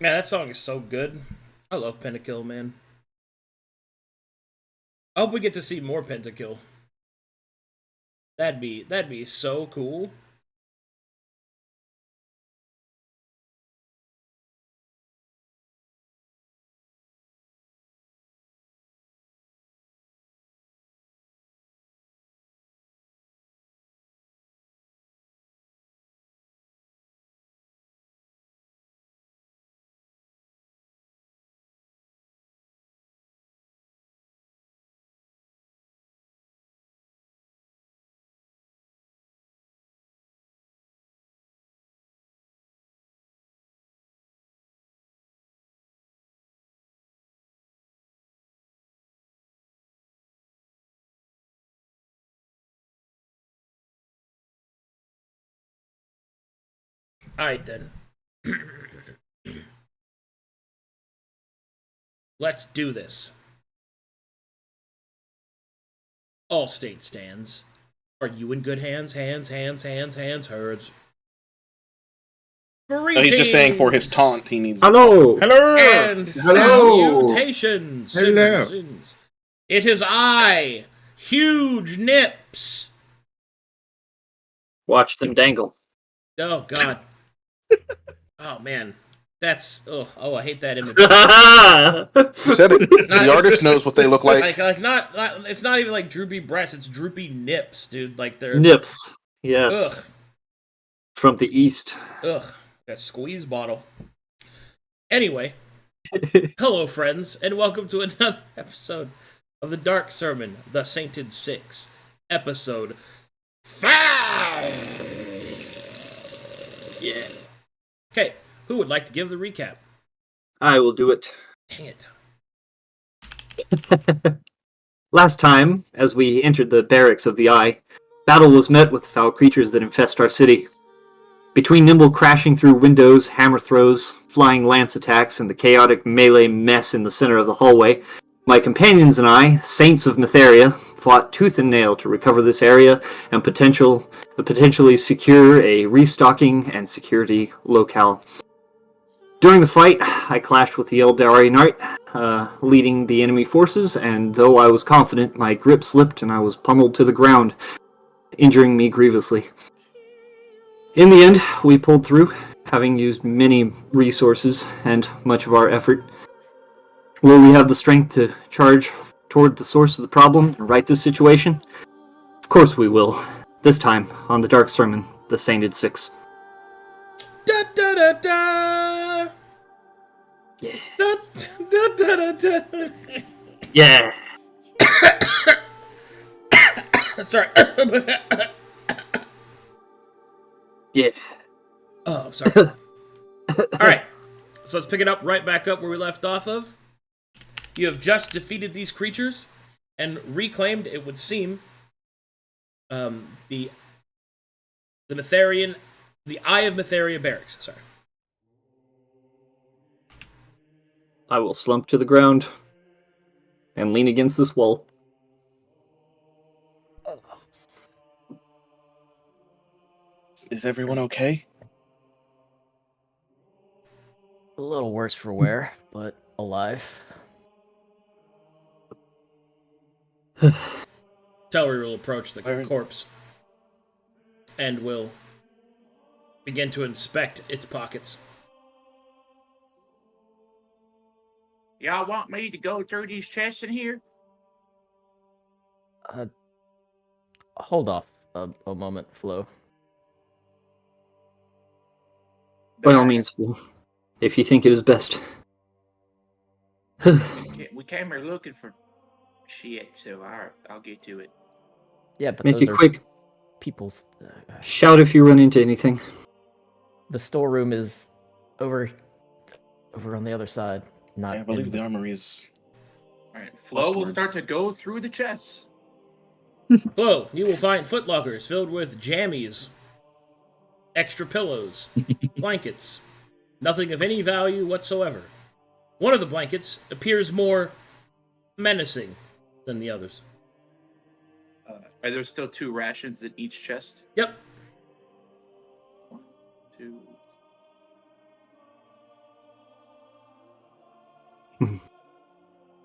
Man, that song is so good. I love Pentakill, man. I hope we get to see more Pentakill. That'd be so cool. Alright then. Let's do this. All state stands. Are you in good hands? Hands, herds. No, he's just saying for his taunt he needs. Hello! Hello! And Hello! salutations, Hello. citizens. It is I, Huge Nips. Watch them dangle. Oh God. Oh man, that's oh I hate that image. You said it. The artist knows what they look like. Not it's not even like droopy breasts, it's droopy nips, dude. Like they're Nips. Yes. ugh From the east. ugh that squeeze bottle. Anyway, hello friends, and welcome to another episode of the Dark Sermon, the Sainted Six, episode 5. Yeah. Okay, who would like to give the recap? I will do it. Dang it. Last time, as we entered the barracks of the Eye, battle was met with the foul creatures that infest our city. Between Nimble crashing through windows, hammer throws, flying lance attacks, and the chaotic melee mess in the center of the hallway, my companions and I, Saints of Metheria, fought tooth and nail to recover this area and potentially secure a restocking and security locale. During the fight, I clashed with the Eldari Knight, leading the enemy forces, and though I was confident, my grip slipped and I was pummeled to the ground, injuring me grievously. In the end, we pulled through, having used many resources and much of our effort. Will we have the strength to charge toward the source of the problem and right this situation? Of course we will. This time, on the Dark Sermon, the Sainted Six. Da da da da. Yeah. Da da da da da. Yeah. Sorry. Yeah. Oh, I'm sorry. Alright, so let's pick it up right back up where we left off of. You have just defeated these creatures and reclaimed, it would seem, the Metherian, the Eye of Metheria barracks. Sorry. I will slump to the ground and lean against this wall. Is everyone okay? A little worse for wear, but alive. Celery will approach the Iron. corpse and will begin to inspect its pockets. Y'all want me to go through these chests in here? Hold off a moment, Flo. By all means, if you think it is best. We came here looking for shit, so I'll get to it. Yeah, but Make those it are quick. people's. Shout if you run into anything. The storeroom is over on the other side. Not. I believe in- the armory is. Alright, Flo will Westward. start to go through the chests. Below, you will find footlockers filled with jammies, extra pillows, blankets. Nothing of any value whatsoever. One of the blankets appears more menacing than the others. Are there still 2 rations in each chest? Yep. 1, 2.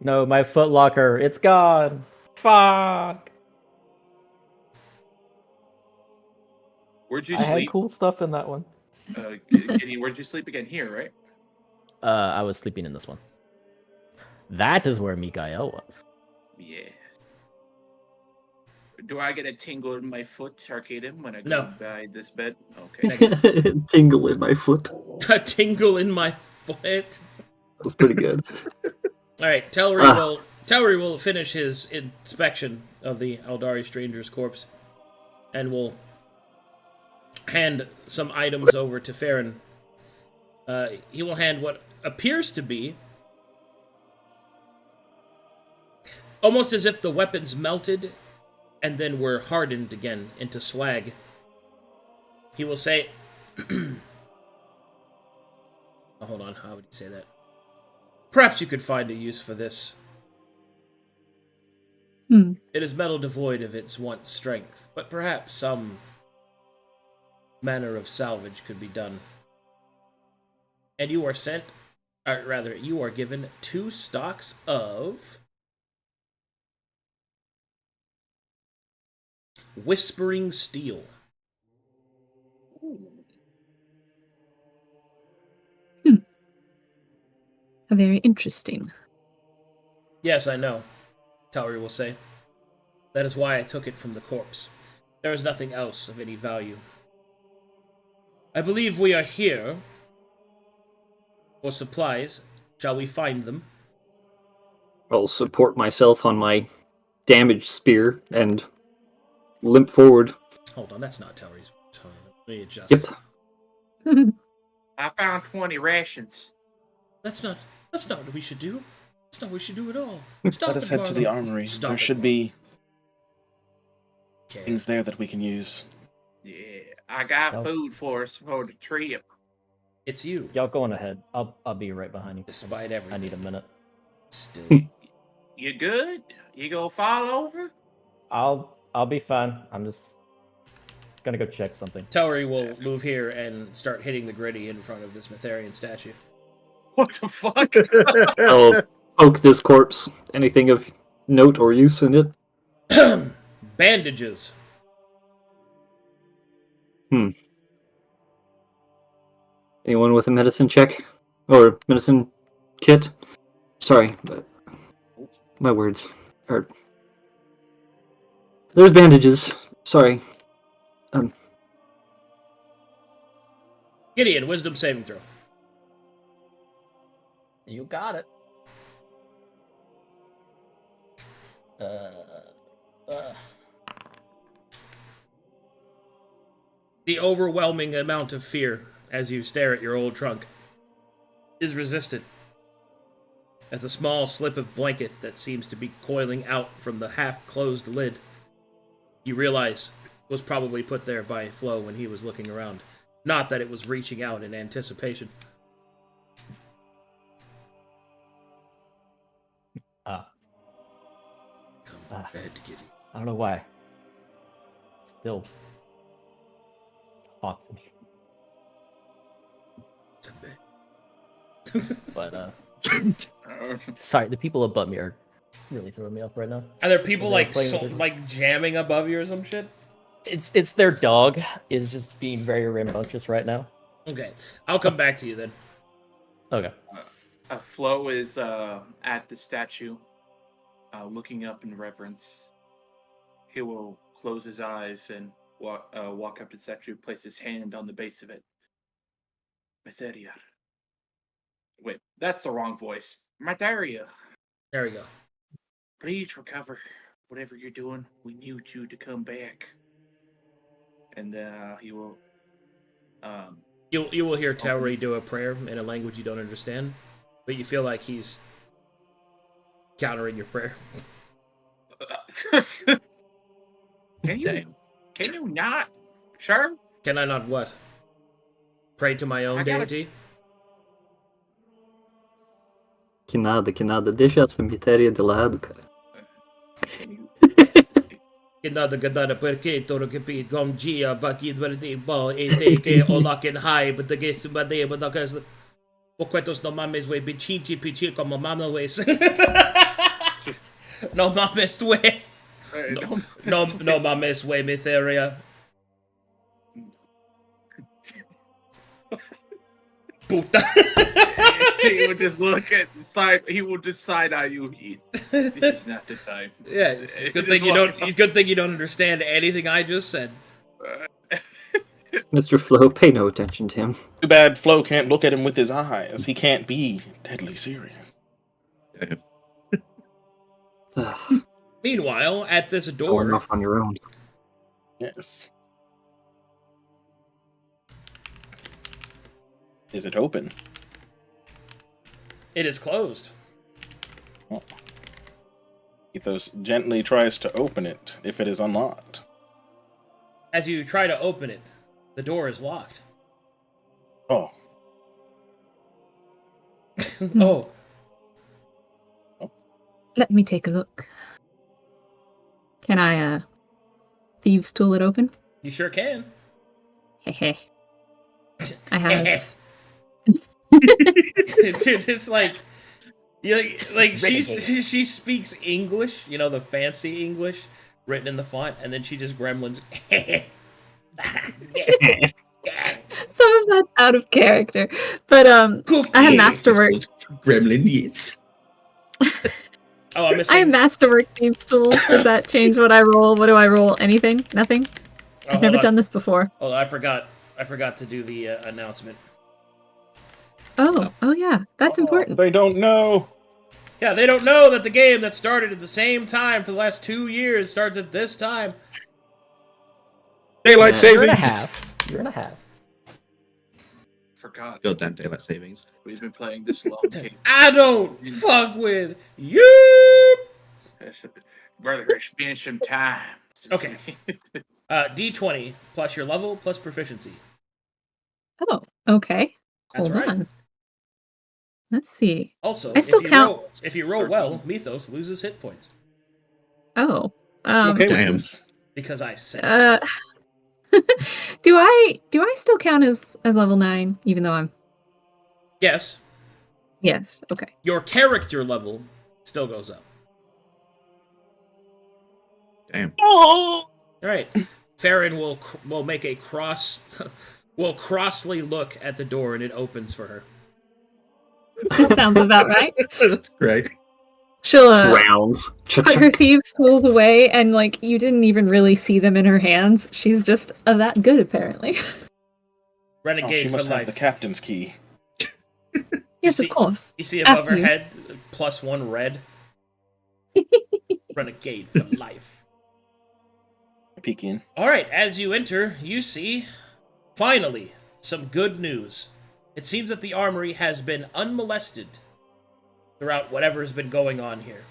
No, my footlocker. It's gone. Fuck. Where'd you I had sleep? cool stuff in that one. Gideon, where'd you sleep again? Here, right? I was sleeping in this one. That is where Mikael was. Yeah. Do I get a tingle in my foot, Arcadum, when I go No. by this bed? Okay. Tingle in my foot. A tingle in my foot. That's pretty good. All right, Tellery will finish his inspection of the Aldari stranger's corpse, and will hand some items over to Farron. He will hand what appears to be almost as if the weapons melted and then were hardened again into slag. He will say, oh, hold on, how would he say that? Perhaps you could find a use for this. It is metal devoid of its once strength, but perhaps some manner of salvage could be done. And you are sent, or rather, you are given 2 stocks of Whispering Steel. Very interesting. Yes, I know, Talry will say. That is why I took it from the corpse. There is nothing else of any value. I believe we are here for supplies. Shall we find them? I'll support myself on my damaged spear and limp forward. Hold on, that's not Talry's voice. Hold on, let me adjust. Yep. I found 20 rations. That's not what we should do. That's not what we should do at all. Stop Let us it, head to the Marlo. armory. Stop There it, should Marlo. be Okay. things there that we can use. Yeah, I got No. food for us for the trip. It's you, Y'all going ahead. I'll be right behind you. despite I everything. need a minute. Still. You good? You gonna fall over? I'll be fine. I'm just gonna go check something. Talry will move here and start hitting the gritty in front of this Metharian statue. What the fuck? I'll poke this corpse. Anything of note or use in it? Bandages. Anyone with a medicine check? Or medicine kit? Sorry, but my words are... There's bandages. Sorry. Gideon, wisdom saving throw. You got it. The overwhelming amount of fear as you stare at your old trunk is resisted as the small slip of blanket that seems to be coiling out from the half-closed lid you realize was probably put there by Flo when he was looking around. Not that it was reaching out in anticipation. Come to bed, Gideon. I don't know why. Still hot. To bed. But sorry, the people above me are really throwing me off right now. Are there people They're like playing with it. like jamming above you or some shit? It's their dog is just being very rambunctious right now. Okay, I'll come back to you then. Okay. Flo is at the statue, looking up in reverence. He will close his eyes and walk up to the statue, place his hand on the base of it. Metheria. Wait, that's the wrong voice. Metheria, There we go. please recover. Whatever you're doing, we need you to come back. And then he will. You will hear Tauri do a prayer in a language you don't understand, but you feel like he's countering your prayer. Can you not? Sure. Can I not what? Pray to my own I gotta- deity? Que nada. Deixa essa mitéria de lado, cara. Can you? Que nada perché toro che pi dom gia baki dverdi bo e te che o laken hai but the guess but they but the guess o quantos no mames we bichinchi pichi como mama ways. No mames way. No, No mames way, Mytheria. Puta. He would just look at the side. He will just side eye you. This is not the time. Yeah, it's a good Just thing you walk don't. Good thing you don't understand anything I just said. Mr. Flo, pay no attention to him. Too bad Flo can't look at him with his eyes. He can't be deadly serious. Meanwhile, at this Going door, off on your own. Yes. Is it open? it is closed. Ethos gently tries to open it if it is unlocked. As you try to open it, the door is locked. Oh. Oh, Let me take a look. Can I, thieves tool it open? you sure can. Hehe. I have. It's like, she speaks English, you know, the fancy English written in the font, and then she just gremlins. Some of that's out of character, but I have masterwork. Gremlin, yes. Oh, I'm missing. I have masterwork thieves tools. Does that change what I roll? What do I roll? Anything? Nothing. I've never done this before. Hold on, I forgot to do the announcement. Oh yeah, that's important. They don't know. Yeah, they don't know that the game that started at the same time for the last 2 years starts at this time. Daylight Year and a savings. half. Year and a half. Forgot. Goddamn daylight savings. We've been playing this long game. I don't fuck with you. Brother, it's been some time. Okay. D20 plus your level plus proficiency. Oh, okay. That's Hold right. on. Let's see. Also, I still count. If you roll well, Mythos loses hit points Oh. Okay, Damn. with because I said so. do I still count as level 9 even though I'm Yes, Yes, okay. your character level still goes up. Damn. All right. Farron will make a will crossly look at the door and it opens for her. This sounds about right. That's great. She'll Rounds. put her thieves' tools away, and like you didn't even really see them in her hands. She's just that good, apparently. Renegade she for must life. have the captain's key. Yes, see- of course. You see above After her you. head, +1 red. Renegade for life. Peek in. All right, as you enter, you see, finally, some good news. It seems that the armory has been unmolested throughout whatever has been going on here.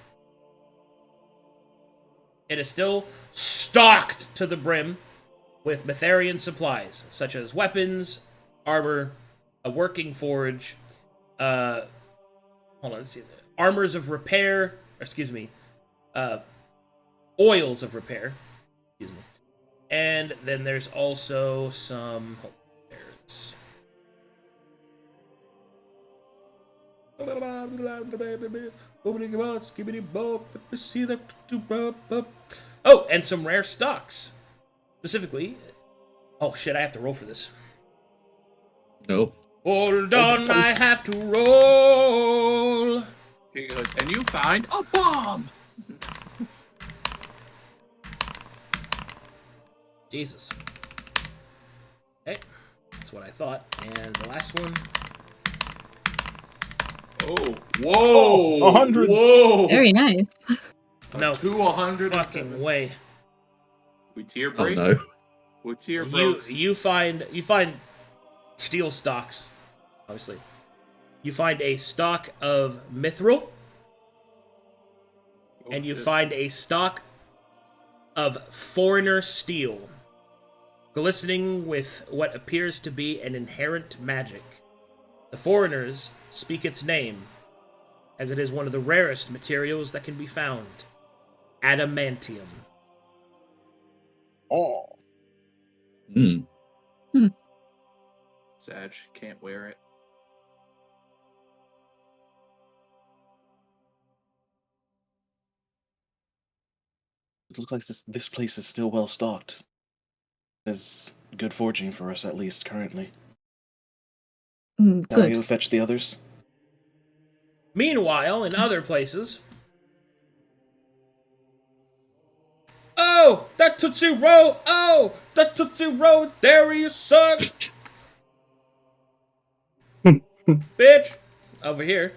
It is still stocked to the brim with Mytharian supplies, such as weapons, armor, a working forge, hold on, let's see, armors of repair, oils of repair, excuse me. And then there's also some, there's oh, and some rare stocks. Specifically, oh shit, I have to roll for this. No. Hold on, I have to roll. He goes, and you find a bomb. Jesus. Okay, that's what I thought. And the last one. Oh, whoa, 100. whoa. Very nice. No 200 fucking way. We tier Oh break. no. We tier break. You find steel stocks, obviously. You find a stock of mithril, and you find a stock of foreigner steel, glistening with what appears to be an inherent magic. The foreigners speak its name, as it is one of the rarest materials that can be found. Adamantium. Oh. Hmm. Sag can't wear it. It looks like this place is still well stocked. There's good foraging for us, at least currently. Now Good. you fetch the others. Meanwhile, in other places... Oh! That Tootsie Roll! Oh! That Tootsie Roll! Darius sucks! Bitch! Over here,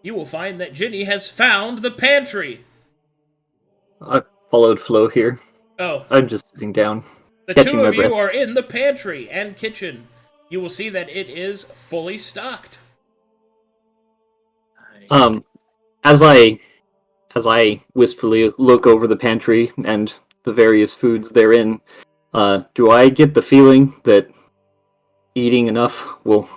you will find that Ginny has found the pantry! I followed Flo here. Oh. I'm just sitting down, The catching two my of you breath. are in the pantry and kitchen. You will see that it is fully stocked. Um, as I wistfully look over the pantry and the various foods therein, do I get the feeling that eating enough will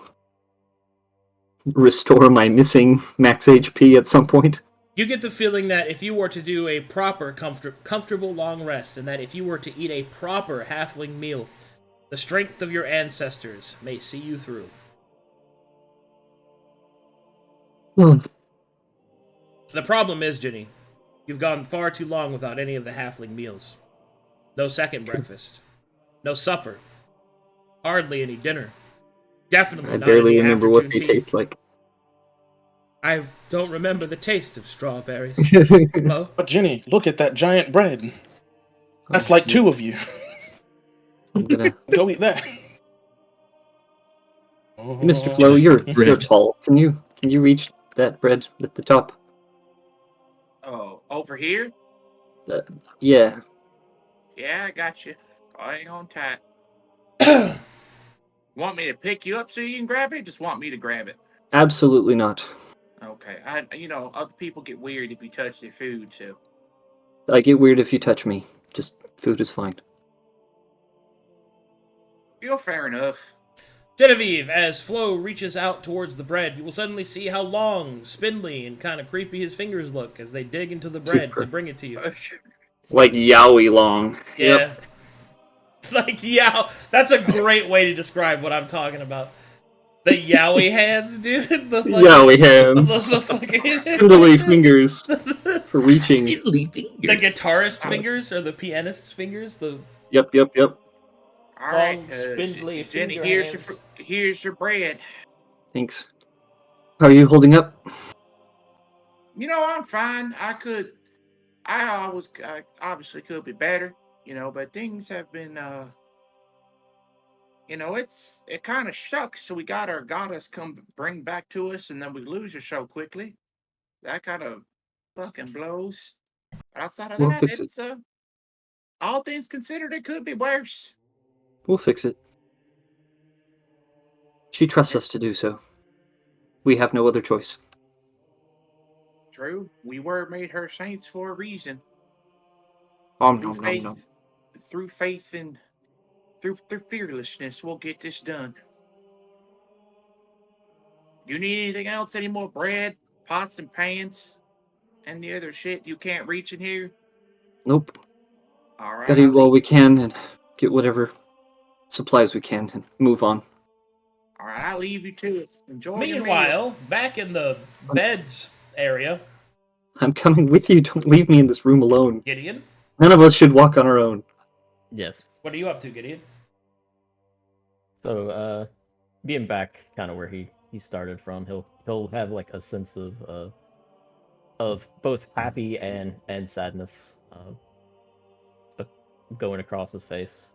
restore my missing max HP at some point? You get the feeling that if you were to do a proper, comfortable long rest, and that if you were to eat a proper halfling meal, the strength of your ancestors may see you through. The problem is, Ginny, you've gone far too long without any of the halfling meals. No second breakfast. No supper. Hardly any dinner. Definitely I not barely any remember what afternoon they tea. taste like. I don't remember the taste of strawberries. Hello? But Jenny, look at that giant bread. That's like 2 of you. I'm gonna... Go eat that. Mr. Flo, you're tall. Can you reach that bread at the top? Oh, over here? Yeah. Yeah, I got you. Hang on tight. Want me to pick you up so you can grab it? Just want me to grab it. Absolutely not. Okay. Other people get weird if you touch their food, so. I get weird if you touch me. Just food is fine. You're fair enough. Genevieve, as Flo reaches out towards the bread, you will suddenly see how long, spindly, and kind of creepy his fingers look as they dig into the bread to bring it to you. Like Yowie long. Yeah. Yep. Like, yeah, that's a great way to describe what I'm talking about. The Yowie hands, dude. The fucking, Yowie hands. The fucking... Spindly fingers for reaching. Spindly The finger. guitarist fingers, or the pianist's fingers, the Yep. All right, long, spindly Jenny, finger here's hands. here's your bread. Thanks. How are you holding up? I'm fine. I obviously could be better, but things have been, it kind of shucks. So we got our goddess come bring back to us, and then we lose her so quickly. That kind of fucking blows. But outside of We'll that, fix it. it's all things considered, it could be worse. We'll fix it. She trusts us to do so. We have no other choice. True, we were made her saints for a reason. Nom, Through nom. through faith and through fearlessness, we'll get this done. You need anything else? Any more bread, pots and pans, and the other shit you can't reach in here? Nope. All right. Gotta eat while we can and get whatever supplies we can and move on. All right, I'll leave you to it. Enjoy your meal. Meanwhile, back in the beds area, I'm coming with you. Don't leave me in this room alone. Gideon, None of us should walk on our own. Yes. what are you up to, Gideon? So, being back kind of where he started from, he'll have like a sense of both happy and sadness going across his face,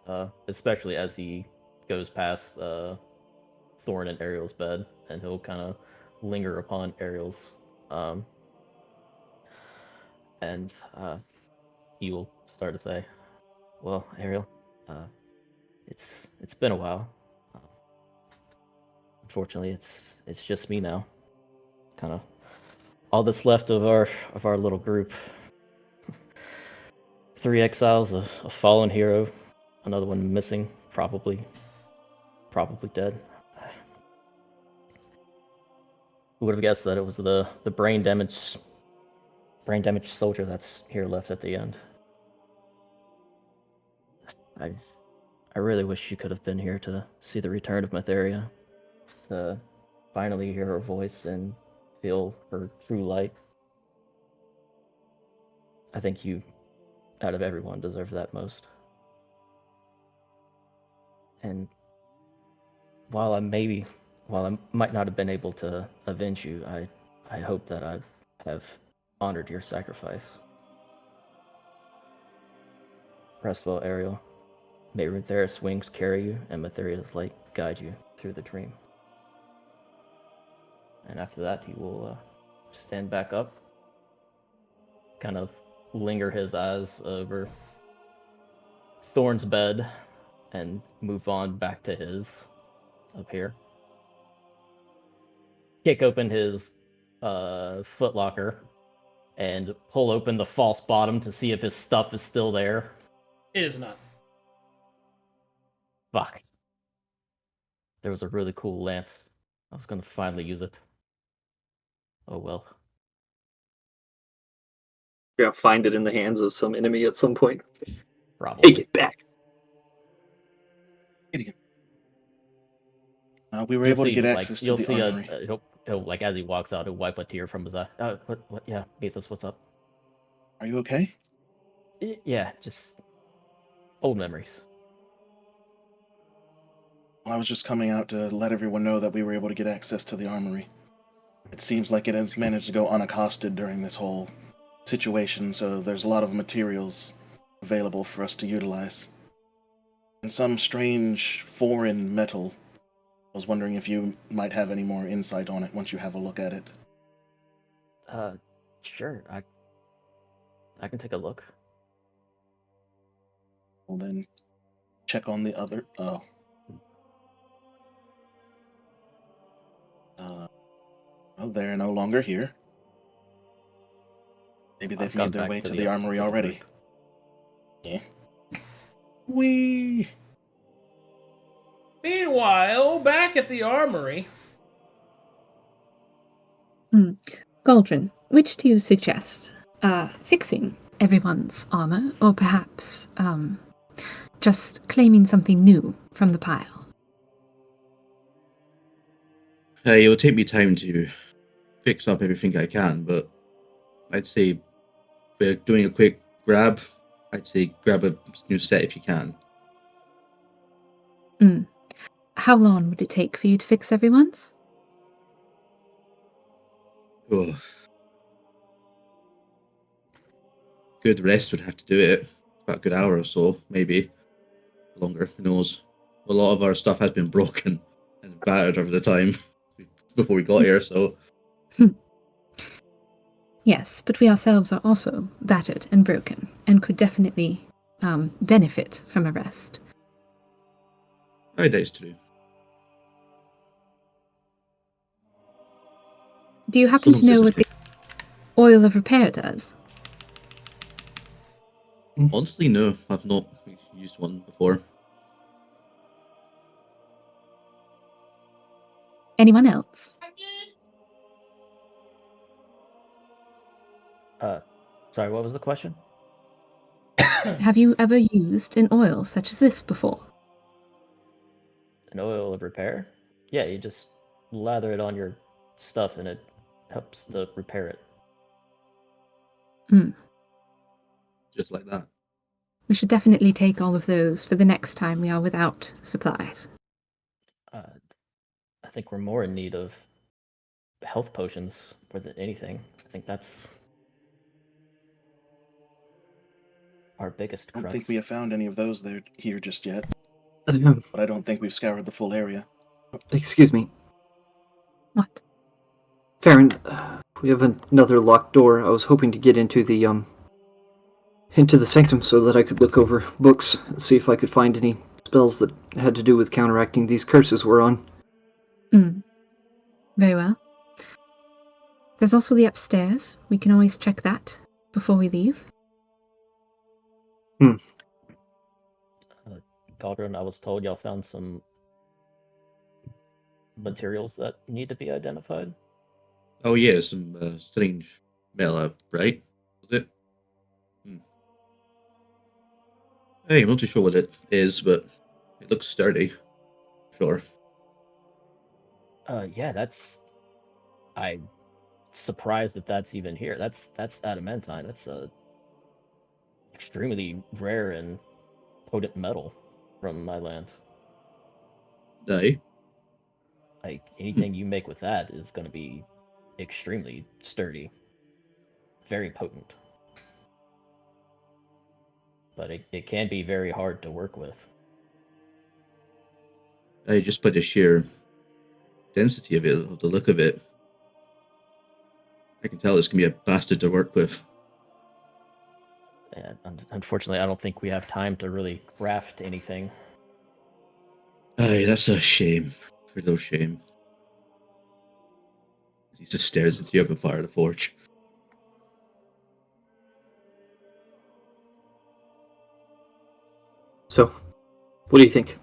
especially as he goes past Thorn and Ariel's bed, and he'll kind of linger upon Ariel's, and he will start to say, "Well, Ariel, it's been a while. Unfortunately, it's just me now. Kind of all that's left of our little group. 3 exiles, a fallen hero, another one missing, probably dead. Who would have guessed that it was the brain damaged soldier that's here left at the end? I really wish you could have been here to see the return of Matheria, to finally hear her voice and feel her true light. I think you out of everyone deserve that most. And while I might not have been able to avenge you, I hope that I have honored your sacrifice. Rest well, Ariel. May Ruthera's wings carry you, and Matheria's light guide you through the dream. And after that, he will stand back up, kind of linger his eyes over Thorn's bed, and move on back to his up here. Kick open his footlocker and pull open the false bottom to see if his stuff is still there. It is not. Fuck. There was a really cool lance. I was gonna finally use it. Oh well. You're gonna find it in the hands of some enemy at some point. Probably. Take it back. We were able to get access to the armory. He'll like as he walks out, he'll wipe a tear from his eye. What? Yeah, Gathos, what's up? Are you okay? Yeah, just old memories. Well, I was just coming out to let everyone know that we were able to get access to the armory. It seems like it has managed to go unaccosted during this whole situation, so there's a lot of materials available for us to utilize. And some strange foreign metal. I was wondering if you might have any more insight on it once you have a look at it. Sure. I can take a look. Well then, check on the other. Oh, they're no longer here. Maybe they've made their way to the armory already. Yeah. Whee! Meanwhile, back at the armory. Galdrin, which do you suggest? Fixing everyone's armor, or perhaps, just claiming something new from the pile? It will take me time to fix up everything I can, but I'd say we're doing a quick grab. I'd say grab a new set if you can. How long would it take for you to fix everyone's? Oh. Good rest would have to do it. About a good hour or so, maybe. Longer, who knows. A lot of our stuff has been broken and battered over the time before we got here, so... Yes, but we ourselves are also battered and broken, and could definitely benefit from a rest. Aye, that's true. Do you happen to know what the oil of repair does? Honestly, no. I've not used one before. Anyone else? Sorry, what was the question? Have you ever used an oil such as this before? An oil of repair? Yeah, you just lather it on your stuff and it helps to repair it. Just like that. We should definitely take all of those for the next time we are without supplies. I think we're more in need of health potions more than anything. I think that's our biggest I crux. don't think we have found any of those there here just yet. Ahem. But I don't think we've scoured the full area. Excuse me. What? Farron, we have another locked door. I was hoping to get into the sanctum so that I could look over books and see if I could find any spells that had to do with counteracting these curses we're on. Very well. There's also the upstairs. We can always check that before we leave. Galdrin, I was told y'all found some materials that need to be identified. Oh yeah, some strange metal, right? Was it? Hey, I'm not too sure what it is, but it looks sturdy. Sure. Yeah, I'm surprised that that's even here. That's adamantine. That's extremely rare and potent metal from my land. Aye. Like anything you make with that is going to be extremely sturdy, very potent. But it can be very hard to work with. Aye, just by the sheer density of it, of the look of it. I can tell it's going to be a bastard to work with. And unfortunately, I don't think we have time to really craft anything. Aye, that's a shame. A real shame. He just stares into the open fire of the forge. So, what do you think?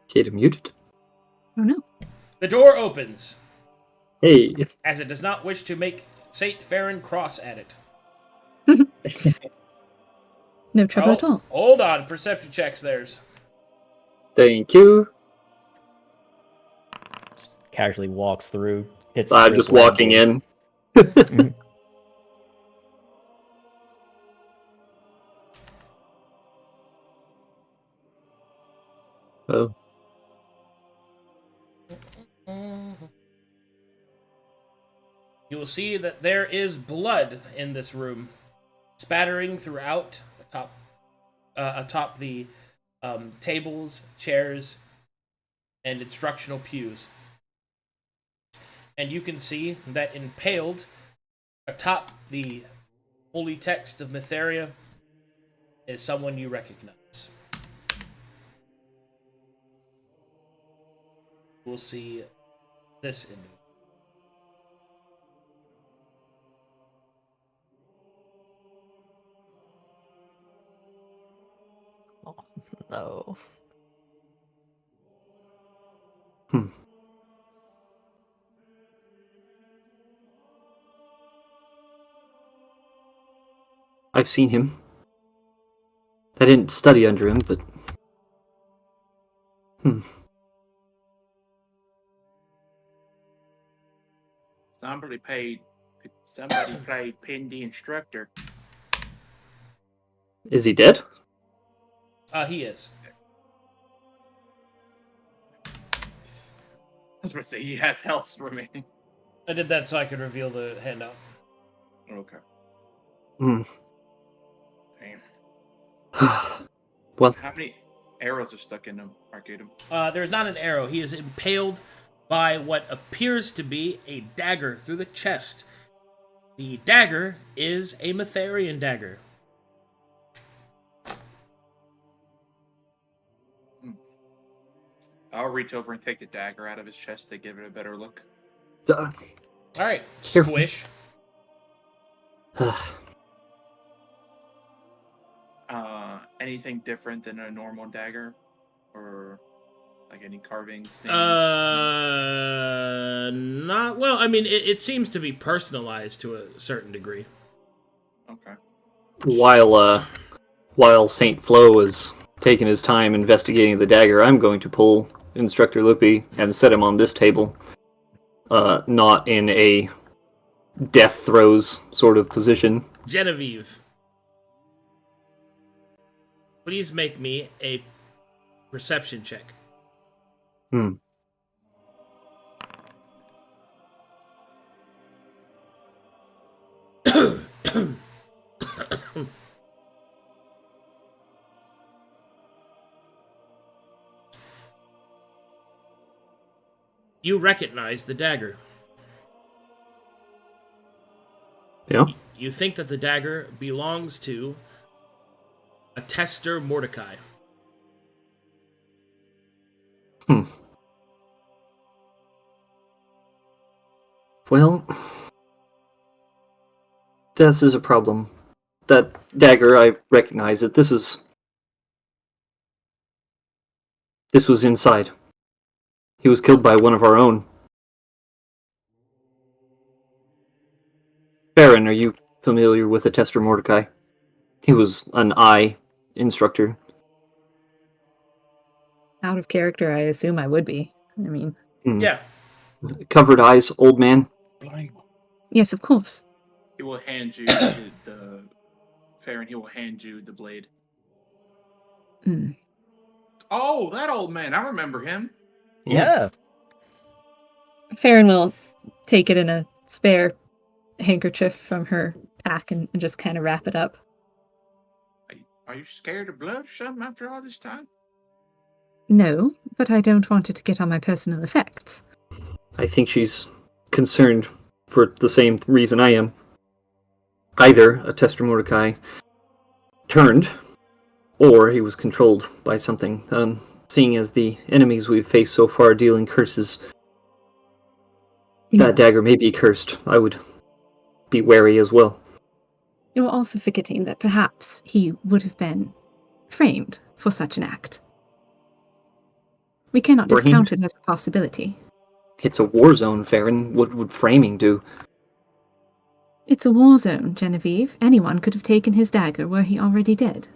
Kate muted. Oh no. The door opens, Hey, as it does not wish to make Saint Farron cross at it. No trouble at all. Hold on, perception checks theirs. thank you. Casually walks through. Hits I'm just walking in. Mhm. Oh, You will see that there is blood in this room, spattering throughout atop the tables, chairs, and instructional pews. And you can see that impaled atop the holy text of Mytheria is someone you recognize. We'll see this image. Oh, no. I've seen him. I didn't study under him, but... Somebody played Pin the Instructor. Is he dead? He is. I was going to say he has health remaining. I did that so I could reveal the handout. Okay. Hmm. Damn. Well, How many arrows are stuck in him, Arcadum? There's not an arrow. He is impaled by what appears to be a dagger through the chest. The dagger is a Mytherian dagger. I'll reach over and take the dagger out of his chest to give it a better look. All right, Careful. squish. Anything different than a normal dagger, or like any carvings? Names? Not well. I mean, it seems to be personalized to a certain degree. Okay. While Saint Flo was taking his time investigating the dagger, I'm going to pull Instructor Lippy and set him on this table. Not in a death throes sort of position. Genevieve, please make me a perception check. You recognize the dagger. Yeah. You think that the dagger belongs to a tester Mordecai. Well, this is a problem. That dagger, I recognize it. This was inside. He was killed by one of our own. Baron, are you familiar with the tester Mordecai? He was an eye instructor. Out of character, I assume I would be. I mean, Yeah. Covered eyes, old man. Blind. yes, of course. He will hand you the Farron. He will hand you the blade. Mm. Oh, that old man! I remember him. Yeah. Farron will take it in a spare handkerchief from her pack and just kind of wrap it up. Are you scared of blood or something after all this time? No, but I don't want it to get on my personal effects. I think she's concerned for the same reason I am. Either a Tester Mordecai turned, or he was controlled by something. Seeing as the enemies we've faced so far dealing curses, that dagger may be cursed. I would be wary as well. You're also forgetting that perhaps he would have been framed for such an act. We cannot discount it as a possibility. It's a war zone, Farron. What would framing do? It's a war zone, Genevieve. Anyone could have taken his dagger were he already dead.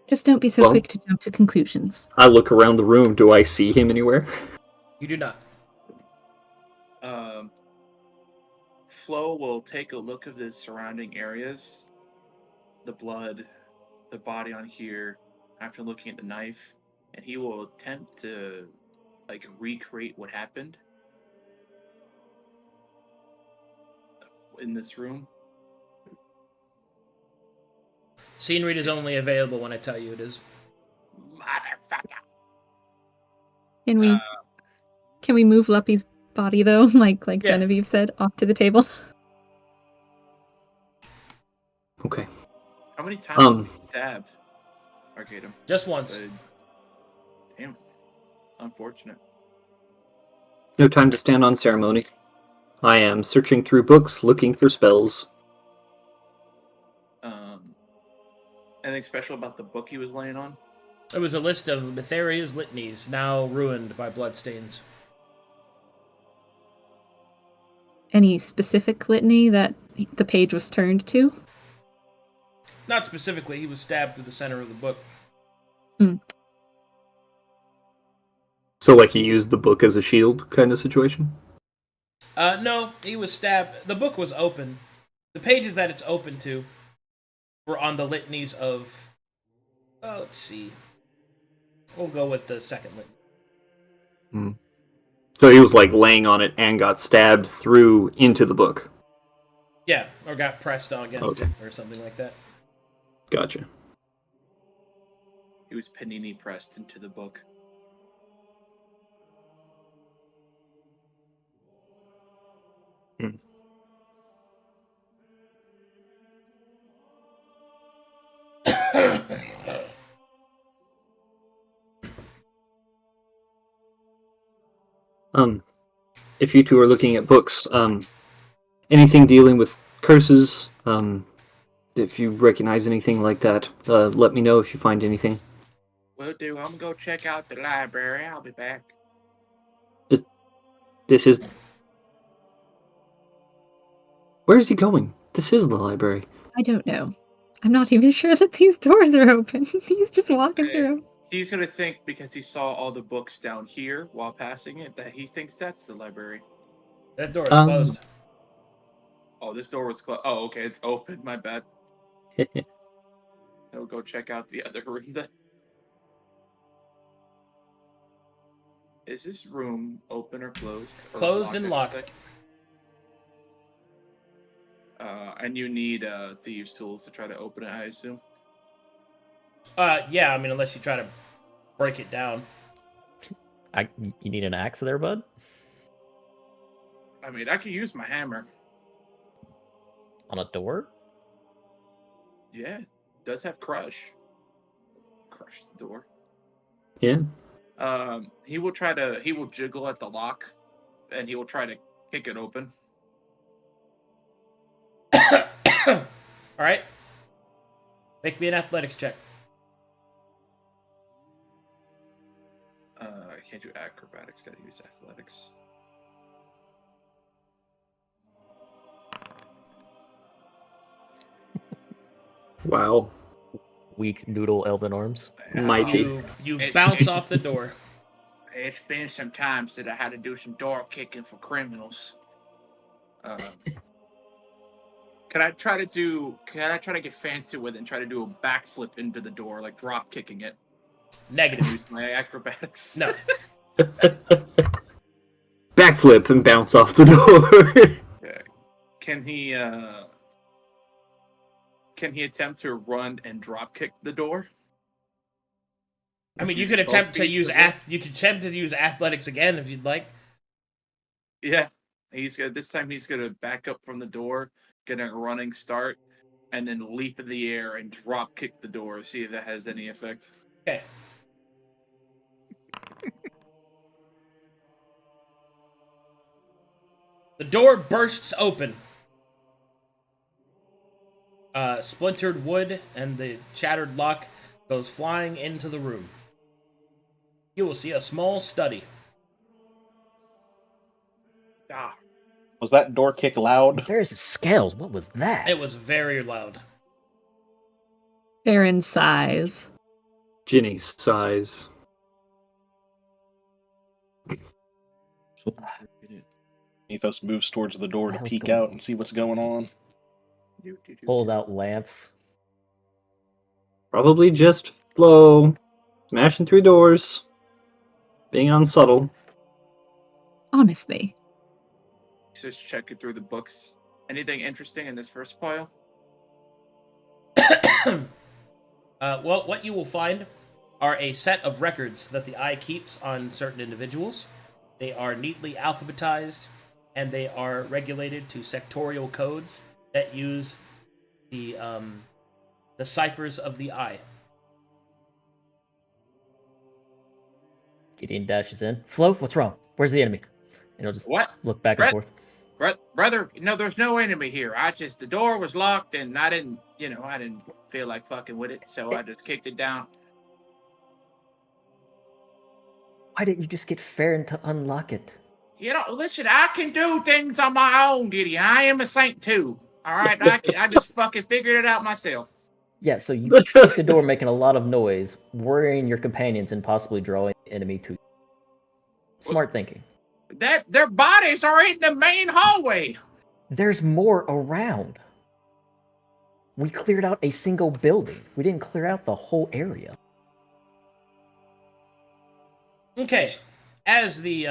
Just don't be so quick to jump to conclusions. I look around the room. Do I see him anywhere? You do not. Flo will take a look of the surrounding areas, the blood, the body on here, after looking at the knife, and he will attempt to recreate what happened in this room. Scene read is only available when I tell you it is. Motherfucker. Can we move Luppy's body though, like Yeah. Genevieve said, off to the table? Okay. How many times was he stabbed? Arcadum. Just once. Damn. Unfortunate. No time to stand on ceremony. I am searching through books, looking for spells. Anything special about the book he was laying on? It was a list of Metheria's litanies, now ruined by bloodstains. Any specific litany that the page was turned to? Not specifically, he was stabbed through the center of the book. So, like, he used the book as a shield kind of situation? No, he was stabbed. The book was open. The pages that it's open to were on the litanies of... let's see. We'll go with the second litany. So he was, like, laying on it and got stabbed through into the book? Yeah, or got pressed on against it, or something like that. Gotcha. He was panini pressed into the book. If you two are looking at books, anything dealing with curses, if you recognize anything like that, let me know if you find anything. Will do. I'm gonna go check out the library. I'll be back. This is... Where is he going? This is the library. I don't know. I'm not even sure that these doors are open. He's just walking through. He's gonna think because he saw all the books down here while passing it that he thinks that's the library. That door is closed. Oh, this door was closed. Oh, okay, it's open. My bad. He'll go check out the other room then. Is this room open or closed? Or Closed and I should locked. say? And you need thieves' tools to try to open it, I assume. Yeah, I mean, unless you try to break it down. You need an axe there, bud? I mean, I could use my hammer. On a door? Yeah, it does have crush. Crush the door. Yeah. He will jiggle at the lock, and he will try to kick it open. Alright. Make me an athletics check. I can't do acrobatics, gotta use athletics. Wow. weak noodle elven arms. Mighty. You bounce off the door. It's been some times that I had to do some door kicking for criminals. Can I try to get fancy with it and try to do a backflip into the door, like drop kicking it? Negative. Use my acrobatics. No. Backflip and bounce off the door. Okay. Can he attempt to run and drop kick the door? I mean, you could attempt to use athletics again if you'd like. Yeah. This time he's gonna back up from the door, get a running start, and then leap in the air and drop kick the door. See if that has any effect. Okay. The door bursts open. Splintered wood and the shattered lock goes flying into the room. You will see a small study. Ah. Was that door kick loud? There's scales. What was that? It was very loud. Baron sighs. Ginny's size. Ethos moves towards the door to How's peek going? out and see what's going on. Pulls out lance. Probably just Flo smashing through doors, being unsubtle. Honestly. Just checking through the books. Anything interesting in this first pile? Well, what you will find are a set of records that the eye keeps on certain individuals. They are neatly alphabetized, and they are regulated to sectorial codes that use the ciphers of the eye. Gideon dashes in. Flo, what's wrong? Where's the enemy? And he'll just What? look back and Brett? forth. Brother, no, there's no enemy here. The door was locked and I didn't feel like fucking with it, so I just kicked it down. Why didn't you just get Farron to unlock it? Listen, I can do things on my own, Gideon. I am a saint too. All right, I just fucking figured it out myself. Yeah, so you kick the door making a lot of noise, worrying your companions and possibly drawing the enemy to you. Smart thinking. Their bodies are in the main hallway. There's more around. We cleared out a single building. We didn't clear out the whole area. Okay, as the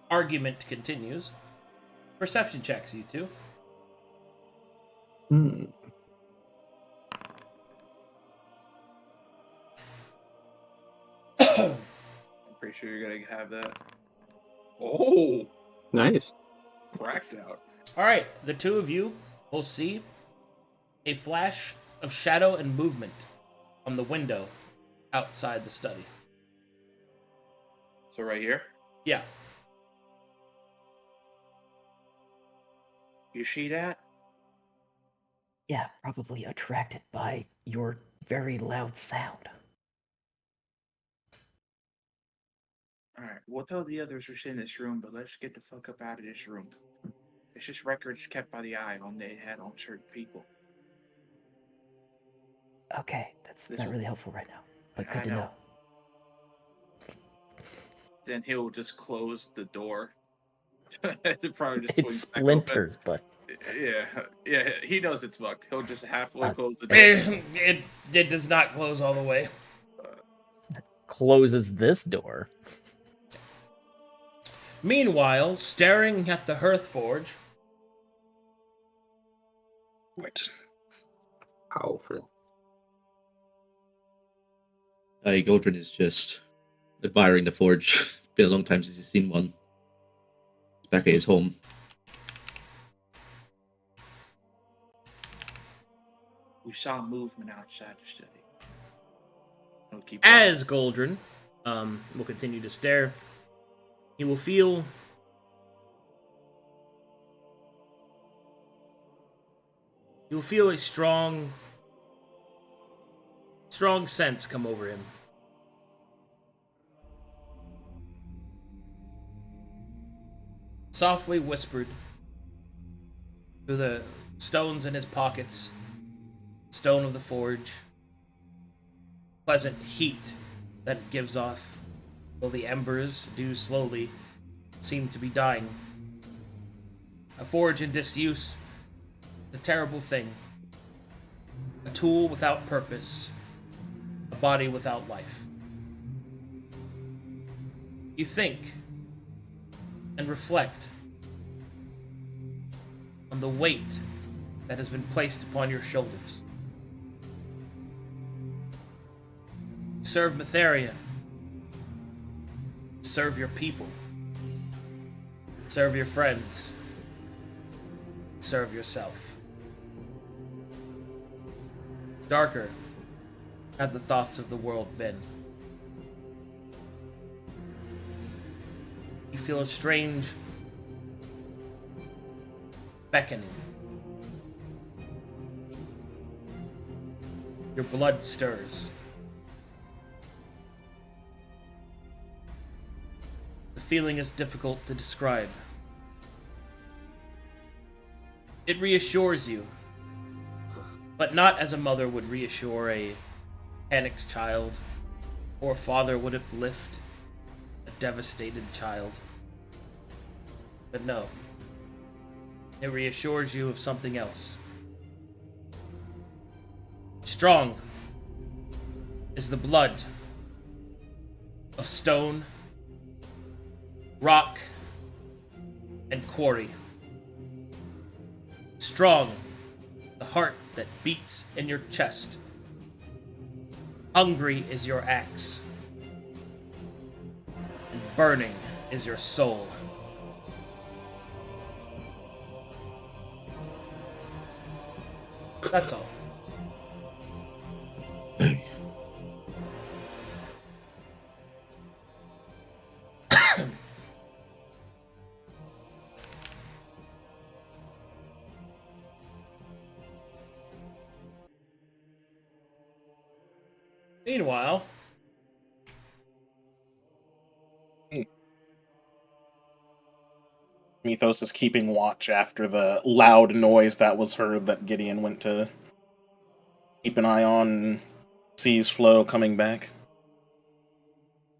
argument continues, perception checks, you two. Hmm. I'm pretty sure you're gonna have that. Oh, Nice. cracked out. All right, the two of you will see a flash of shadow and movement on the window outside the study. So right here, Yeah. you see that? Yeah, probably attracted by your very loud sound. All right, we'll tell the others we're in this room, but let's get the fuck up out of this room. It's just records kept by the eye they had on certain people. Okay, that's This not one. really helpful right now, but I good to know. know. Then he'll just close the door. It probably just It swings back open. splinters, but Yeah, he knows it's fucked. He'll just halfway close the door. It does not close all the way. closes this door. Meanwhile, staring at the hearth forge, Right. Powerful. Goldrin is just admiring the forge. Been a long time since he's seen one. He's back at his home. We saw movement outside the study. We'll keep as Goldrin will continue to stare, he will feel a strong sense come over him. Softly whispered through the stones in his pockets, stone of the forge, pleasant heat that it gives off, though the embers do slowly seem to be dying. A forge in disuse is a terrible thing. A tool without purpose. A body without life. You think and reflect on the weight that has been placed upon your shoulders. Serve Matheria. Serve your people. Serve your friends. Serve yourself. Darker have the thoughts of the world been. You feel a strange beckoning. Your blood stirs. The feeling is difficult to describe. It reassures you, but not as a mother would reassure a panicked child, or a father would uplift a devastated child. But no, it reassures you of something else. Strong is the blood of stone, rock, and quarry. Strong, the heart that beats in your chest. Hungry is your axe. And burning is your soul. That's all. Meanwhile, Mythos is keeping watch after the loud noise that was heard that Gideon went to keep an eye on and sees Flo coming back.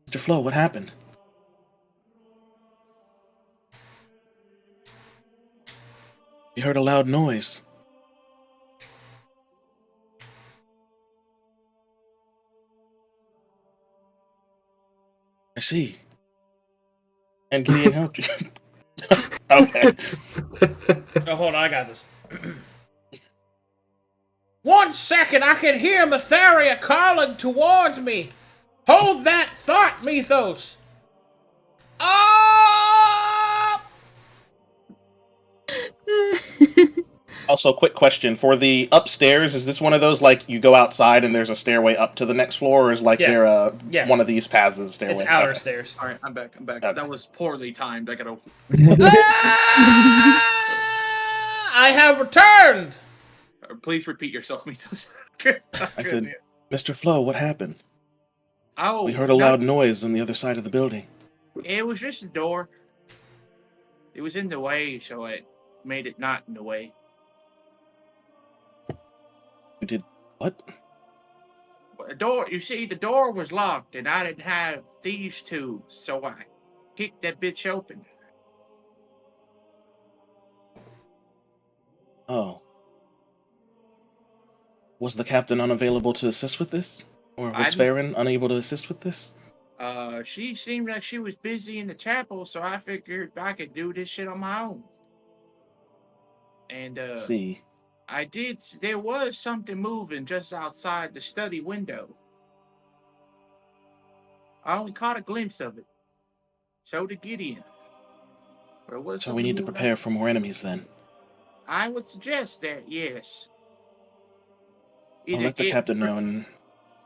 Mr. Flo, what happened? We heard a loud noise. I see. And Gideon helped you. Okay. oh, hold on, I got this. 1 second, I can hear Matheria calling towards me. Hold that thought, Mythos. Oh! Also, quick question. For the upstairs, is this one of those, like, you go outside and there's a stairway up to the next floor, or is, like, Yeah. there Yeah. one of these paths is a stairway? It's outer Okay. stairs. All right, I'm back. I'm back. Okay. That was poorly timed. I gotta. I have returned. Please repeat yourself, Mythos. I said, Mr. Flo, what happened? Oh, We heard a loud noise on the other side of the building. It was just a door. It was in the way, so it made it not in the way. You did what? The door, you see, the door was locked, and I didn't have these two, so I kicked that bitch open. Oh. Was the captain unavailable to assist with this? Or was Farron unable to assist with this? She seemed like she was busy in the chapel, so I figured I could do this shit on my own. And, See. I did, there was something moving just outside the study window. I only caught a glimpse of it. So did Gideon. But it was So we need to prepare for more enemies then. I would suggest that, yes. I'll let the captain know, and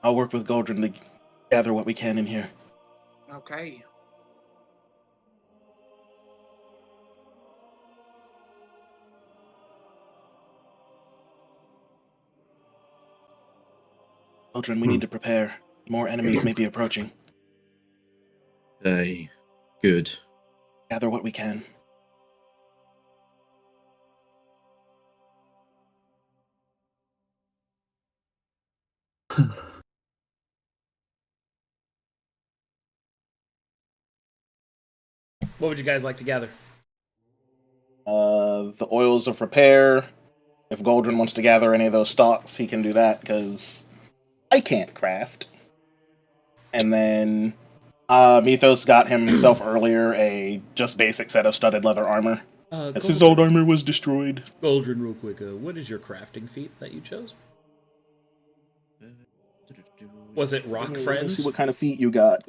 I'll work with Goldrin to gather what we can in here. Okay. Goldrin, we need to prepare. More enemies may be approaching. Aye. Good. Gather what we can. What would you guys like to gather? The oils of repair. If Goldrin wants to gather any of those stocks, he can do that, because I can't craft. And then Mythos got himself earlier a just basic set of studded leather armor, as his old armor was destroyed. Goldrin, real quick, what is your crafting feat that you chose? Was it Rock Let's Friends? see what kind of feat you got.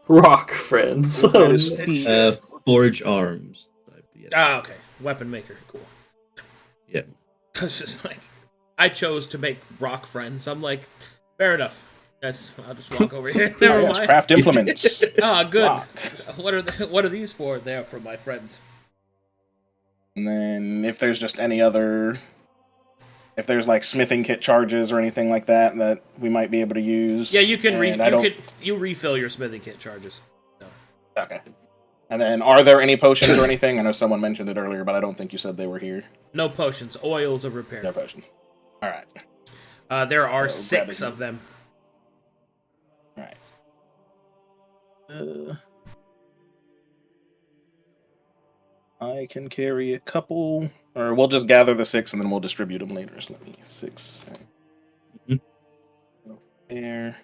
Rock friends. What kind of feat? Forge arms. Yeah. Ah, okay. Weapon maker. Cool. Yeah. I was just like, I chose to make rock friends. I'm like, fair enough. Yes, I'll just walk over here. Never Yes, mind. craft implements. Ah, good. Rock. What are these for? They're for my friends. And then if there's just any other, if there's like smithing kit charges or anything like that that we might be able to use. Yeah, you can and you refill your smithing kit charges. So. Okay. And then, are there any potions or anything? I know someone mentioned it earlier, but I don't think you said they were here. No potions. Oils of repair. No potion. All right. There are So, 6 grab it. of them. All right. I can carry a couple, or we'll just gather the 6 and then we'll distribute them later. So let me 6. There.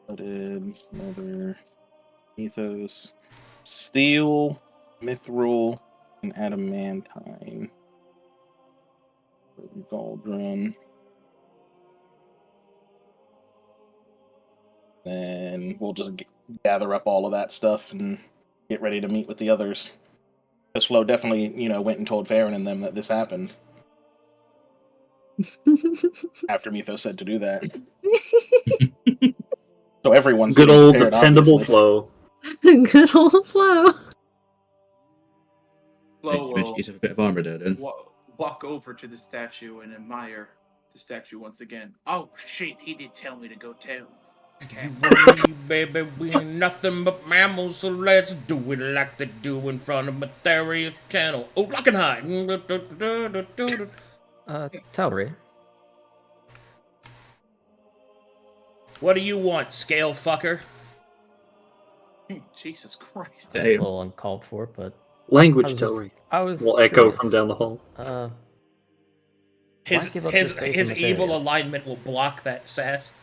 Blooded, leather, ethos, steel, mithril, and adamantine. Galdron. Then we'll just gather up all of that stuff and get ready to meet with the others. Because Flo definitely, went and told Farron and them that this happened. After Mythos said to do that. So everyone's Good getting old prepared, dependable obviously. Flo. Good old Flo. Flo will He's a bit of armor there, then. walk over to the statue and admire the statue once again. Oh shit, he did tell me to go tell. Okay. Baby, we ain't nothing but mammals, so let's do it like they do in front of Matheria's channel. Oh, lock and hide. Talry, What do you want, scale fucker? Jesus Christ. a Damn. little uncalled for, but Language I was just- Telry I was will echo curious. from down the hall. His Why give up your his faith his in evil Matheria? alignment will block that sass.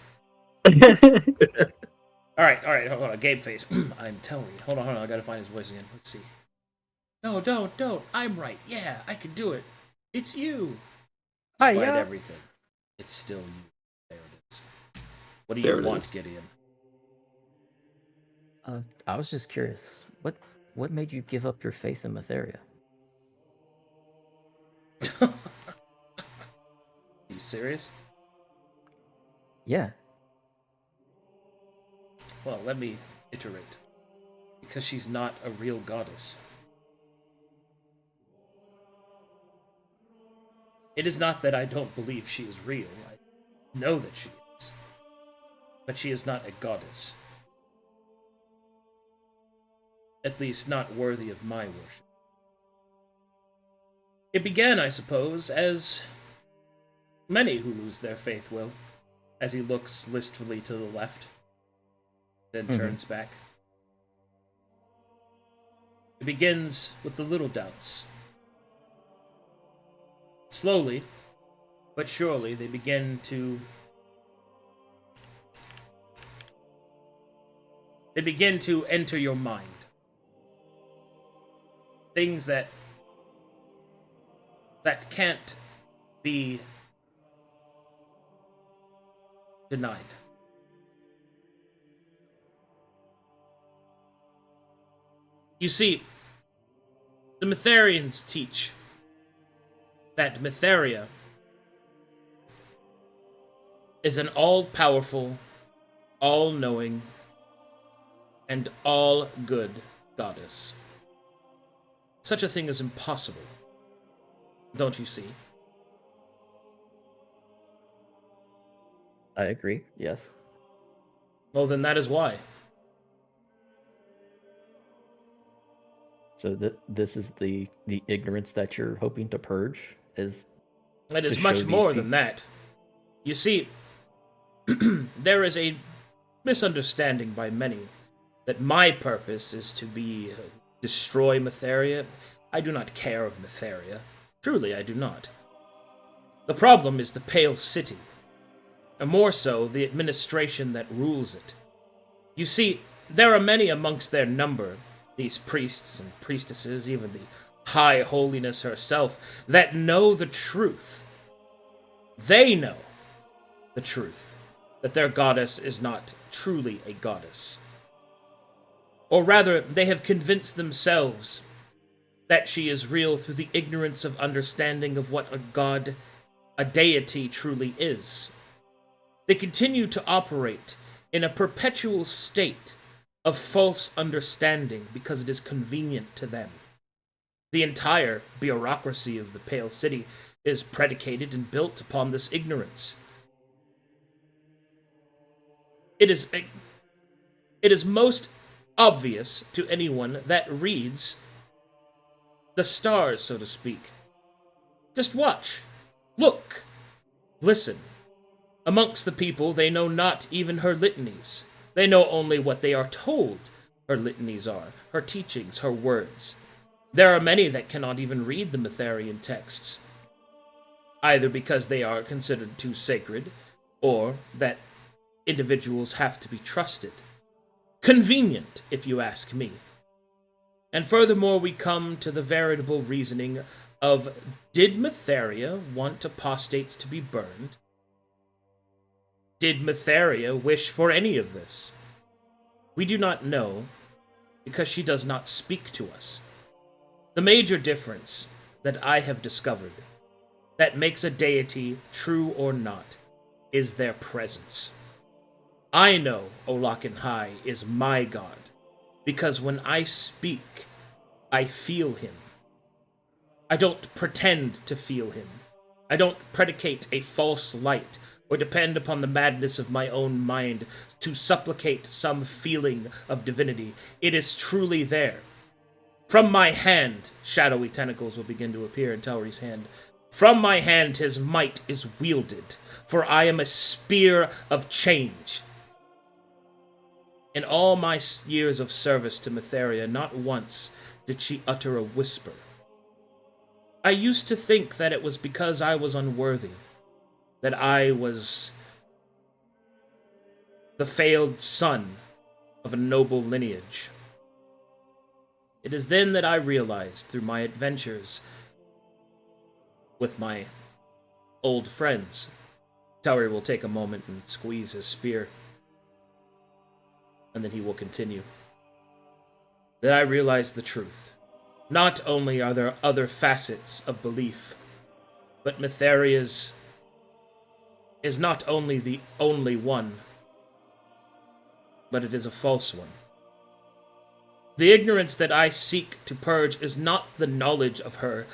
All right, hold on. Game face. I'm Telry. Hold on. I gotta find his voice again. Let's see. No, don't. I'm right. Yeah, I can do it. It's you. Despite Hiya. everything, it's still you. There it is. What do There you it want, is. Gideon? I was just curious. What made you give up your faith in Matheria? Are you serious? Yeah. Well, let me iterate. Because she's not a real goddess. It is not that I don't believe she is real. I know that she is. But she is not a goddess. At least not worthy of my worship. It began, I suppose, as many who lose their faith will, as he looks listfully to the left, then turns back. It begins with the little doubts. Slowly, but surely, they begin to enter your mind. Things that can't be denied. You see, the Matherians teach that Matheria is an all-powerful, all-knowing, and all-good goddess. Such a thing is impossible. Don't you see? I agree. Yes. Well, then that is why. So this is the ignorance that you're hoping to purge is It is to much show these more than people- that. You see, there is a misunderstanding by many that my purpose is to destroy Matheria, I do not care of Matheria. Truly, I do not. The problem is the Pale City, and more so, the administration that rules it. You see, there are many amongst their number, these priests and priestesses, even the High Holiness herself, that know the truth. They know the truth, that their goddess is not truly a goddess. Or rather, they have convinced themselves that she is real through the ignorance of understanding of what a god, a deity truly is. They continue to operate in a perpetual state of false understanding because it is convenient to them. The entire bureaucracy of the Pale City is predicated and built upon this ignorance. It is most obvious to anyone that reads the stars, so to speak. Just watch, look, listen. Amongst the people, they know not even her litanies. They know only what they are told her litanies are, her teachings, her words. There are many that cannot even read the Matherian texts, either because they are considered too sacred, or that individuals have to be trusted. Convenient, if you ask me. And furthermore, we come to the veritable reasoning of, did Matheria want apostates to be burned? Did Matheria wish for any of this? We do not know, because she does not speak to us. The major difference that I have discovered that makes a deity true or not is their presence. I know Olaken High is my god, because when I speak, I feel him. I don't pretend to feel him. I don't predicate a false light or depend upon the madness of my own mind to supplicate some feeling of divinity. It is truly there. From my hand, shadowy tentacles will begin to appear in Tauri's hand. From my hand his might is wielded, for I am a spear of change. In all my years of service to Matheria, not once did she utter a whisper. I used to think that it was because I was unworthy, that I was the failed son of a noble lineage. It is then that I realized, through my adventures with my old friends, Tauri will take a moment and squeeze his spear, and then he will continue, that I realized the truth. Not only are there other facets of belief, but Matheria's is not only the only one, but it is a false one. The ignorance that I seek to purge is not the knowledge of her,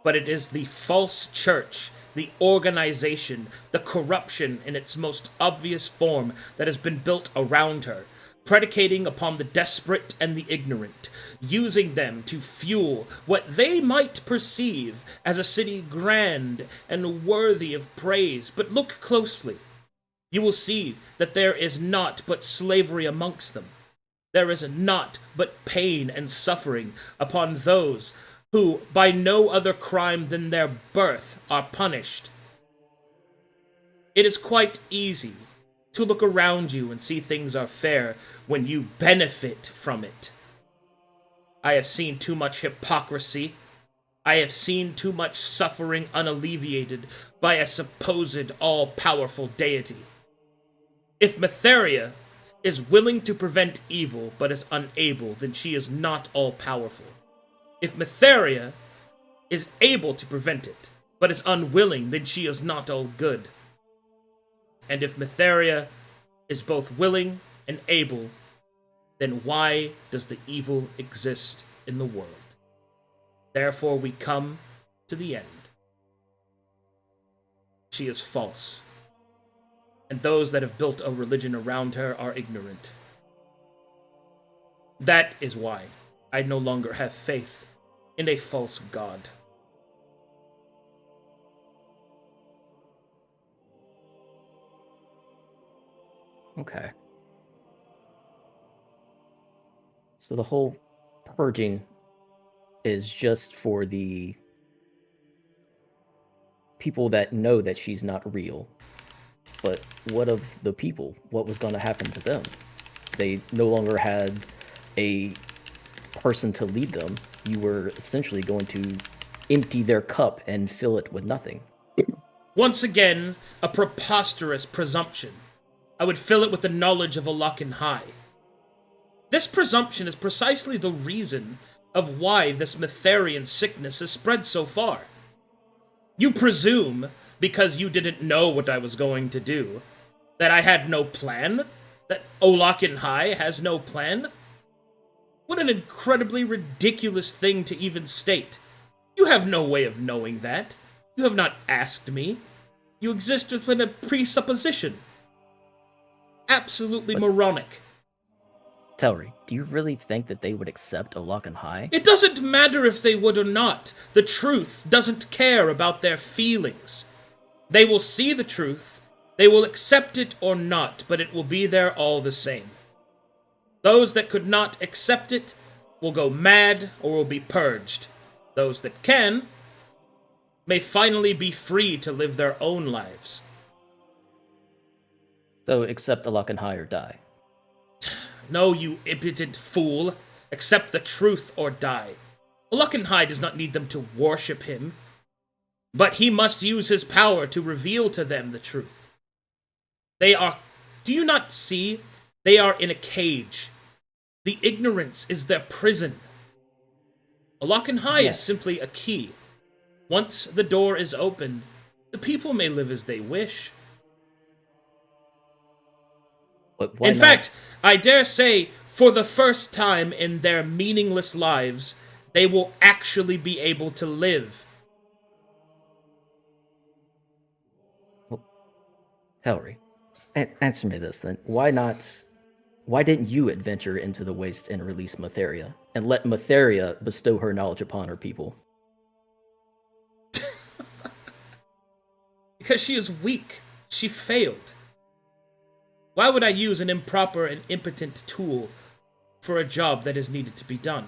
but it is the false church, the organization, the corruption in its most obvious form that has been built around her, predicating upon the desperate and the ignorant, using them to fuel what they might perceive as a city grand and worthy of praise. But look closely. You will see that there is naught but slavery amongst them. There is naught but pain and suffering upon those who, by no other crime than their birth, are punished. It is quite easy to look around you and see things are fair when you benefit from it. I have seen too much hypocrisy. I have seen too much suffering unalleviated by a supposed all-powerful deity. If Matheria is willing to prevent evil but is unable, then she is not all-powerful. If Matheria is able to prevent it but is unwilling, then she is not all good. And if Matheria is both willing and able, then why does the evil exist in the world? Therefore we come to the end. She is false, and those that have built a religion around her are ignorant. That is why I no longer have faith in a false god. Okay. So the whole purging is just for the people that know that she's not real. But what of the people? What was going to happen to them? They no longer had a person to lead them. You were essentially going to empty their cup and fill it with nothing. Once again, a preposterous presumption. I would fill it with the knowledge of Alakan High. This presumption is precisely the reason of why this Metherian sickness has spread so far. You presume, because you didn't know what I was going to do, that I had no plan? That Olakan High has no plan? What an incredibly ridiculous thing to even state. You have no way of knowing that. You have not asked me. You exist within a presupposition. Absolutely moronic. Telri, do you really think that they would accept Olakan High? It doesn't matter if they would or not. The truth doesn't care about their feelings. They will see the truth, they will accept it or not, but it will be there all the same. Those that could not accept it will go mad or will be purged. Those that can may finally be free to live their own lives. So accept Olakan High or die. No, you impotent fool. Accept the truth or die. Olakan High does not need them to worship him, but he must use his power to reveal to them the truth. They are... Do you not see? They are in a cage. The ignorance is their prison. Olakan High is simply a key. Once the door is open, the people may live as they wish. But why In fact, I dare say, for the first time in their meaningless lives, they will actually be able to live. Telri, answer me this then. Why didn't you adventure into the wastes and release Matheria, and let Matheria bestow her knowledge upon her people? Because she is weak. She failed. Why would I use an improper and impotent tool for a job that is needed to be done?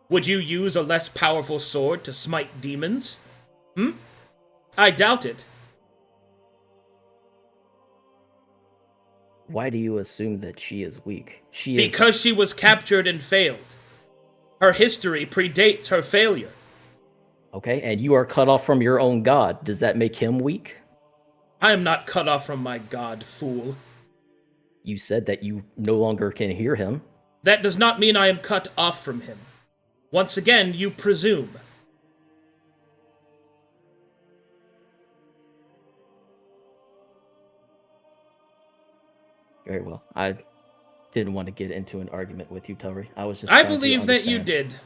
Would you use a less powerful sword to smite demons? I doubt it. Why do you assume that she is weak? Because she was captured and failed. Her history predates her failure. Okay, and you are cut off from your own god. Does that make him weak? I am not cut off from my god, fool. You said that you no longer can hear him. That does not mean I am cut off from him. Once again, you presume. Very well. I didn't want to get into an argument with you, Telri. I was just I trying to believe that you understand. did.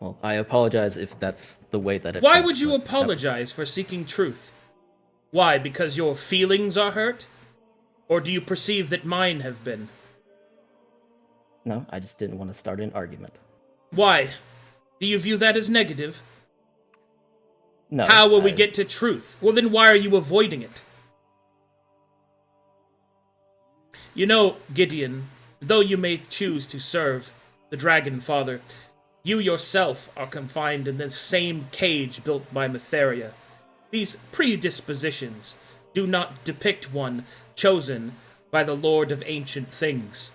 Well, I apologize if that's the way that it Why went, would you but apologize for seeking truth? Why, because your feelings are hurt? Or do you perceive that mine have been? No, I just didn't want to start an argument. Why? Do you view that as negative? No. How will we get to truth? Well, then why are you avoiding it? You know, Gideon, though you may choose to serve the Dragon Father, you yourself are confined in the same cage built by Matheria. These predispositions do not depict one chosen by the Lord of Ancient Things.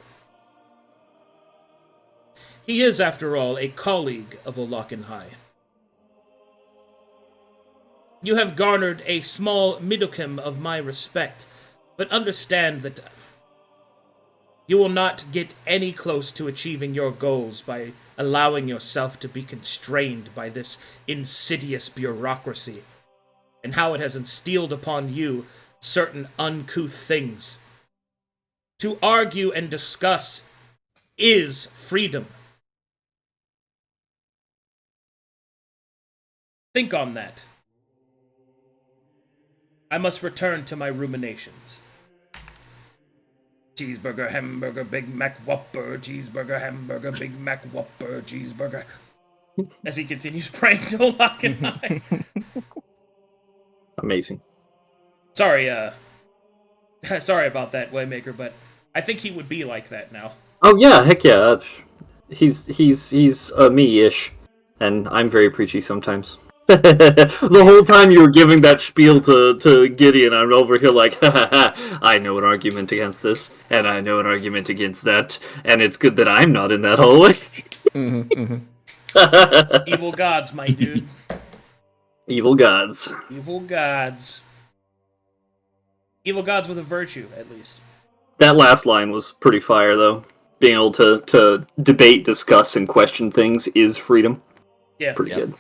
He is, after all, a colleague of Olakan High. You have garnered a small modicum of my respect, but understand that you will not get any close to achieving your goals by allowing yourself to be constrained by this insidious bureaucracy, and how it has instilled upon you certain uncouth things. To argue and discuss is freedom. Think on that. I must return to my ruminations. Cheeseburger, hamburger, Big Mac, Whopper, cheeseburger, hamburger, Big Mac, Whopper, cheeseburger. As he continues praying to Olakan High. Amazing. Sorry, Sorry about that, Waymaker, but I think he would be like that now. Oh yeah, heck yeah. He's me-ish, and I'm very preachy sometimes. The whole time you were giving that spiel to Gideon, I'm over here like, I know an argument against this, and I know an argument against that, and it's good that I'm not in that hallway. Evil gods, my dude. Evil gods. Evil gods. Evil gods with a virtue, at least. That last line was pretty fire, though. Being able to debate, discuss, and question things is freedom. Yeah. Pretty Yep. good.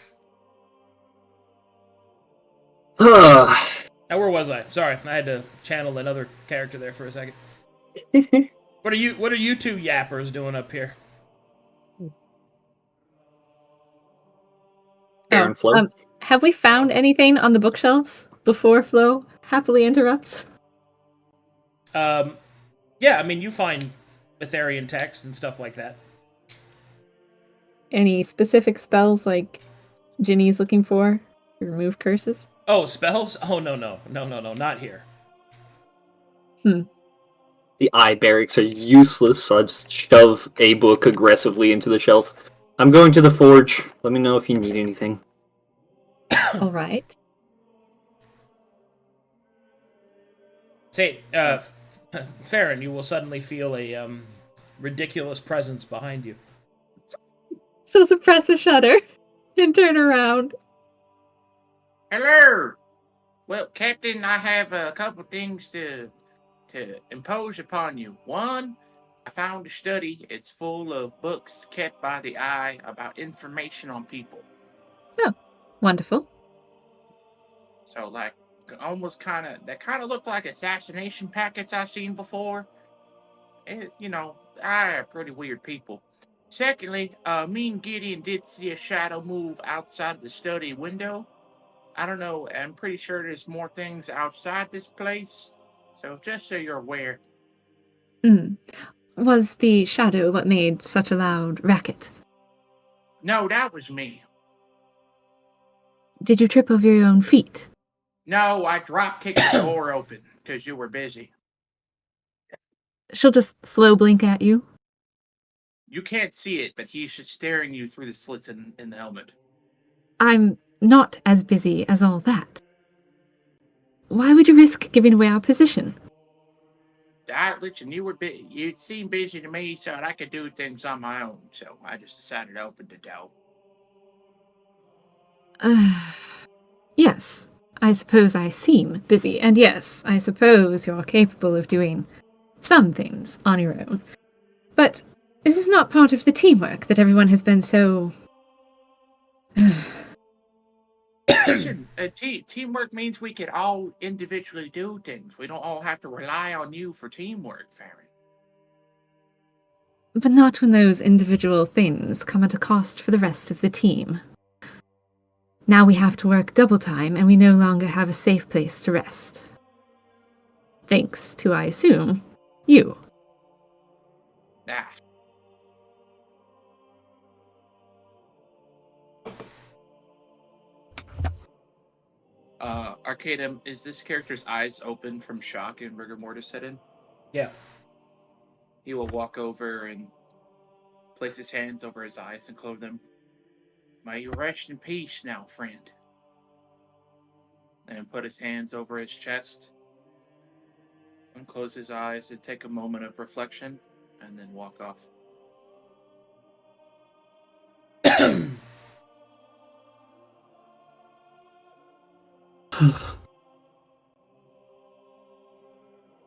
Uh, Now, where was I? Sorry, I had to channel another character there for a second. What are you two yappers doing up here? Aaron Flo? Have we found anything on the bookshelves before Flo happily interrupts? Yeah, I mean, you find Etherian text and stuff like that. Any specific spells like Ginny's looking for to remove curses? Oh, spells? Oh, no, not here. The eye barracks are useless, so I just shove a book aggressively into the shelf. I'm going to the forge. Let me know if you need anything. All right. Say, Farron, you will suddenly feel a ridiculous presence behind you. So suppress a shudder and turn around. Hello. Well, Captain, I have a couple things to impose upon you. One, I found a study. It's full of books kept by the Eye about information on people. Oh, wonderful. So, like, almost that kind of looked like assassination packets I've seen before. It's, I are pretty weird people. Secondly, me and Gideon did see a shadow move outside the study window. I don't know, I'm pretty sure there's more things outside this place. So, just so you're aware. Was the shadow what made such a loud racket? No, that was me. Did you trip over your own feet? No, I drop-kicked the door open because you were busy. She'll just slow blink at you. You can't see it, but he's just staring you through the slits in the helmet. I'm not as busy as all that. Why would you risk giving away our position? Listen, you'd seem busy to me, so I could do things on my own, so I just decided to open the door. Yes, I suppose I seem busy, and yes, I suppose you're capable of doing some things on your own. But this is not part of the teamwork that everyone has been so... Listen, teamwork means we could all individually do things. We don't all have to rely on you for teamwork, Farron. But not when those individual things come at a cost for the rest of the team. Now we have to work double time, and we no longer have a safe place to rest. Thanks to, I assume, you. Ah. Arcadum, is this character's eyes open from shock and rigor mortis set in? Yeah. He will walk over and place his hands over his eyes and close them. May you rest in peace now, friend. And put his hands over his chest and close his eyes and take a moment of reflection and then walk off.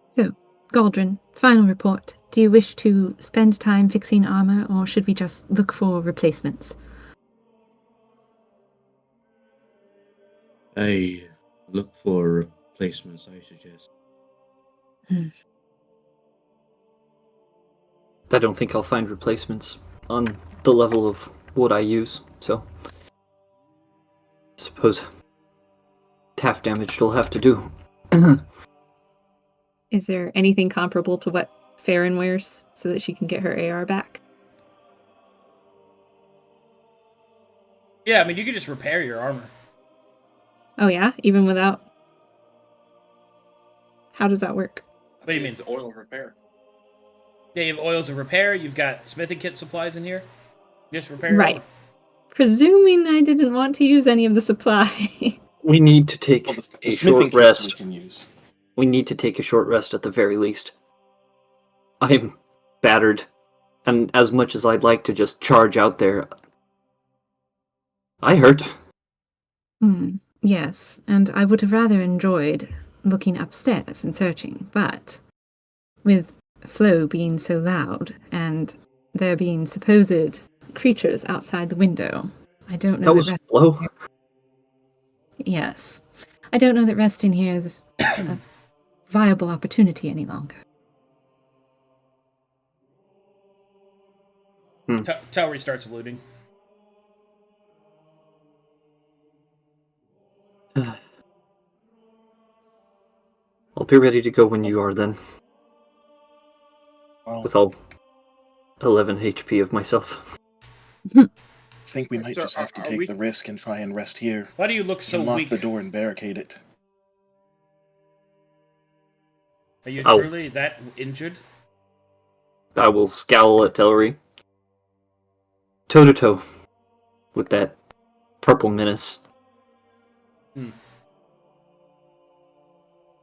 So, Galdrin, final report. Do you wish to spend time fixing armor, or should we just look for replacements? I look for replacements, I suggest. I don't think I'll find replacements on the level of what I use, so... I suppose... half damage will have to do. Is there anything comparable to what Farron wears so that she can get her AR back? Yeah, I mean, you could just repair your armor. Oh yeah? Even without... How does that work? What do you mean? It's oil repair. Yeah, you have oils of repair. You've got smithing kit supplies in here. Just repair. Right. Presuming I didn't want to use any of the supply. We need to take Well, the a smithing short kits we rest. can use. We need to take a short rest at the very least. I'm battered, and as much as I'd like to just charge out there, I hurt. Yes, and I would have rather enjoyed looking upstairs and searching, but with Flo being so loud and there being supposed creatures outside the window, I don't know That was Flo. Yes. I don't know that resting here is a viable opportunity any longer. Towery starts looting. I'll be ready to go when you are then. Well, With all 11 HP of myself. I think we might Sir, just have to are take we- the risk and try and rest here. Why do you look so Unlock weak? the door and barricade it. Are you Oh. truly that injured? I will scowl at Tellery. Toe to toe with that purple menace.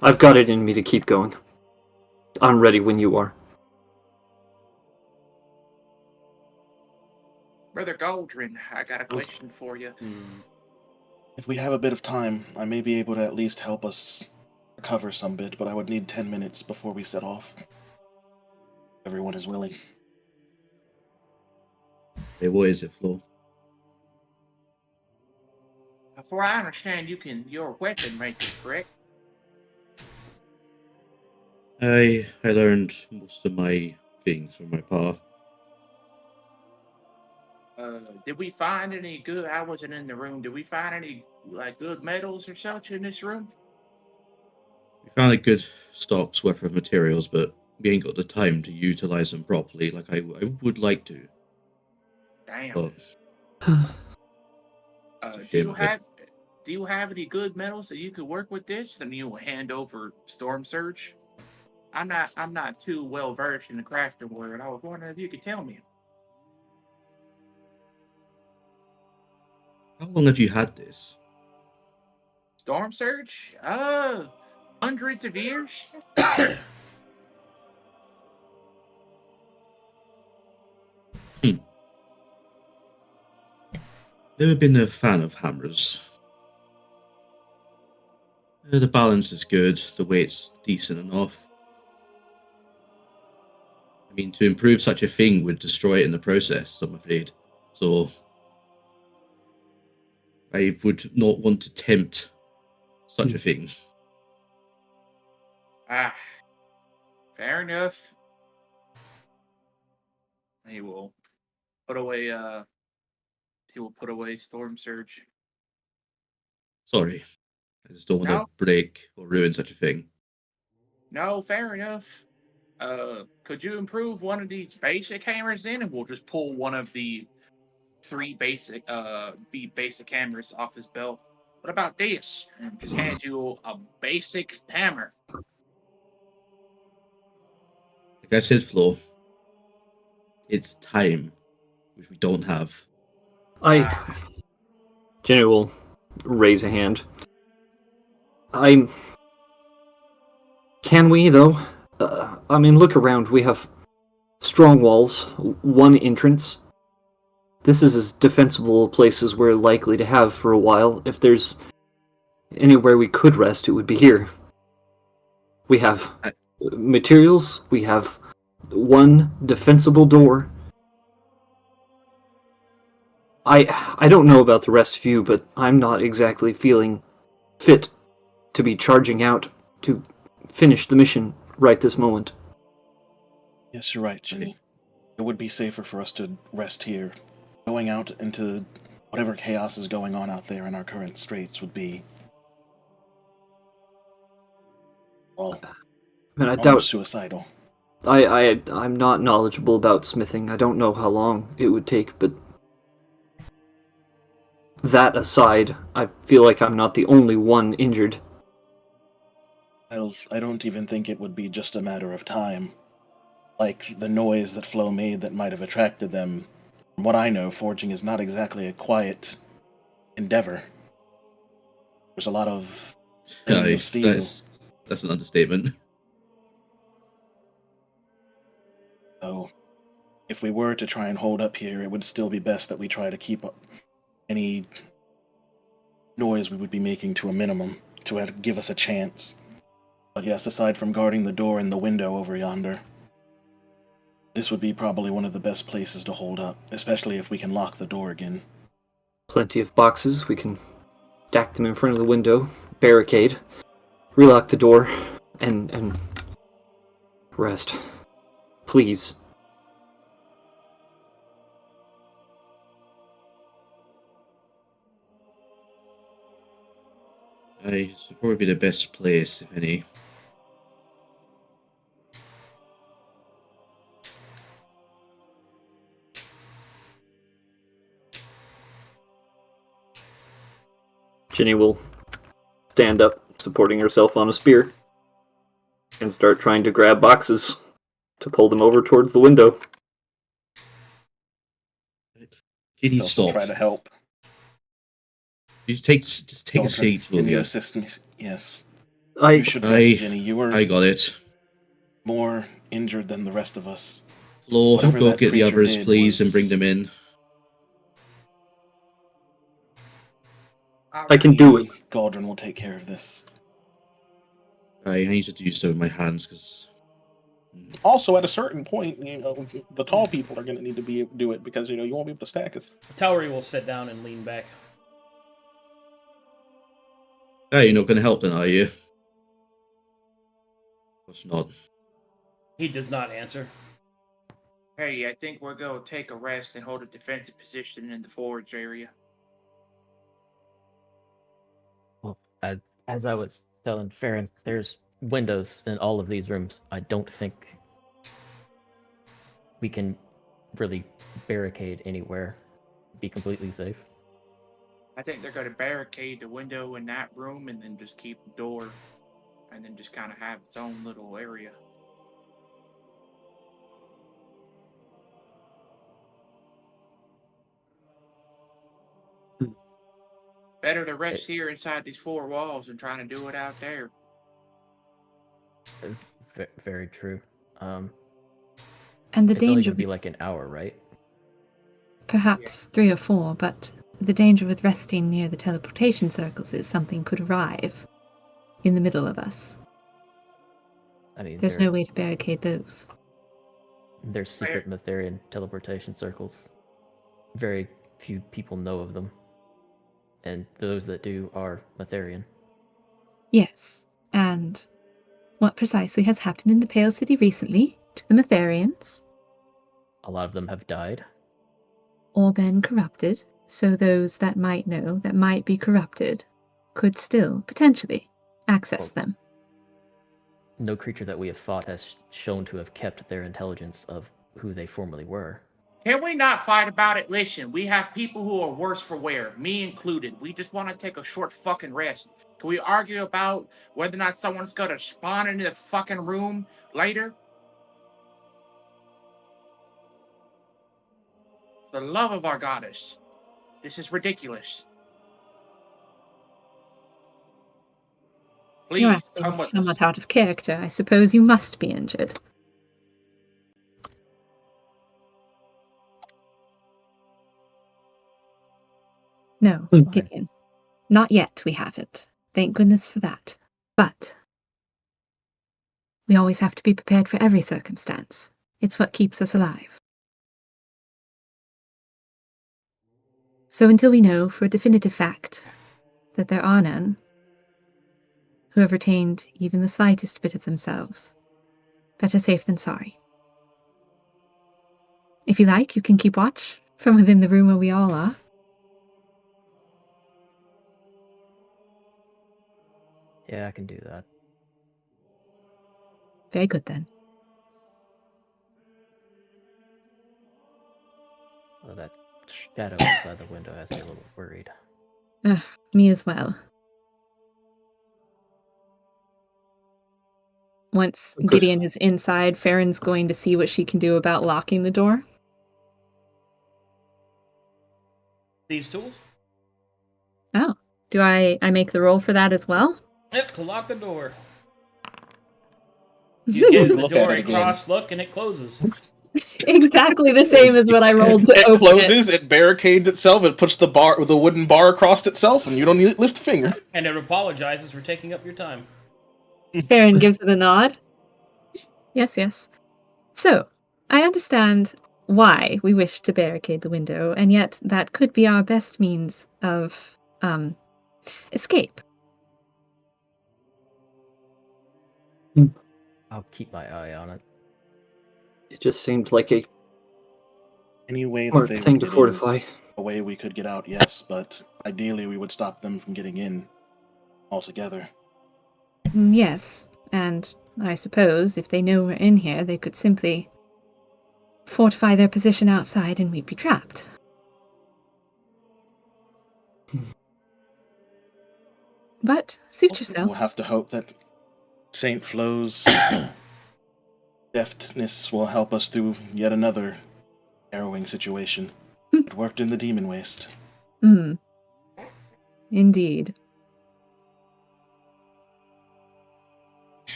I've got it in me to keep going. I'm ready when you are. Brother Goldrin, I got a question for you. If we have a bit of time, I may be able to at least help us recover some bit, but I would need 10 minutes before we set off. Everyone is willing. Hey, what is it, Flo? For I understand you're a weapon maker, correct? I learned most of my things from my pa. Did we find any good? I wasn't in the room. Did we find any good metals or such in this room? We found a good stock's worth of materials, but we ain't got the time to utilize them properly like I would like to. Damn. But Do you have any good metals that you could work with this? And you will hand over Storm Surge. I'm not too well versed in the crafting world. I was wondering if you could tell me. how long have you had this? Storm Surge? Hundreds of years. Never been a fan of hammers. The balance is good, the weight's decent enough. I mean, to improve such a thing would destroy it in the process, I'm afraid. So, I would not want to tempt such a thing. Fair enough. He will put away Storm Surge. Sorry. I just don't want No. to break or ruin such a thing. No, fair enough. Could you improve one of these basic hammers in, and we'll just pull one of the three basic hammers off his belt? What about this? And just hand you a basic hammer. Like I said, Flo, it's time, which we don't have. Jenny will raise a hand. Can we, though? Look around. We have strong walls, one entrance. This is as defensible a place as we're likely to have for a while. If there's anywhere we could rest, it would be here. We have materials. We have one defensible door. I don't know about the rest of you, but I'm not exactly feeling fit to be charging out to finish the mission right this moment. Yes, you're right, Ginny. It would be safer for us to rest here. Going out into whatever chaos is going on out there in our current straits would be, well, I almost doubt suicidal. I'm not knowledgeable about smithing. I don't know how long it would take, but that aside, I feel like I'm not the only one injured. I don't even think it would be just a matter of time. Like the noise that Flo made that might have attracted them. From what I know, forging is not exactly a quiet endeavor. There's a lot of thinning Aye, of steel. that's an understatement. So, if we were to try and hold up here, it would still be best that we try to keep up any noise we would be making to a minimum to give us a chance. But yes, aside from guarding the door and the window over yonder, this would be probably one of the best places to hold up, especially if we can lock the door again. Plenty of boxes. We can stack them in front of the window, barricade, relock the door, and rest. Please. Aye, this would probably be the best place, if any. Ginny will stand up, supporting herself on a spear, and start trying to grab boxes to pull them over towards the window. Ginny, Also stop. try to help. You just take a Aldrin, seat, will can you you? assist me? Yes. I You should rest, Ginny. You were I got it. more injured than the rest of us. Flo, Whatever go that get the creature others, did please, and was- bring them in. I can do it. Galdrin will take care of this. I need to do so with my hands, because... Also, at a certain point, the tall people are going to need to do it because you won't be able to stack us. Towery will sit down and lean back. Hey, you're not going to help then, are you? Of course not. He does not answer. Hey, I think we're going to take a rest and hold a defensive position in the forge area. Well, as I was telling Farron, there's windows in all of these rooms. I don't think we can really barricade anywhere, be completely safe. I think they're going to barricade the window in that room and then just keep the door and then just kind of have its own little area. Better to rest here inside these four walls than trying to do it out there. Very true. And It's the only danger going to be like an hour, right? perhaps 3 or 4, but the danger with resting near the teleportation circles is something could arrive in the middle of us. I mean, There's no way to barricade those. There's secret Matherian teleportation circles. Very few people know of them. And those that do are Matherian. Yes, and what precisely has happened in the Pale City recently to the Matherians? A lot of them have died. Or been corrupted, so those that might know, that might be corrupted, could still, potentially, access them. No creature that we have fought has shown to have kept their intelligence of who they formerly were. Can we not fight about it? Listen, we have people who are worse for wear, me included. We just want to take a short fucking rest. Can we argue about whether or not someone's going to spawn into the fucking room later? For the love of our goddess. This is ridiculous. You're Please, acting come with somewhat us. out of character. I suppose you must be injured. No, Fine. Gideon. Not yet we haven't. Thank goodness for that. But we always have to be prepared for every circumstance. It's what keeps us alive. So until we know for a definitive fact that there are none who have retained even the slightest bit of themselves, better safe than sorry. If you like, you can keep watch from within the room where we all are. Yeah, I can do that. Very good then. Well, that shadow outside the window has me a little worried. Me as well. Once Okay. Gideon is inside, Farron's going to see what she can do about locking the door. Thieves' tools? Oh. Do I make the roll for that as well? Yep, to lock the door. You give the Look at door it a again. cross look and it closes. Exactly the same as what I rolled to It open closes, it barricades itself, it puts the wooden bar across itself, and you don't need to lift a finger. And it apologizes for taking up your time. it. Farron gives it a nod. Yes, yes. So, I understand why we wish to barricade the window, and yet that could be our best means of, escape. I'll keep my eye on it. It just seemed like a Any way smart that they thing would to get fortify. in is a way we could get out, yes, but ideally we would stop them from getting in altogether. Yes, and I suppose if they know we're in here, they could simply fortify their position outside and we'd be trapped. But suit yourself. We'll have to hope that St. Flo's deftness will help us through yet another harrowing situation. It worked in the Demon Waste. Indeed.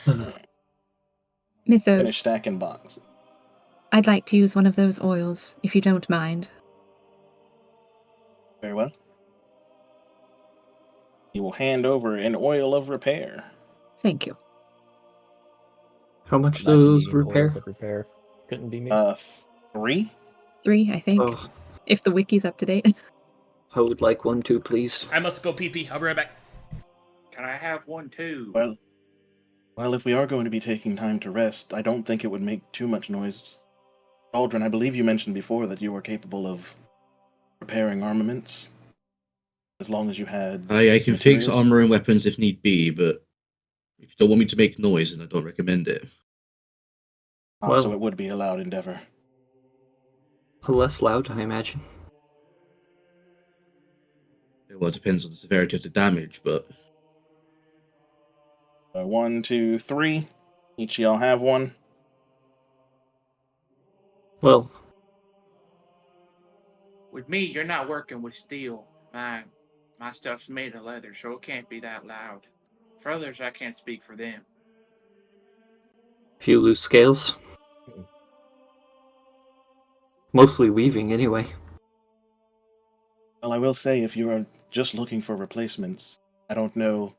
Finish Mythos, stacking boxes. I'd like to use one of those oils, if you don't mind. Very well. He will hand over an oil of repair. Thank you. How much Imagine those needing repair? oils of repair. Couldn't be me. 3? 3, I think. Oh, If the wiki's up to date. I would like one too, please. I must go pee-pee. I'll be right back. Can I have one too? Well, if we are going to be taking time to rest, I don't think it would make too much noise. Aldrin, I believe you mentioned before that you were capable of repairing armaments. As long as you had... I can fix materials. armor and weapons if need be, but if you don't want me to make noise, then I don't recommend it. Also, Well- it would be a loud endeavor. Less loud, I imagine. Well, it depends on the severity of the damage, but 1, 2, 3. Each of y'all have one. Well, With me, you're not working with steel. My stuff's made of leather, so it can't be that loud. For others, I can't speak for them. few loose scales. Mostly weaving, anyway. Well, I will say, if you are just looking for replacements, I don't know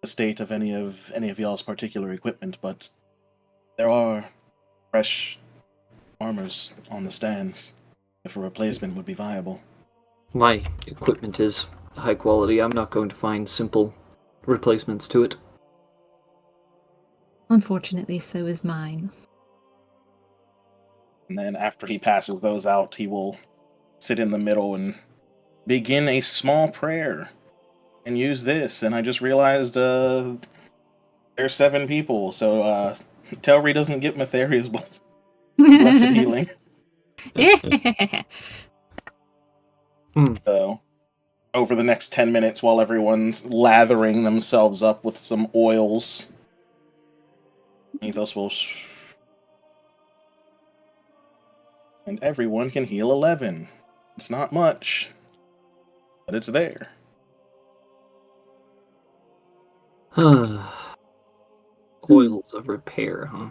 the state of any of y'all's particular equipment, but there are fresh armors on the stands. If a replacement would be viable. My equipment is high quality. I'm not going to find simple replacements to it. Unfortunately, so is mine. And then after he passes those out, he will sit in the middle and begin a small prayer and use this. And I just realized there's 7 people, so Telri doesn't get Matheria's blessed healing. So over the next 10 minutes, while everyone's lathering themselves up with some oils, Mythos will and everyone can heal 11. It's not much, but it's there. Oils of repair, huh?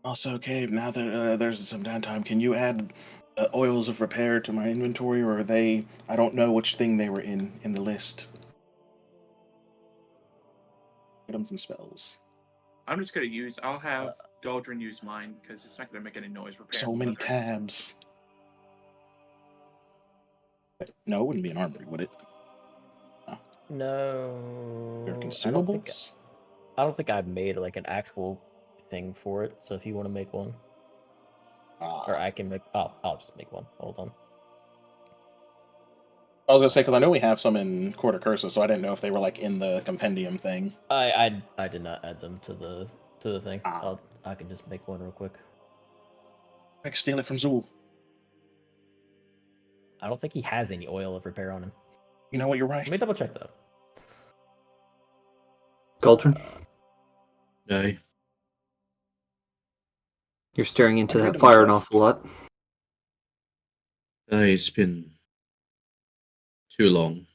Also, okay, now that there's some downtime, can you add oils of repair to my inventory, or are they... I don't know which thing they were in the list. Items and spells. I'm just gonna use. I'll have Galdrin use mine because it's not gonna make any noise. So many tabs. No, it wouldn't be an armory, would it? No. They're I consumables? don't think I've made like an actual thing for it. So if you want to make one, or I can make. I'll just make one. Hold on. I was gonna say, because I know we have some in Court of Curses, so I didn't know if they were like in the compendium thing. I did not add them to the thing. Ah. I can just make one real quick. Quick, steal it from Zool. I don't think he has any oil of repair on him. You know what? You're right. Let me double check though. Galdrin, Aye. you're staring into I that did to fire an myself. awful lot. Aye, it's been too long.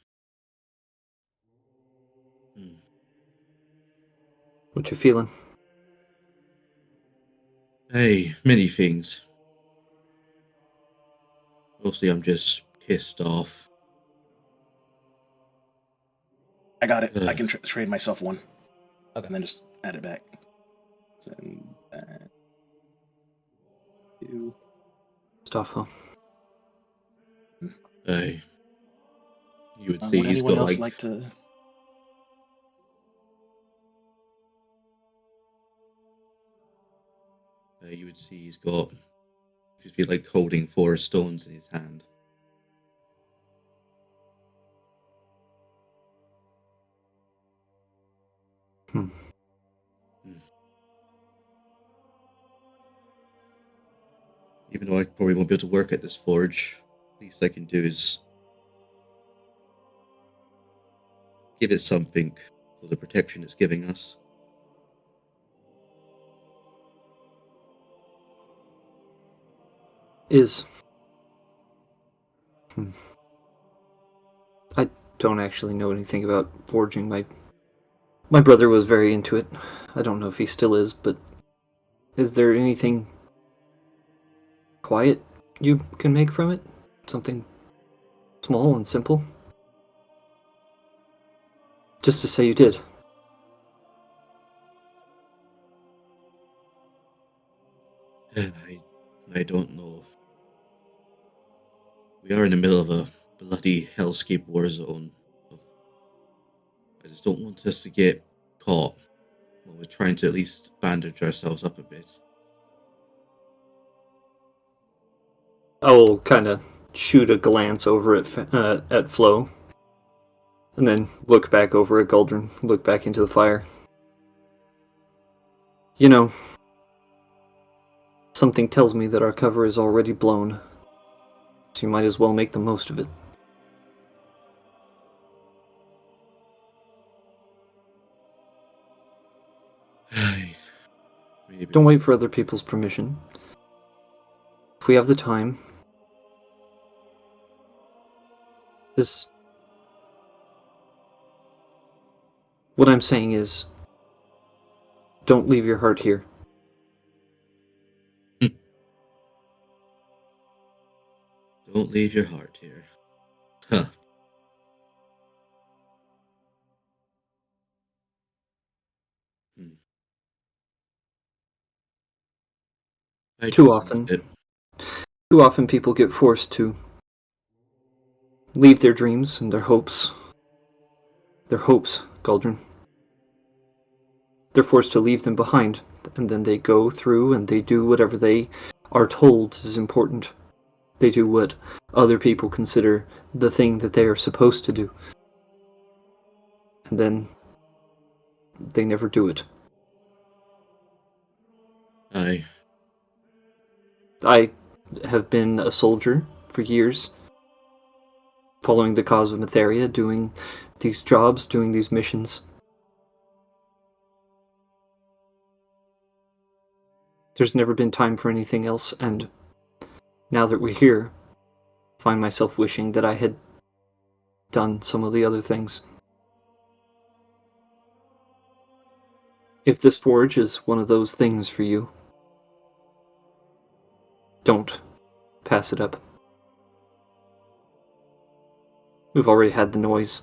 Hmm. What you feeling? Aye, many things. Mostly I'm just pissed off. I got it. I can trade myself one. Okay. And then just add it back. Send that to... Stuff, huh? Aye. You would see would he's anyone got else like... like to... you would see he's got... He'd be like holding 4 stones in his hand. Hmm. Even though I probably won't be able to work at this forge, least I can do is give it something for the protection it's giving us. I don't actually know anything about forging. My brother was very into it. I don't know if he still is, but is there anything quiet you can make from it? Something small and simple? Just to say you did. I don't know. We are in the middle of a bloody hellscape war zone. I just don't want us to get caught while we're trying to at least bandage ourselves up a bit. I will kind of shoot a glance over at Flo, and then look back over at Galdrin, look back into the fire. You know, something tells me that our cover is already blown, so you might as well make the most of it. Maybe. Don't wait for other people's permission. If we have the time, this... What I'm saying is, don't leave your heart here. Don't leave your heart here. Huh. Too often people get forced to leave their dreams and their hopes. Their hopes, Galdrin. They're forced to leave them behind, and then they go through and they do whatever they are told is important. They do what other people consider the thing that they are supposed to do. And then they never do it. I have been a soldier for years, following the cause of Matheria, doing these jobs, doing these missions. There's never been time for anything else, and now that we're here, I find myself wishing that I had done some of the other things. If this forge is one of those things for you, don't pass it up. We've already had the noise.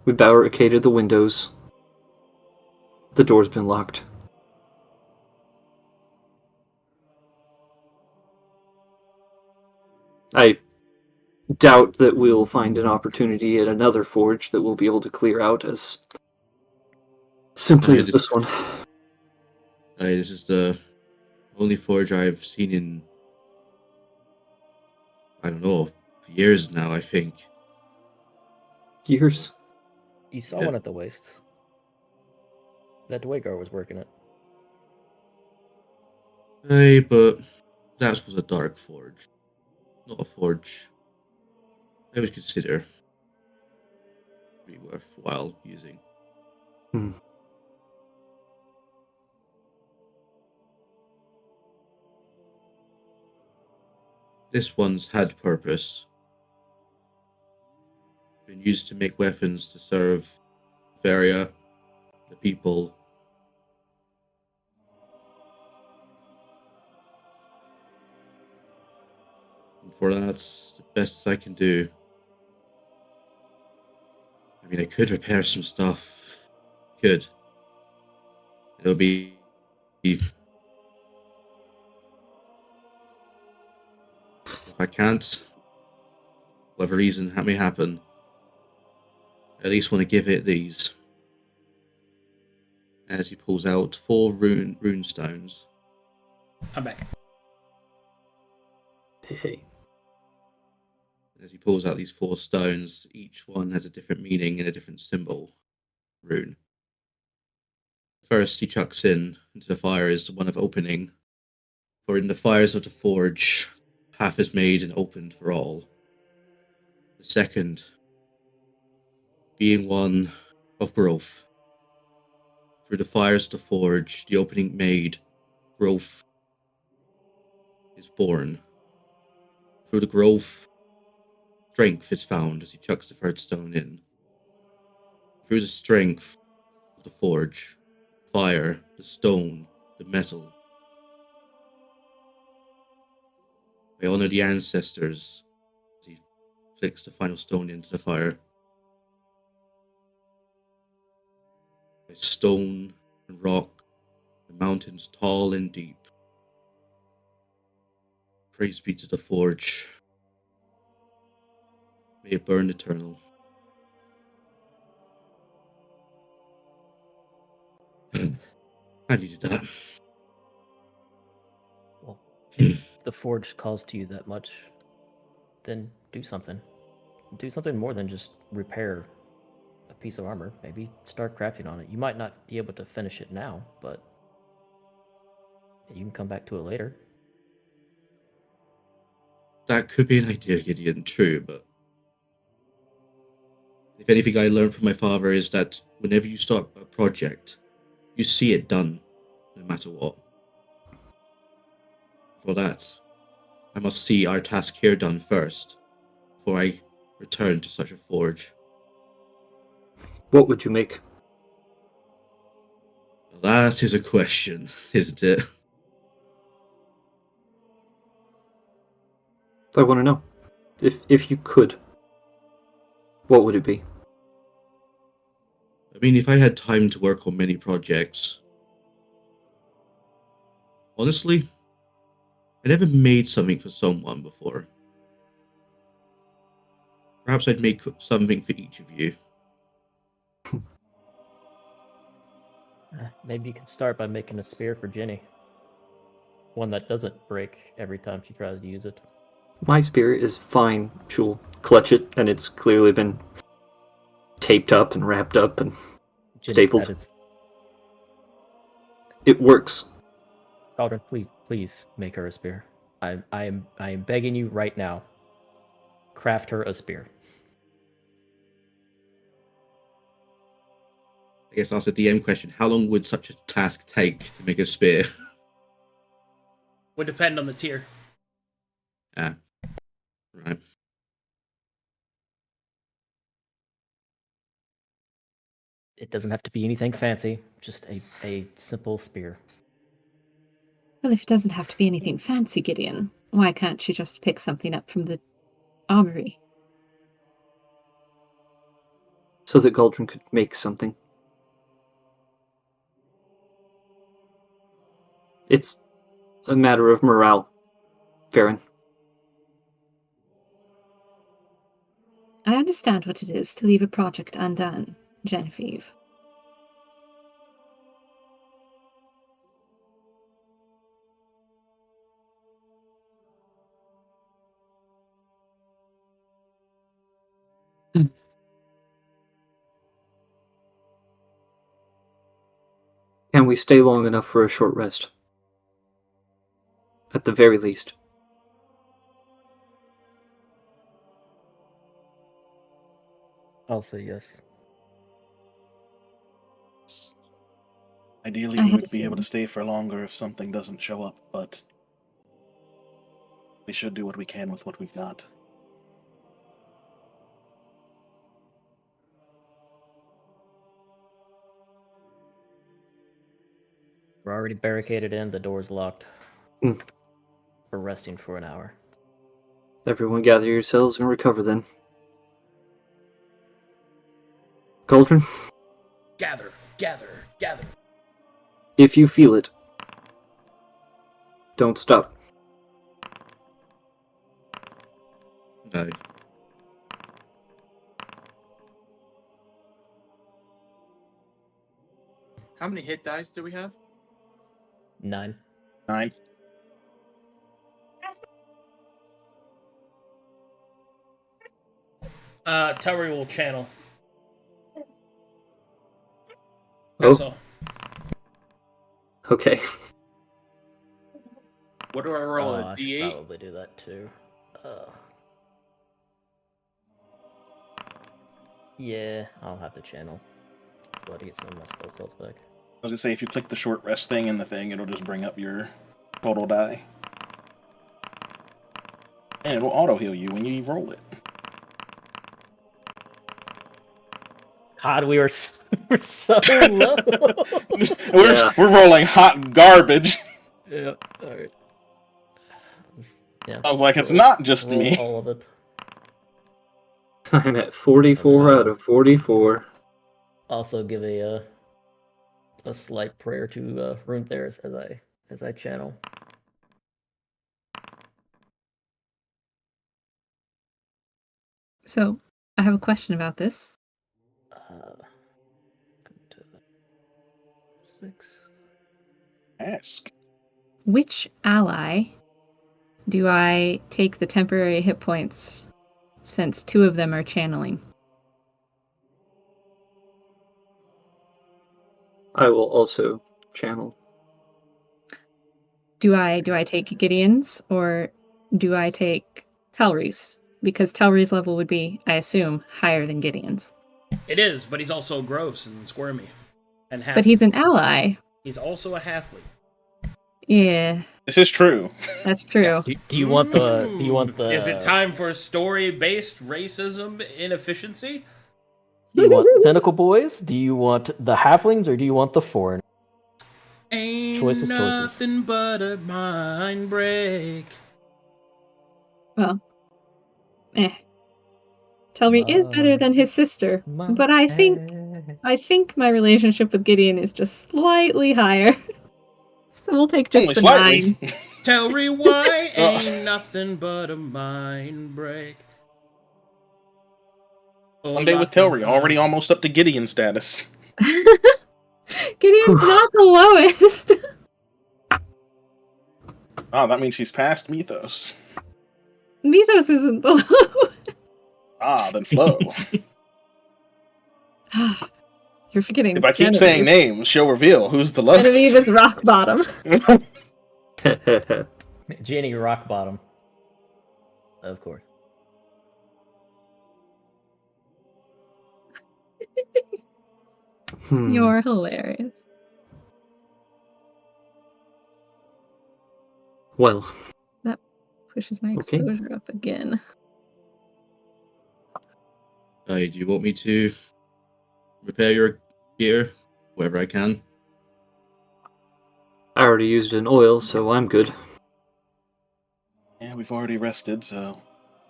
We barricaded the windows. The door's been locked. I doubt that we'll find an opportunity at another forge that we'll be able to clear out as simply as this one. This is the only forge I've seen in, I don't know, years now, I think. Years? You saw one at the wastes. That Dwagar was working it. Aye, but that was a dark forge. Not a forge I would consider be worthwhile using. Hmm. This one's had purpose. Been used to make weapons to serve Varia, the people. And for that, it's the best I can do. I mean, I could repair some stuff. Could. It'll be. If I can't, whatever reason that may happen, I at least want to give it these. As he pulls out 4 rune stones. I'm back. Hey. As he pulls out these 4 stones, each one has a different meaning and a different symbol. Rune. First he chucks into the fire is the one of opening. For in the fires of the forge, path is made and opened for all. The second, being one of growth. Through the fires of the forge, the opening made, growth is born. Through the growth, strength is found as he chucks the 3rd stone in. Through the strength of the forge, fire, the stone, the metal. I honor the ancestors as he flicks the final stone into the fire. By stone and rock, the mountains tall and deep. Praise be to the forge. May it burn eternal. I needed that. Well, if the forge calls to you that much, then do something. Do something more than just repair a piece of armor. Maybe start crafting on it. You might not be able to finish it now, but you can come back to it later. That could be an idea, Gideon, true, but if anything I learned from my father is that whenever you start a project, you see it done, no matter what. For that, I must see our task here done first, before I return to such a forge. What would you make? That is a question, isn't it? I want to know. If you could, what would it be? I mean, if I had time to work on many projects, honestly, I never made something for someone before. Perhaps I'd make something for each of you. Maybe you can start by making a spear for Jenny. One that doesn't break every time she tries to use it. My spear is fine. She'll clutch it, and it's clearly been taped up and wrapped up and Jenny, stapled. that is... It works. Cauldron, please make her a spear. I am begging you right now. Craft her a spear. I guess I'll ask a DM question. How long would such a task take to make a spear? Would depend on the tier. Ah, right. It doesn't have to be anything fancy, just a simple spear. Well, if it doesn't have to be anything fancy, Gideon, why can't you just pick something up from the armory? So that Galdrin could make something. It's a matter of morale, Farron. I understand what it is to leave a project undone, Genevieve. Can we stay long enough for a short rest? At the very least. I'll say yes. Ideally, I we had would be able to assumed. stay for longer if something doesn't show up, but we should do what we can with what we've got. We're already barricaded in, the door's locked. Hmm. We're resting for an hour. Everyone gather yourselves and recover then. Cauldron, Gather, gather, gather. if you feel it, don't stop. Aye. How many hit dice do we have? 9. 9. Telri will channel. Oh. That's all. Okay. What do I roll? Oh, A I should D8? probably do that too. Yeah, I'll have to channel. So I get some of my spell slots back. I was gonna say, if you click the short rest thing in the thing, it'll just bring up your total die. And it'll auto heal you when you roll it. God, we're so low. we're rolling hot garbage. Yeah, alright. Yeah, I was like, it's roll- not just roll me. all of it. I'm at 44 out of 44. Also give a slight prayer to Rune Theris as I channel. So, I have a question about this. 6. Ask. Which ally do I take the temporary hit points since 2 of them are channeling? I will also channel. Do I take Gideon's or do I take Telri's? Because Telri's level would be, I assume, higher than Gideon's. It is, but he's also gross and squirmy. And half. But he's an ally. He's also a halfling. Yeah, This is true. that's true. Do you want the Is it time for story-based racism inefficiency? Do you want tentacle boys? Do you want the halflings or do you want the foreign? Ain't Choices. nothing but a mind break. Well, Telri is better than his sister, but I think my relationship with Gideon is just slightly higher. So we'll take just Only the slightly. 9. Tell me why ain't nothing but a mind break. One day with Telri, already almost up to Gideon status. Gideon's not the lowest. Oh, that means she's past Mythos. Mythos isn't the lowest. Ah, then Flo. You're forgetting. If I keep Genevieve. saying names, she'll reveal who's the lowest. Genevieve is rock bottom. Jenny rock bottom. Of course. You're hilarious. Well, That pushes my Okay. exposure up again. Do you want me to repair your gear? Wherever I can. I already used an oil, so I'm good. Yeah, we've already rested, so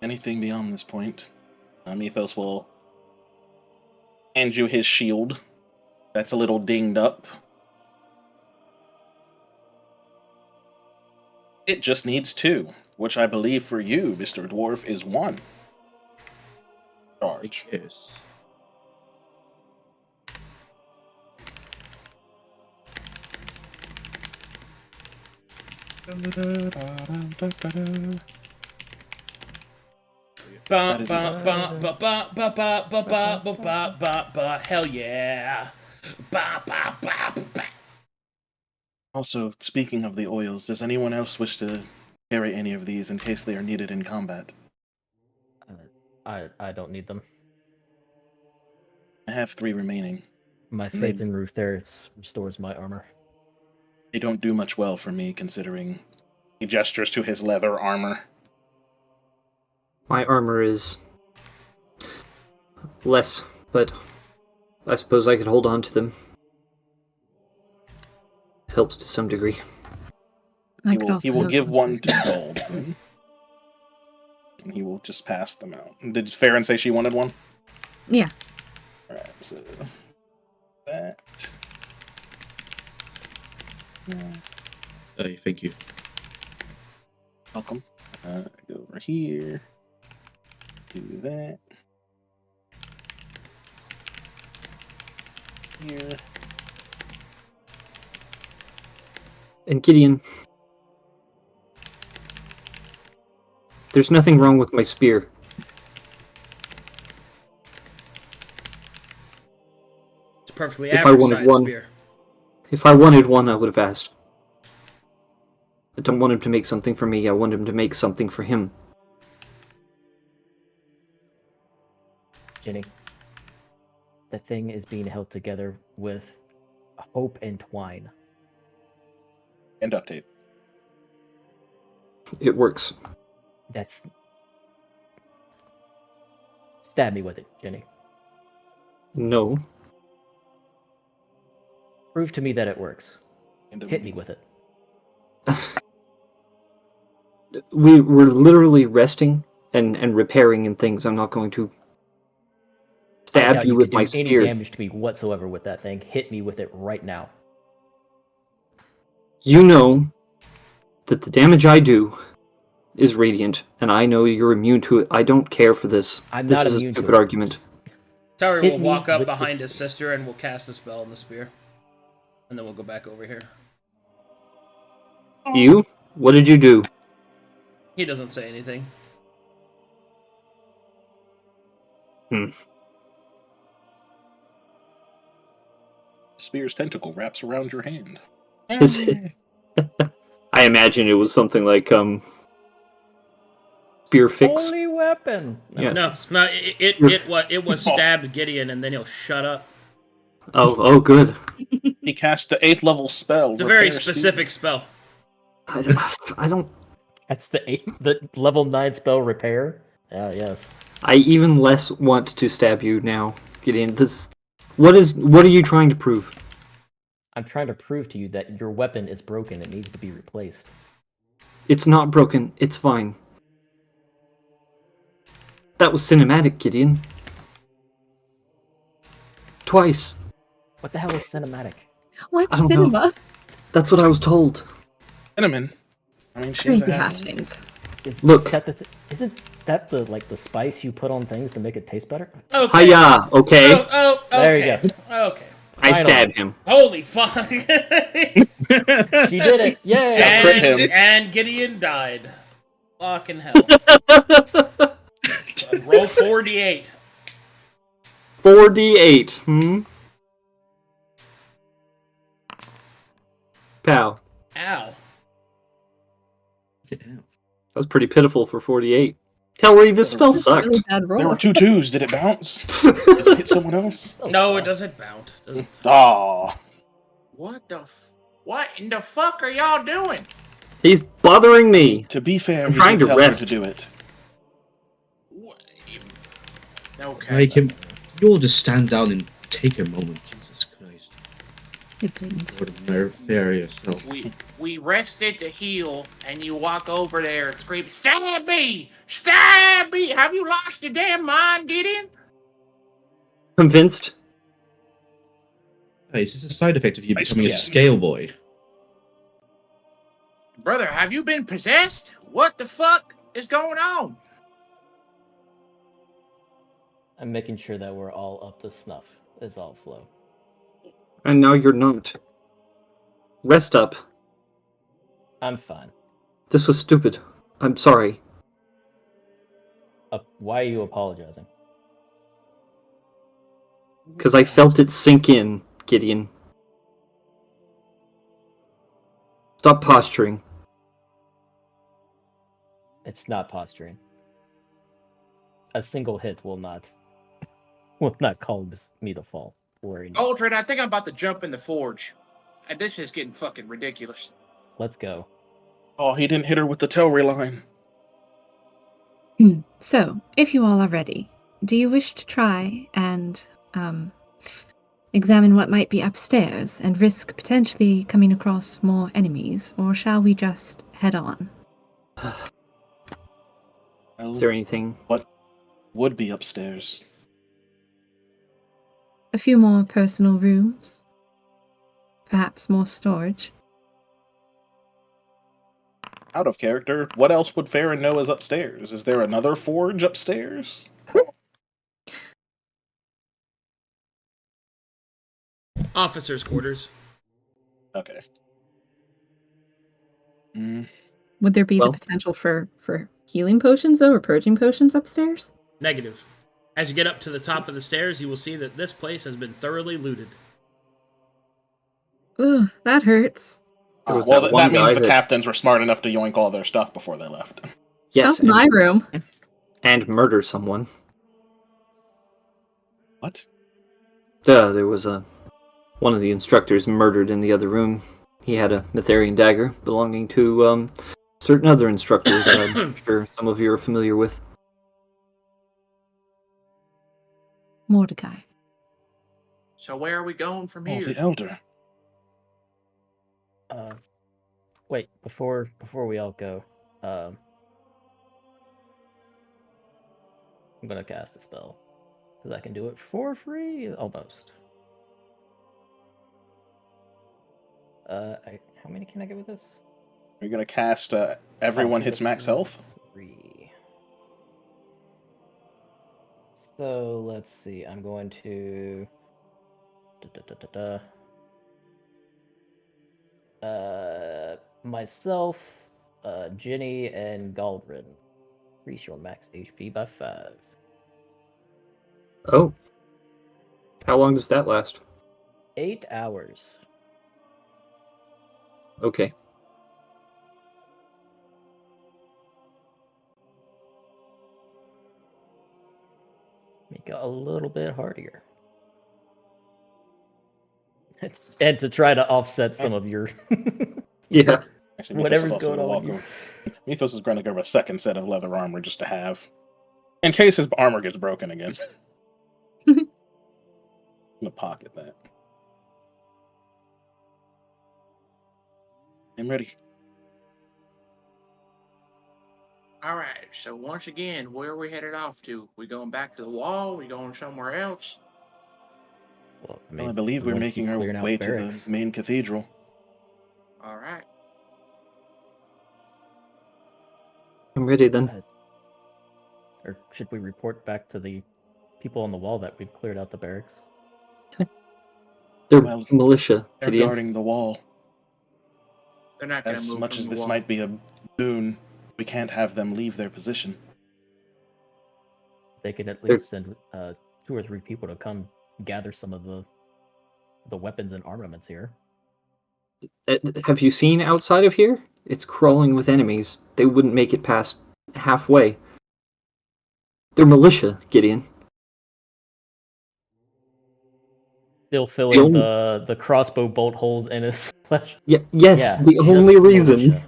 anything beyond this point. Mythos will hand you his shield. That's a little dinged up. It just needs 2, which I believe for you, Mr. Dwarf, is 1. Charge. Yes. Hell yeah. Also, speaking of the oils, does anyone else wish to carry any of these in case they are needed in combat? I don't need them. I have 3 remaining. My faith in Rutheris restores my armor. They don't do much well for me, considering he gestures to his leather armor. My armor is less, but I suppose I could hold on to them. It helps to some degree. He will give one to Baldwin. And he will just pass them out. Did Farron say she wanted one? Yeah. Alright, so that. Thank you. Welcome. Go over here. Do that. Here. And Gideon, there's nothing wrong with my spear. It's a perfectly If I average wanted size one- spear. If I wanted one, I would have asked. I don't want him to make something for me, I want him to make something for him. Jenny, the thing is being held together with hope and twine. And duct tape. It works. That's... Stab me with it, Jenny. No. Prove to me that it works. And Hit me with it. We were literally resting and repairing and things. I'm not going to I doubt stab you with could my do any spear. damage to me whatsoever with that thing. Hit me with it right now. You know that the damage I do is radiant, and I know you're immune to it. I don't care for this. I'm This not is a immune to stupid it. argument. Tower Hit will me walk up with behind the his sister and we'll cast a spell on the spear. And then we'll go back over here. You? What did you do? He doesn't say anything. Spear's tentacle wraps around your hand. Is it- I imagine it was something like spear fix. Holy weapon! Yes. No, it was stabbed Gideon and then he'll shut up. Oh, good. He cast the 8th level spell. It's a very Repair Spear. specific spell. I don't. That's the level 9 spell repair? Yes. I even less want to stab you now, Gideon. What are you trying to prove? I'm trying to prove to you that your weapon is broken. It needs to be replaced. It's not broken. It's fine. That was cinematic, Gideon. Twice. What the hell is cinematic? What's I don't know. cinema? That's what I was told. Cinnamon. I mean, she Crazy has a- happenings. Look. Isn't that the spice you put on things to make it taste better? Okay. Hiya, okay. Oh, okay. There you Okay. I Finally. stabbed him. Holy fuck. She did it! Yay! crit him. and Gideon died. Fucking hell. Roll 4d8. 4d8. Pow. Ow. Get out. That was pretty pitiful for 48. Telly, this spell sucked. Really bad There were roll. 2 2s. Did it bounce? Does it hit someone else? No, it doesn't bounce. Aw. What in the fuck are y'all doing? He's bothering me. To be fair, I'm he trying did to tell rest. her to do it. Okay. Like him, you'll just stand down and take a moment. Jesus Christ. Siblings. Bury yourself. We rested to heal, and you walk over there and scream, "Stab me! Stab me! Have you lost your damn mind, Gideon?" Convinced? Hey, is this a side effect of you Nice, becoming yeah. a scale boy? Brother, have you been possessed? What the fuck is going on? I'm making sure that we're all up to snuff, is all, Flo. And now you're not. Rest up. I'm fine. This was stupid. I'm sorry. Why are you apologizing? Because I felt it sink in, Gideon. Stop posturing. It's not posturing. A single hit will not cause me to fall. worried. Aldred, I think I'm about to jump in the forge. This is getting fucking ridiculous. Let's go. Oh, he didn't hit her with the tailray line. So, if you all are ready, do you wish to try and examine what might be upstairs and risk potentially coming across more enemies, or shall we just head on? Is there anything? What would be upstairs? A few more personal rooms? Perhaps more storage? Out of character, what else would Farron know is upstairs? Is there another forge upstairs? Officers' quarters. Okay. Would there be Well- the potential for healing potions, though, or purging potions upstairs? Negative. As you get up to the top of the stairs, you will see that this place has been thoroughly looted. Ugh, that hurts. There was Well, that one that means guy the that- captains were smart enough to yoink all their stuff before they left. Yes, How's my room? and murder someone. What? There was one of the instructors murdered in the other room. He had a Mitharian dagger belonging to certain other instructor that I'm sure some of you are familiar with. Mordecai. So where are we going from Oh, here? the Elder. Wait, before we all go, I'm gonna cast a spell because I can do it for free, almost. How many can I get with this? You're gonna cast everyone hits max health? 3. So let's see. I'm going to myself, Ginny, and Galdrin. Increase your max HP by 5. Oh. How long does that last? 8 hours. Okay. Make it a little bit harder. And to try to offset some of your Yeah. Actually, Mythos whatever's is also going gonna on with walk over. Mythos is going to grab a second set of leather armor just to have. In case his armor gets broken again. I'm gonna pocket that. I'm ready. All right. So once again, where are we headed off to? We going back to the wall? We going somewhere else? Well, Well, I believe we're everyone keep making our clearing out way to the barracks. main cathedral. All right. I'm ready then. Or should we report back to the people on the wall that we've cleared out the barracks? They're Well, militia, They're Gideon. guarding the wall. They're not going to As move much from as the this wall. might be a boon, we can't have them leave their position. They could at They're- least send 2 or 3 people to come gather some of the weapons and armaments here. Have you seen outside of here? It's crawling with enemies. They wouldn't make it past halfway. They're militia, Gideon. Still filling only- the crossbow bolt holes in his flesh. Yes, Yeah, the just only reason militia.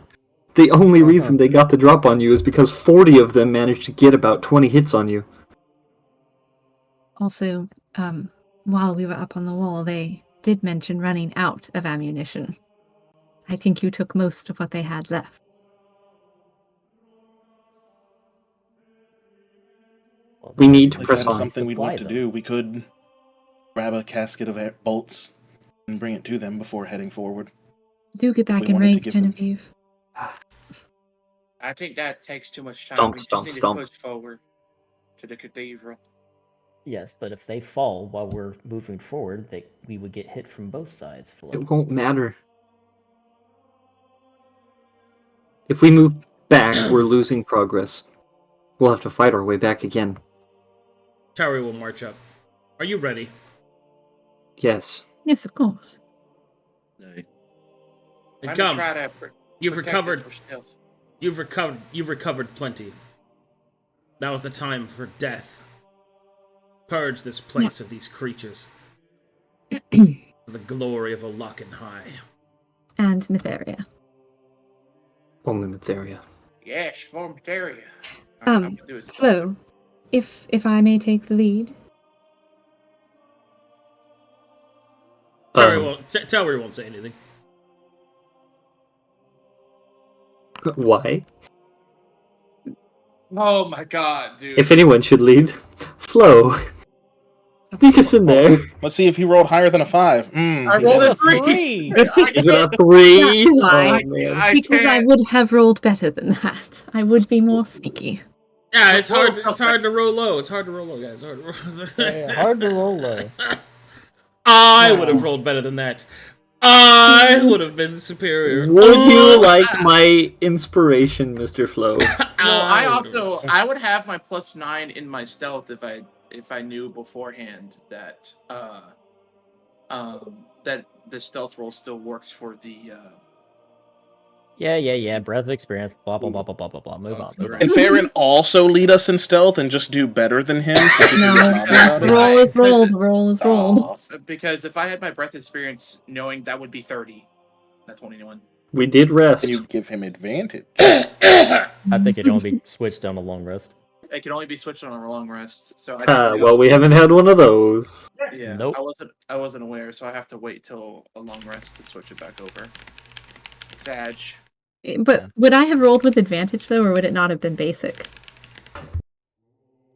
the only reason they got the drop on you is because 40 of them managed to get about 20 hits on you. Also, while we were up on the wall, they did mention running out of ammunition. I think you took most of what they had left. Well, We need to If press that is on. something we'd Supply want to them. do, we could grab a casket of bolts and bring it to them before heading forward. Do get back we in wanted to range, give them- Genevieve. I think that takes too much time. Stomp, we stomp, just need stomp. to push forward to the cathedral. Yes, but if they fall while we're moving forward, we would get hit from both sides. Flo. It won't matter. If we move back, we're losing progress. We'll have to fight our way back again. Tower will march up. Are you ready? Yes. Yes, of course. No. And Let me come. try to You've protect recovered. us for stealth. You've recovered plenty. Now is the time for death. Purge this place of these creatures. For the glory of High. And Mytheria. Only Mytheria. Yes, for materia. Flo, if I may take the lead. Telry won't say anything. Why? Oh my god, dude. If anyone should lead, Flo. Sneak us in there. Let's see if he rolled higher than a 5. I rolled a 3. Is it a 3? That's why. Oh, man. Because I would have rolled better than that. I would be more sneaky. Yeah, it's hard. It's hard to roll low. It's hard to roll low, guys. Hard to roll low. I would have rolled better than that. I would have been superior. Would you like my inspiration, Mr. Flo? Well, I would have my +9 in my stealth if I knew beforehand that that the stealth roll still works for the. Yeah. Breath of experience. Blah blah blah blah blah blah blah. Move on. Can Farron also lead us in stealth and just do better than him? No, roll is rolled. Roll is rolled. Because if I had my breath experience, knowing that would be 30, not 21. We did rest. Can you give him advantage? I think it can only be switched on a long rest. It can only be switched on a long rest. So Well, we haven't had one of those. yeah, Nope. I wasn't aware, so I have to wait till a long rest to switch it back over. Sag. But would I have rolled with advantage though, or would it not have been basic?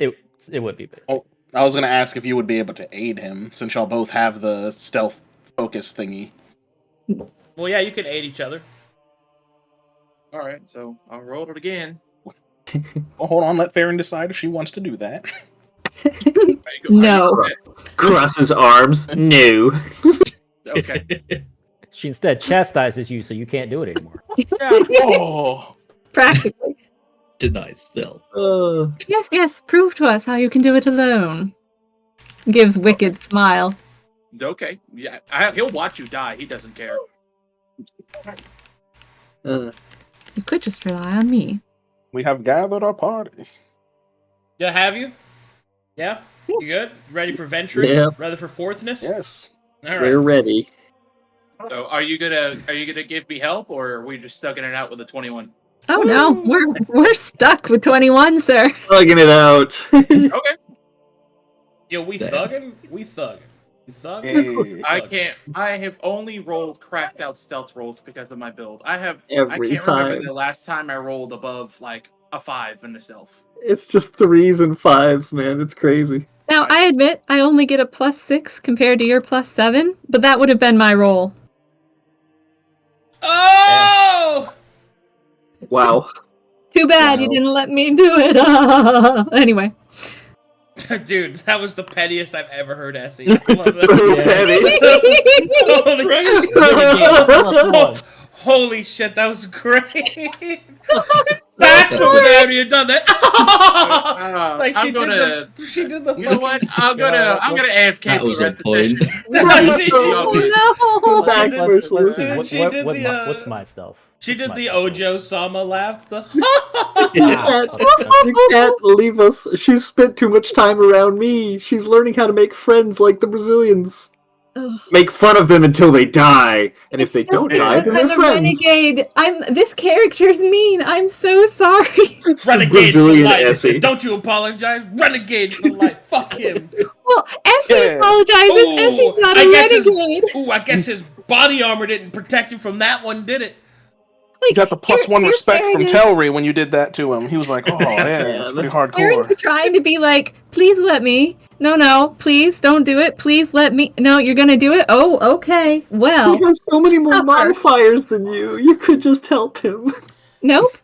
It would be basic. Oh, I was going to ask if you would be able to aid him, since y'all both have the stealth focus thingy. Well, yeah, you can aid each other. All right, so I'll roll it again. Well, hold on, let Farron decide if she wants to do that. No. Cross his arms. No. Okay. She instead chastises you, so you can't do it anymore. Oh, Practically. Denied still. Yes, prove to us how you can do it alone. Gives wicked smile. Okay. Yeah, he'll watch you die. He doesn't care. You could just rely on me. we have gathered our party. Yeah, have you? Yeah? You good? Ready for venturing? Yeah. Ready for fourthness? Yes. All right. We're ready. So are you gonna give me help, or are we just stugging it out with a 21? Oh no, we're stuck with 21, sir. Plugging it out. Okay. Yo, we Damn. thugging? We thugging. You thugging? I can't. I have only rolled cracked out stealth rolls because of my build. I Every can't time. remember the last time I rolled above like a 5 in the stealth. It's just 3s and 5s, man. It's crazy. Now, I admit I only get a +6 compared to your +7, but that would have been my roll. Oh! Wow. Too bad you Wow. didn't let me do it. Anyway. Dude, that was the pettiest I've ever heard Essie. I love So that. Holy shit, that was great. That's what have you done that. Like she did the You know what? I'm gonna AFK That for was the a rest of the point. session. Oh no! Back What's my stealth? She did What's the my Ojo Sama laugh. You can't leave us. She's spent too much time around me. She's learning how to make friends like the Brazilians. Ugh. Make fun of them until they die. And if they It's don't just die, because then I'm they're a friends. renegade. This character's mean. I'm so sorry. Renegade Brazilian for life. Essie. Don't you apologize? Renegade for life. Fuck him. Well, Essie Yeah. apologizes. Ooh, Essie's not I a guess renegade. I guess his body armor didn't protect him from that one, did it? You got the +1 you're respect from fairness. Telry when you did that to him. He was like, oh, yeah, it's pretty Aaron's hardcore. trying to be like, please let me. No, please don't do it. Please let me. No, you're gonna do it? Oh, okay. Well, He has so many more suffer. modifiers than you. You could just help him. Nope.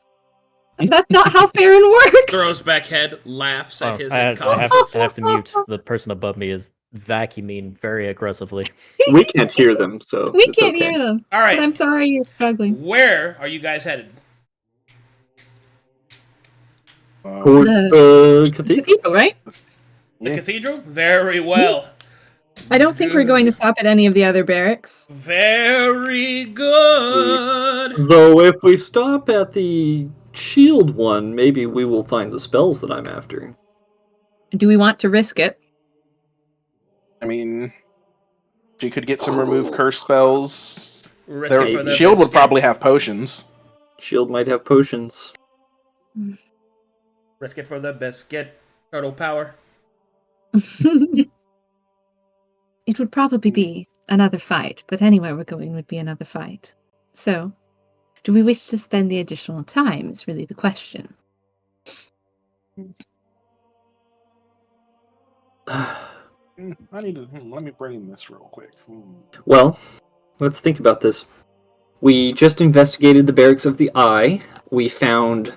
That's not how Farron works. Throws back head, laughs at his I incompetence. have to mute. The person above me is vacuuming very aggressively. We can't hear them, so We it's can't okay. hear them. All But I'm right, sorry you're struggling. where are you guys headed? Towards the cathedral. Cathedral, right? The Yeah. cathedral? Very well. I don't think we're going to stop at any of the other barracks. Very good. Though if we stop at the shield one, maybe we will find the spells that I'm after. Do we want to risk it? I mean, She could get some remove curse spells. Risk it for the Shield would biscuit. probably have potions. Shield might have potions. Risk it for the biscuit. Turtle power. It would probably be another fight, but anywhere we're going would be another fight. So, do we wish to spend the additional time is really the question. I need to let me bring this real quick. Well, let's think about this. We just investigated the barracks of the Eye. We found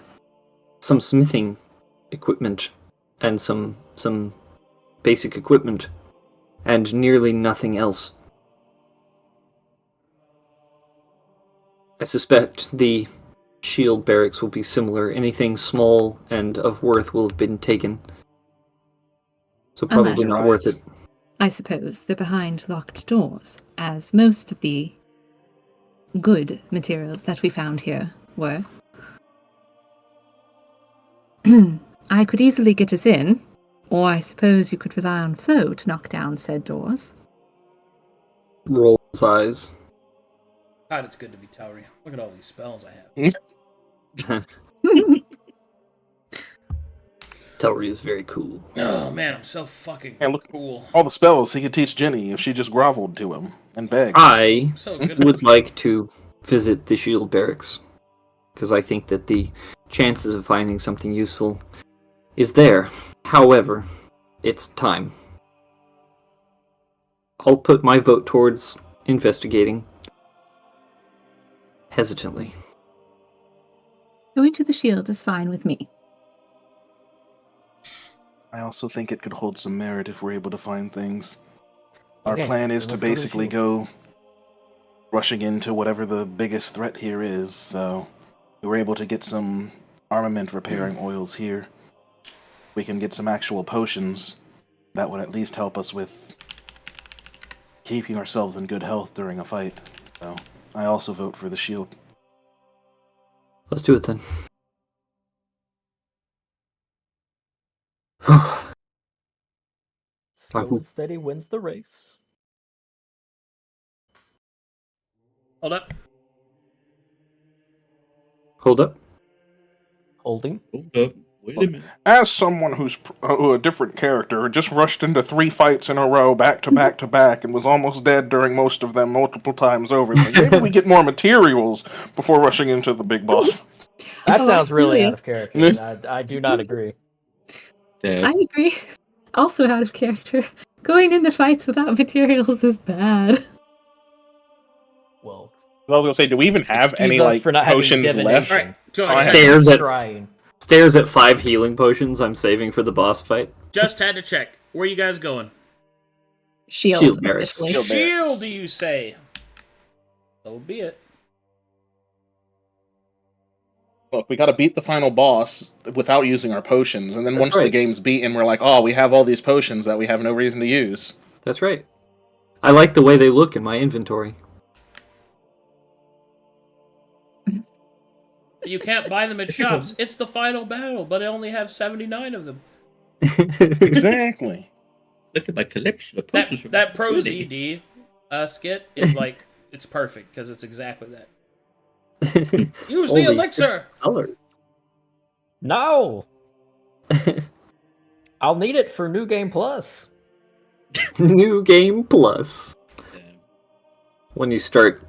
some smithing equipment and some basic equipment, and nearly nothing else. I suspect the shield barracks will be similar. Anything small and of worth will have been taken. So probably Unless- not worth it. I suppose they're behind locked doors, as most of the good materials that we found here were. I could easily get us in, or I suppose you could rely on Flo to knock down said doors. Roll size. God, it's good to be Tauri. Look at all these spells I have. Telri is very cool. Oh man, I'm so fucking Hey, look- cool. All the spells he could teach Jenny if she just groveled to him and begged. I So good. would like to visit the shield barracks, because I think that the chances of finding something useful is there. However, it's time. I'll put my vote towards investigating. Hesitantly. Going to the shield is fine with me. I also think it could hold some merit if we're able to find things. Our Okay, plan is then to let's go to the basically shield. go rushing into whatever the biggest threat here is, so we were able to get some armament repairing oils here. We can get some actual potions that would at least help us with keeping ourselves in good health during a fight. So I also vote for the shield. Let's do it then. Slow and steady wins the race. Hold up. Hold up. Holding. Hold up. Wait a minute. As someone who's a different character, just rushed into 3 fights in a row, back to back to back, and was almost dead during most of them multiple times over. Like, maybe we get more materials before rushing into the big boss. That Oh, sounds really absolutely. out of character. I do not agree. Dead. I agree. Also out of character. Going into fights without materials is bad. Well, I was gonna say, do we even have excuse any us like for not having potions divination. left? Alright, go I ahead. Stares at Scrying. stares at 5 healing potions I'm saving for the boss fight. Just had to check. Where you guys going? Shield, Shield barracks. officially. Shield barracks. Shield, do you say? So be it. Look, we gotta beat the final boss without using our potions, and then That's once the right. game's beaten, we're like, oh, we have all these potions that we have no reason to use. That's right. I like the way they look in my inventory. You can't buy them at shops. It's the final battle, but I only have 79 of them. Exactly. Look at my collection of That posters. that Pro ZD skit is like, it's perfect because it's exactly that. Use All the these elixir. colors. No! I'll need it for New Game Plus. New Game Plus. When you start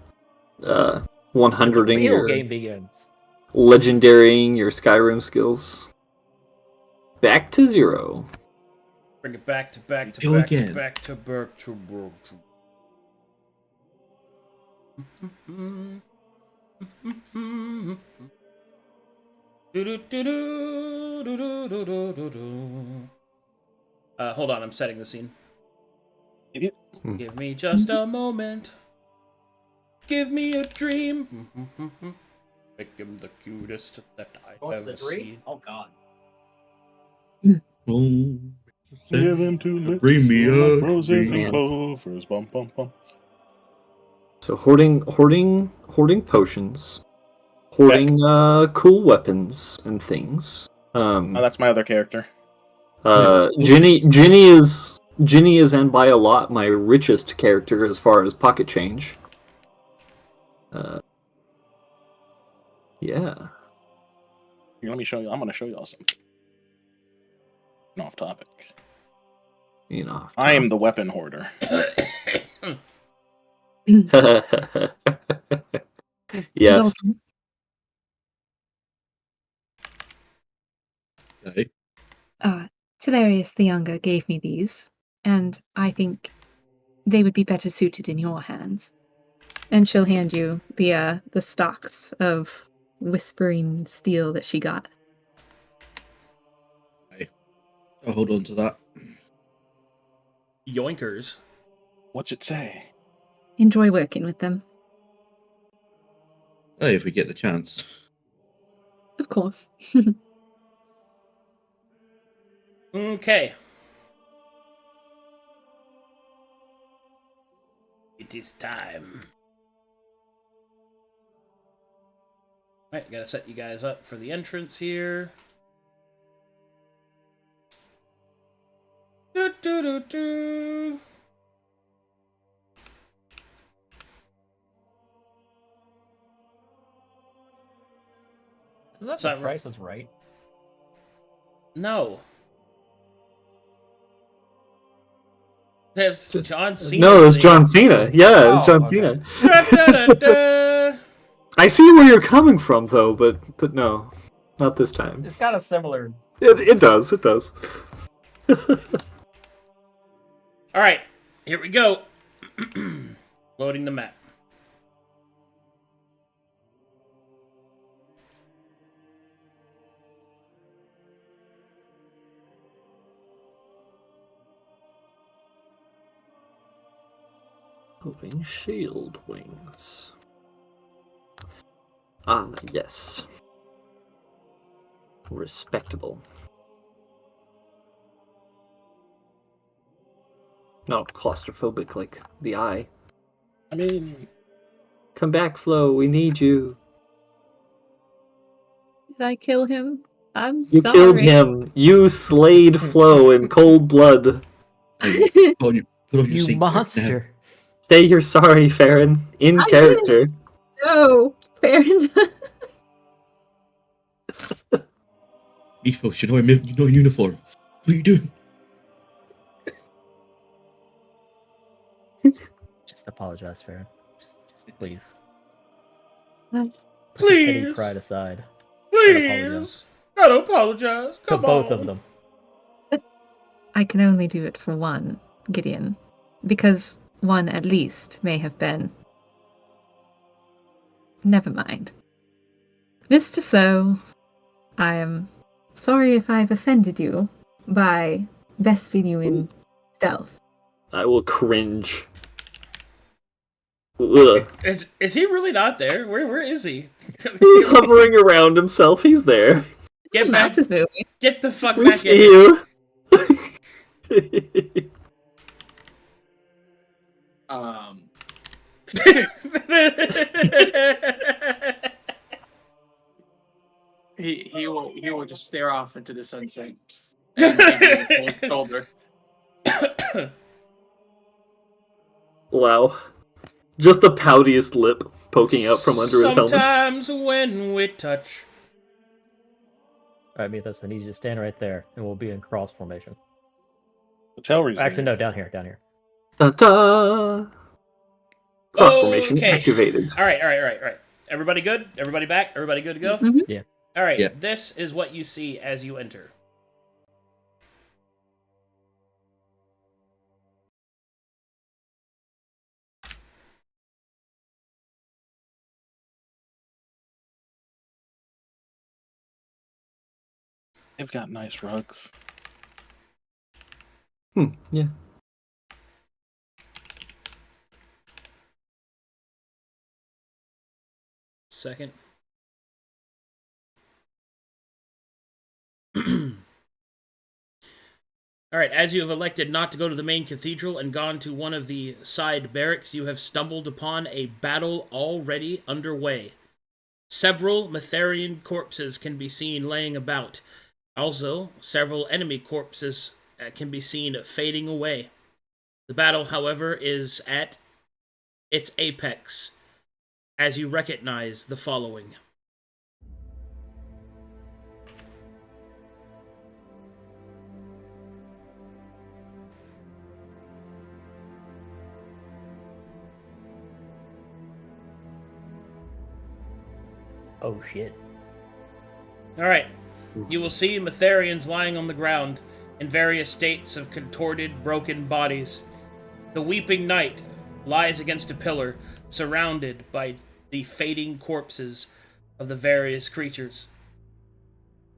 100ing Real your game begins. legendarying your Skyrim skills. Back to 0. Bring it back to back to Go back again. to back to back to back to. Hold on, I'm setting the scene. Idiot. Give me just a moment. Give me a dream. Make him the cutest that I've ever seen. Oh god. Oh, Give him 2 lips, Bring me like a roses dream. and clovers. Bum, bum, bum. So hoarding potions, hoarding cool weapons and things. Oh, that's my other character. Ginny is Ginny is, and by a lot, my richest character as far as pocket change. Yeah. Here, let me show you. I'm going to show y'all something. Off topic. You know. I am the weapon hoarder. Yes. Okay. Tiberius the Younger gave me these, and I think they would be better suited in your hands. And she'll hand you the stocks of whispering steel that she got. I'll hold on to that. Yoinkers. What's it say? Enjoy working with them. Oh, if we get the chance. Of course. Okay. It is time. Alright, gotta set you guys up for the entrance here. Do, do, do, do. Isn't that So- the Price is Right? No. That's John Cena. No, it's John Cena. Yeah, it's Oh, John okay. Cena. Da, da, da, da. I see where you're coming from, though, but no, not this time. It's got a similar. It does. It does. Alright, here we go. Loading the map. Holding shield wings. Ah, yes. Respectable. Not claustrophobic like the eye. I mean, Come back, Flo. We need you. Did I kill him? I'm You sorry. killed him. You slayed Flo in cold blood. Oh, you put on your You seatbelt monster! Say you're sorry, Farron. In I character. No, fair enough. now. Ethos, you're not in uniform. What are you doing? Just apologize, Farron. Just please. What? Put your petty Please. pride aside. Please. Gotta apologize. To Come both on. of them. I can only do it for one, Gideon. Because one, at least, may have been. Never mind. Mr. Flo, I am sorry if I've offended you by vesting you in stealth. I will cringe. Ugh. Is he really not there? Where is he? He's hovering around himself. He's there. Get back. This movie. Get the fuck We back see in. you. He will just stare off into the sunset and give you a cold shoulder. Wow. Just the poutiest lip poking out from under his helmet. Sometimes when we touch. Alright, Mythos, I need you to stand right there, and we'll be in cross formation. Tell reason. Actually, no, down here, down here. Ta-ta! Cross formation Okay. activated. All right. Everybody good? Everybody back? Everybody good to go? Mhm. Yeah. All right. Yeah. This is what you see as you enter. they've got nice rugs. Yeah. Second. All right, as you have elected not to go to the main cathedral and gone to one of the side barracks, you have stumbled upon a battle already underway. Several Metherian corpses can be seen laying about. Also, several enemy corpses can be seen fading away. The battle, however, is at its apex as you recognize the following. Oh shit. Alright. You will see Metharians lying on the ground in various states of contorted, broken bodies. The Weeping Knight lies against a pillar, surrounded by the fading corpses of the various creatures.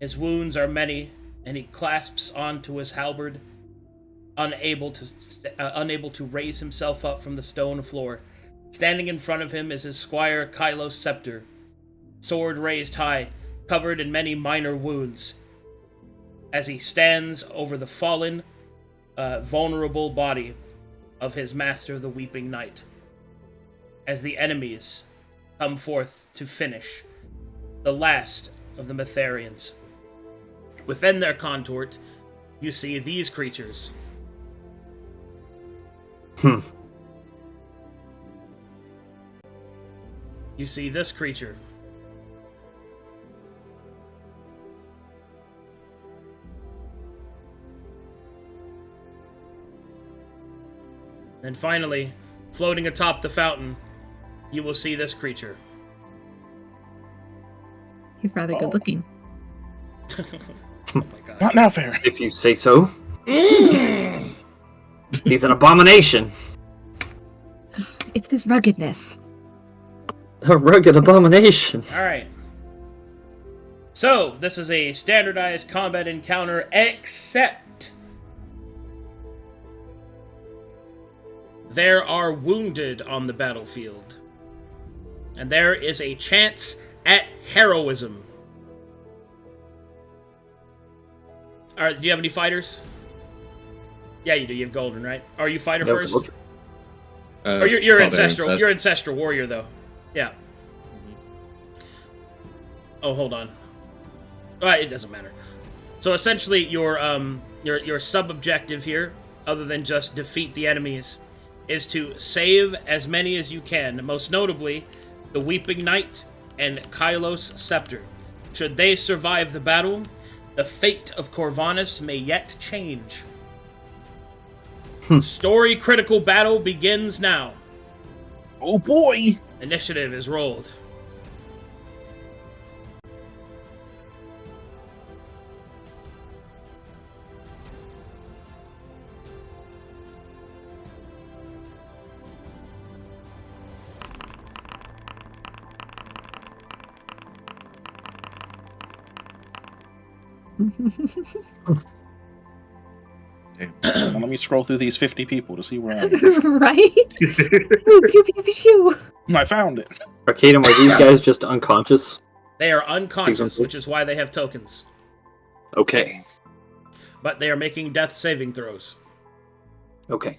His wounds are many, and he clasps onto his halberd, unable to raise himself up from the stone floor. Standing in front of him is his squire Kylo's scepter, sword raised high, covered in many minor wounds, as he stands over the fallen, vulnerable body of his master, the Weeping Knight, as the enemies come forth to finish the last of the Metharians. Within their contort, you see these creatures. You see this creature. And finally, floating atop the fountain, you will see this creature. He's rather good looking. Oh my god. Not now, fair. If you say so. He's an abomination. It's his ruggedness. A rugged abomination. Alright. So, this is a standardized combat encounter, except there are wounded on the battlefield. And there is a chance at heroism. Alright, do you have any fighters? Yeah, you do. You have Golden, right? Are you fighter first? Or you're ancestral. You're ancestral warrior, though. Yeah. Oh, hold on. It doesn't matter. So essentially, your sub-objective here, other than just defeat the enemies, is to save as many as you can. Most notably, the Weeping Knight and Kylos Scepter. Should they survive the battle, the fate of Corvanus may yet change. Story critical battle begins now. Oh boy! Initiative is rolled. Now let me scroll through these 50 people to see where I am. Right? Pew, pew, pew, pew. I found it. Arcadum, are these guys just unconscious? They are unconscious, which is why they have tokens. Okay. But they are making death saving throws. Okay.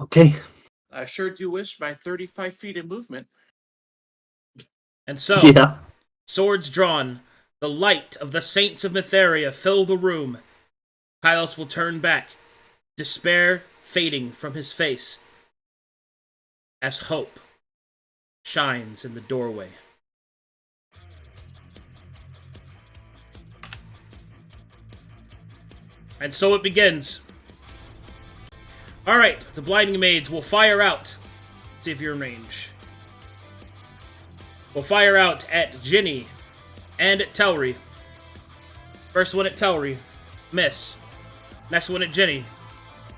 Okay. I sure do wish my 35 feet of movement. And so, Yeah. swords drawn, the light of the saints of Metheria fill the room. Kylos will turn back, despair fading from his face, as hope shines in the doorway. And so it begins. Alright, the Blinding Maids will fire out. See if you're in range. We'll fire out at Ginny and at Telri. First one at Telri. Miss. Next one at Ginny.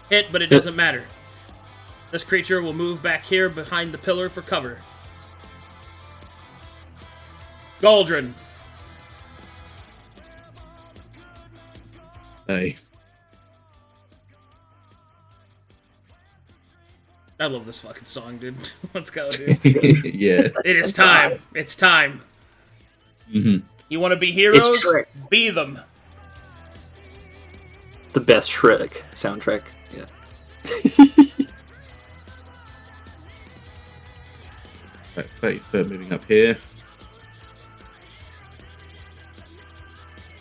Hit, but it doesn't matter. This creature will move back here behind the pillar for cover. Galdrin. Hey. I love this fucking song, dude. Let's go, dude. Yeah. It is time. It's time. Mm-hmm. You want to be heroes? It's Shrek. Be them. The best Shrek soundtrack. Yeah. About 30 foot moving up here.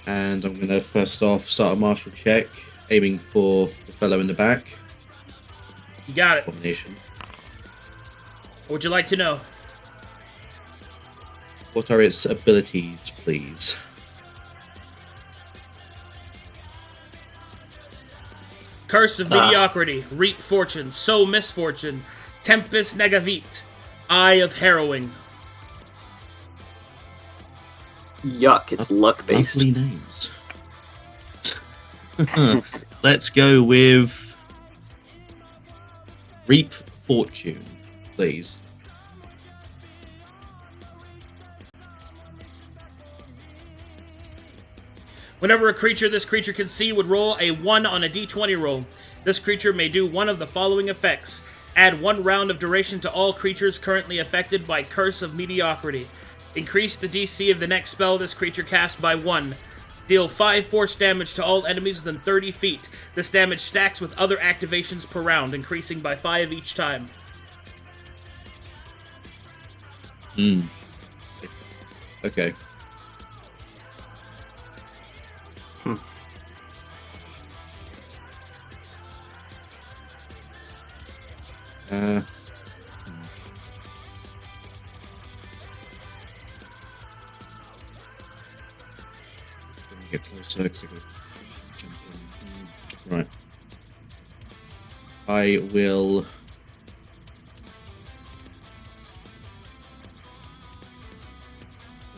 And I'm going to first off start a martial check, aiming for the fellow in the back. You got it. Combination. What would you like to know? What are its abilities, please? Curse of Mediocrity, Reap Fortune, Sow Misfortune, Tempest Negavit, Eye of Harrowing. Yuck, it's luck based. Lovely names. Let's go with Reap Fortune, please. Whenever a creature this creature can see would roll a 1 on a d20 roll, this creature may do one of the following effects. Add 1 round of duration to all creatures currently affected by Curse of Mediocrity. Increase the DC of the next spell this creature casts by 1. Deal 5 force damage to all enemies within 30 feet. This damage stacks with other activations per round, increasing by 5 each time. Okay. Uh, Let me get closer because I got to jump in. Right. I will.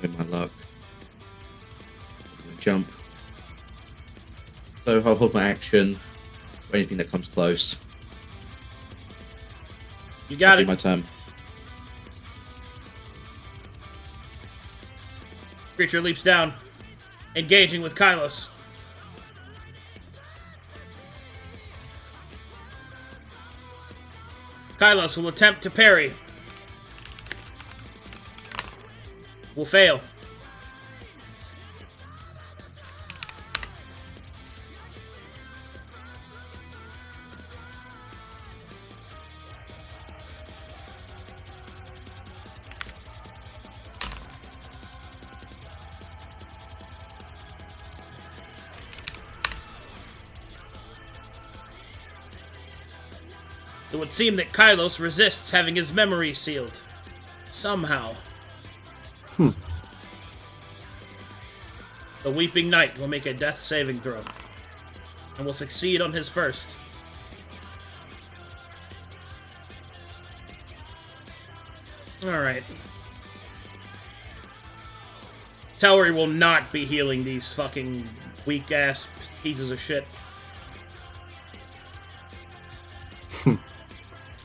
With my luck. I'm gonna jump. So I'll hold my action for anything that comes close. You got That'll it. be my turn. Creature leaps down, engaging with Kylos. Kylos will attempt to parry. Will fail. It would seem that Kylos resists having his memory sealed. Somehow. The Weeping Knight will make a death saving throw. And will succeed on his first. Alright. Towery will not be healing these fucking weak-ass pieces of shit.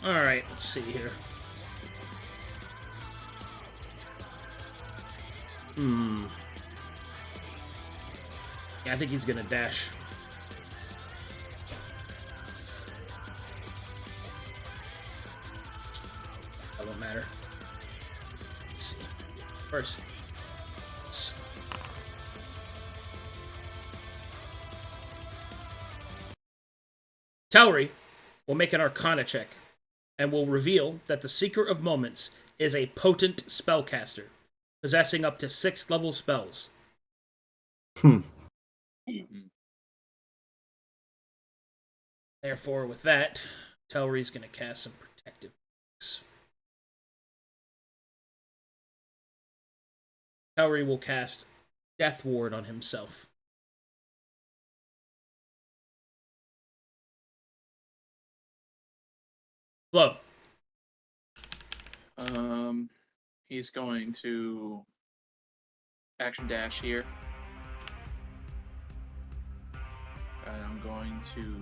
Alright, let's see here. Yeah, I think he's gonna dash. That won't matter. Let's see. First. Towery will make an Arcana check and will reveal that the Seeker of Moments is a potent spellcaster, possessing up to 6th level spells. Therefore, with that, Towery's going to cast some protective things. Towery will cast Death Ward on himself. Flo. He's going to action dash here. And I'm going to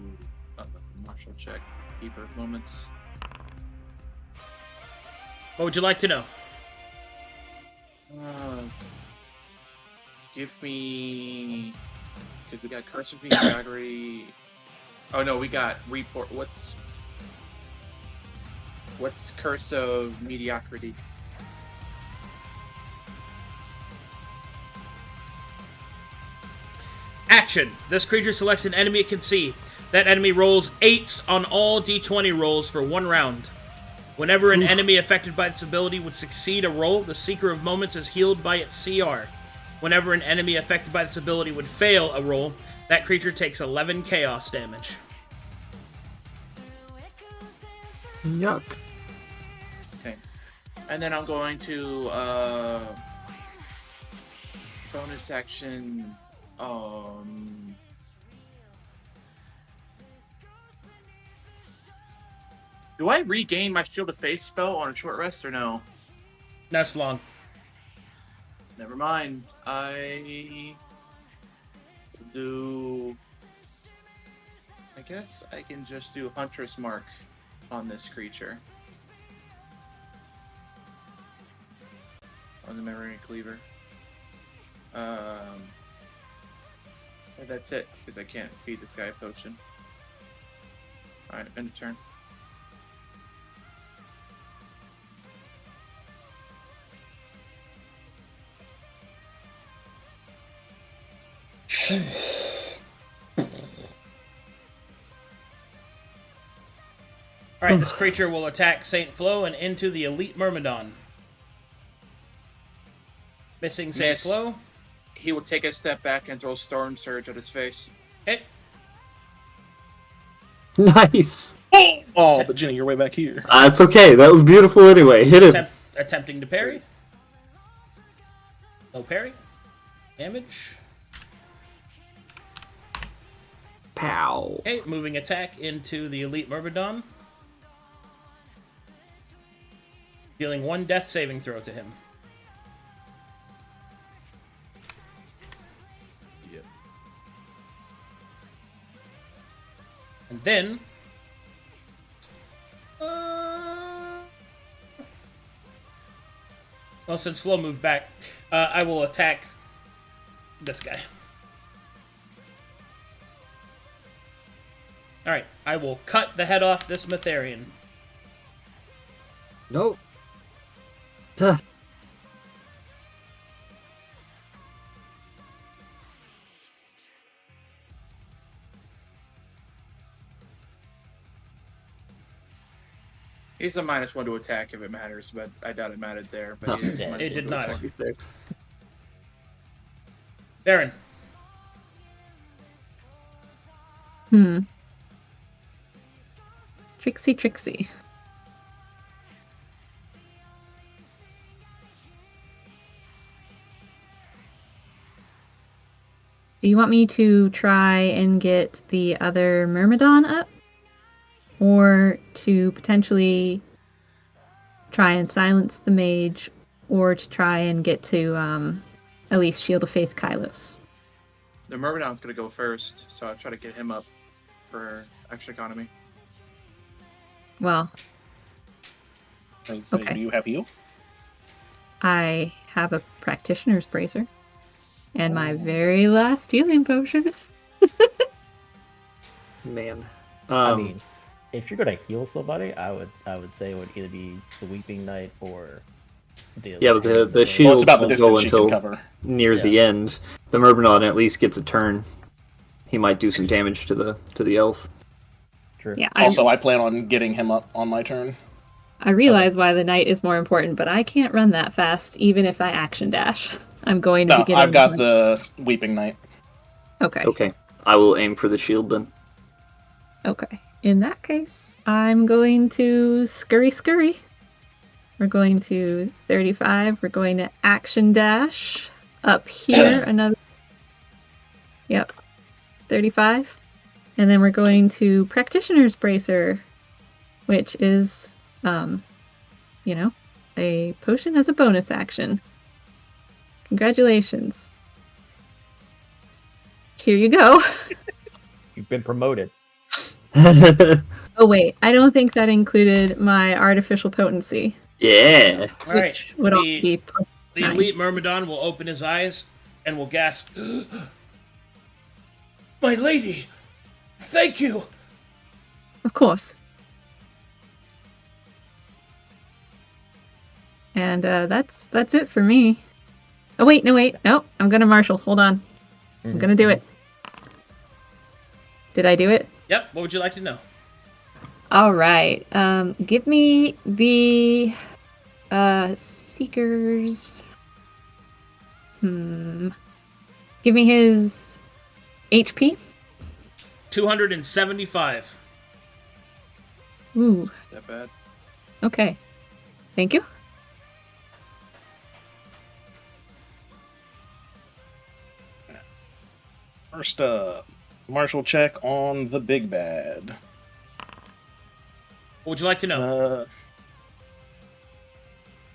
martial check, Keeper of Moments. What would you like to know? Give me, because we got Curse of Mediocrity. Oh no, we got Report. What's Curse of Mediocrity? Action. This creature selects an enemy it can see. That enemy rolls 8s on all d20 rolls for 1 round. Whenever an enemy affected by this ability would succeed a roll, the Seeker of Moments is healed by its CR. Whenever an enemy affected by this ability would fail a roll, that creature takes 11 chaos damage. Yuck. Okay. And then I'm going to bonus action. Do I regain my Shield of Faith spell on a short rest or no? That's long. Never mind. I guess I can just do Hunter's Mark on this creature. On the Memory Cleaver. That's it, because I can't feed this guy a potion. Alright, end of turn. Alright, this creature will attack Saint Flo and into the Elite Myrmidon. Missing Saint Missed. Flo. He will take a step back and throw Storm Surge at his face. Hit. Nice. Oh, but Jenny, you're way back here. It's okay. That was beautiful anyway. Hit him. Attempting to parry. No parry. Damage. Pow. Okay, moving attack into the Elite Myrmidon. Dealing 1 death saving throw to him. Yep. And then... well, since Flo moved back, I will attack this guy. Alright, I will cut the head off this Metherian. Nope. Duh. He's a -1 to attack if it matters, but I doubt it mattered there. But he is Yeah, -1 it did to not. attack. 26. Baron. Trixie. Do you want me to try and get the other Myrmidon up? Or to potentially try and silence the mage? Or to try and get to at least Shield of Faith Kylos? The Myrmidon's going to go first, so I'll try to get him up for extra economy. Well, So Okay. Do you have heal? I have a Practitioner's Bracer. And my very last healing potion. Man. I mean, if you're gonna heal somebody, I would say it would either be the Weeping Knight or the Yeah, but the Well, shield it's about the won't go distance she can until cover. near Yeah. the end. The Myrmidon at least gets a turn. He might do some damage to the elf. True. Yeah, Also, I plan on getting him up on my turn. I realize why the knight is more important, but I can't run that fast, even if I action dash. I'm going to No, be getting... I've got the Weeping Knight. Okay. Okay. I will aim for the shield then. Okay. In that case, I'm going to scurry. We're going to 35. We're going to action dash. Up here, another... Yep. 35. And then we're going to Practitioner's Bracer, which is, a potion as a bonus action. Congratulations. Here you go. You've been promoted. Oh wait, I don't think that included my artificial potency, Yeah. Alright, which would all be plus the 9. Elite Myrmidon will open his eyes and will gasp, "My lady! Thank you!" Of course. And that's it for me. Oh wait, no, I'm gonna marshal. Hold on. I'm gonna do it. Did I do it? Yep, what would you like to know? All right. Give me the Seekers. Give me his HP. 275. Ooh. That bad? Okay. Thank you. First up, martial check on the big bad. What would you like to know?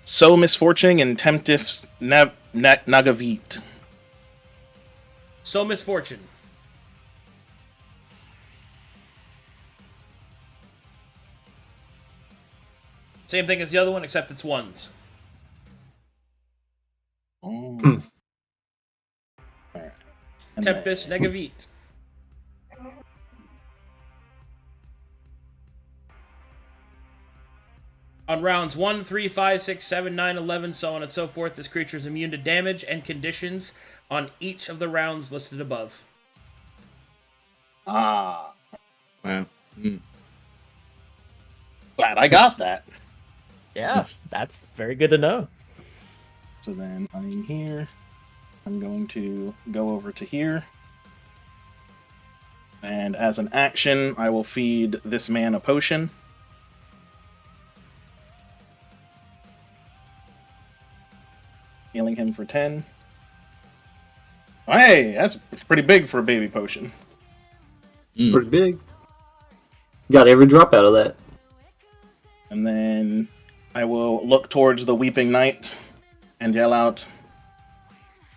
So misfortune and temptifs nagavit. So misfortune. Same thing as the other one, except it's ones. Alright. And Tempest then- negavit. On rounds 1, 3, 5, 6, 7, 9, 11, so on and so forth, this creature is immune to damage and conditions on each of the rounds listed above. Ah, Wow. glad I got that. Yeah, that's very good to know. So then I'm here. I'm going to go over to here. And as an action, I will feed this man a potion. Healing him for 10. Hey, that's pretty big for a baby potion. Pretty big. Got every drop out of that. And then I will look towards the Weeping Knight and yell out,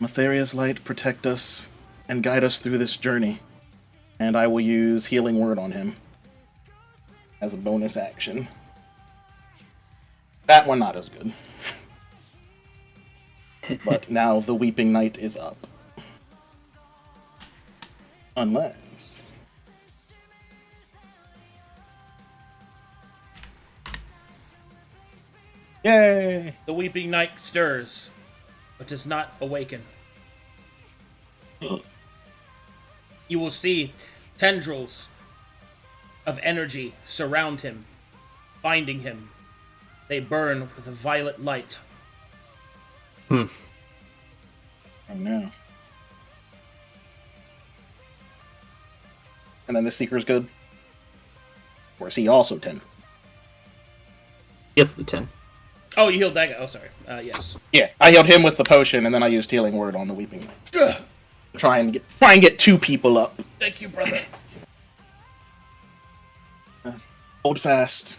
Matheria's light protect us and guide us through this journey. And I will use Healing Word on him as a bonus action. That one not as good. But now the Weeping Knight is up. Unless... Yay! The Weeping Knight stirs, but does not awaken. You will see tendrils of energy surround him, binding him. They burn with a violet light. Oh no. And then the Seeker's good? Or is he also 10? Yes, the 10. Oh, you healed that guy. Oh, sorry. Yes. Yeah, I healed him with the potion, and then I used Healing Word on the Weeping Knight. Ugh. Try and get two people up. Thank you, brother. Hold fast.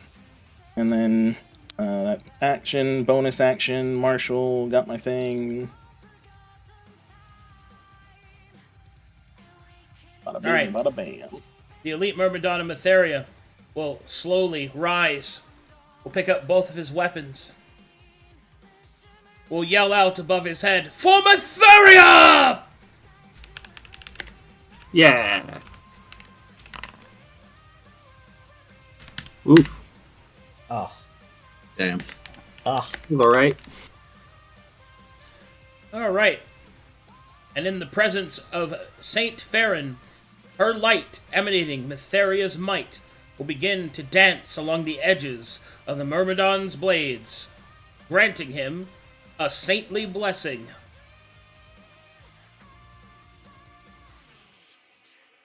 And then that action, bonus action, Marshall, got my thing. Bada bing, Alright. bada bam. The elite Myrmidon of Matheria will slowly rise. Will pick up both of his weapons. Will yell out above his head, For Matheria! Yeah. Oof. Oh, Damn. He's alright. Alright. And in the presence of Saint Farron, her light emanating Matheria's might will begin to dance along the edges of the Myrmidon's blades, granting him a saintly blessing.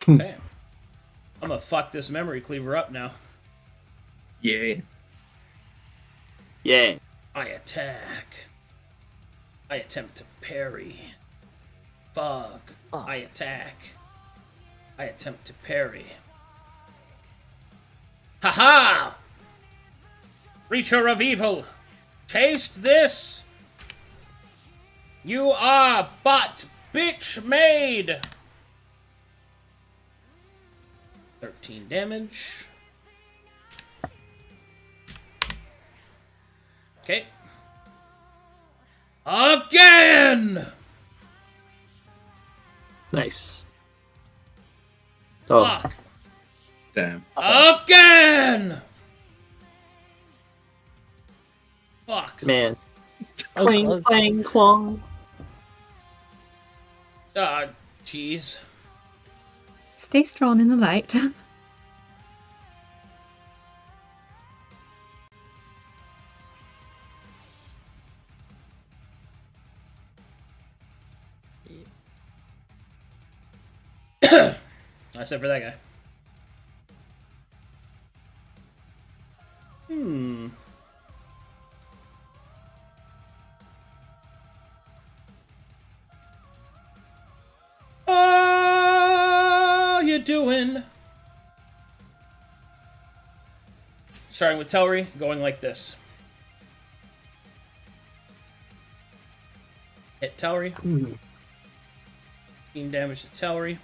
Okay. I'm gonna fuck this memory cleaver up now. Yeah. Yeah. I attack. I attempt to parry. Fuck. I attack. I attempt to parry. Ha-ha! Creature of evil! Taste this! You are but bitch made! 13 damage. Okay. Again! Nice. Oh, Fuck. Damn. Again! Fuck. man. So Clang, close. clang, clong. Stay strong in the light. Except for that guy. Oh, you doing? Starting with Tellery, going like this. Hit Tellery. 15 damage to Tellery.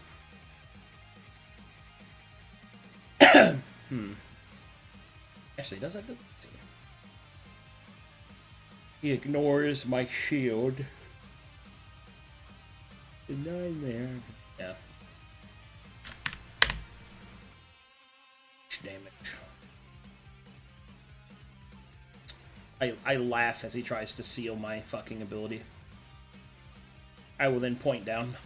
Actually, does that? He ignores my shield. 9 there. Yeah. Damage. I laugh as he tries to seal my fucking ability. I will then point down.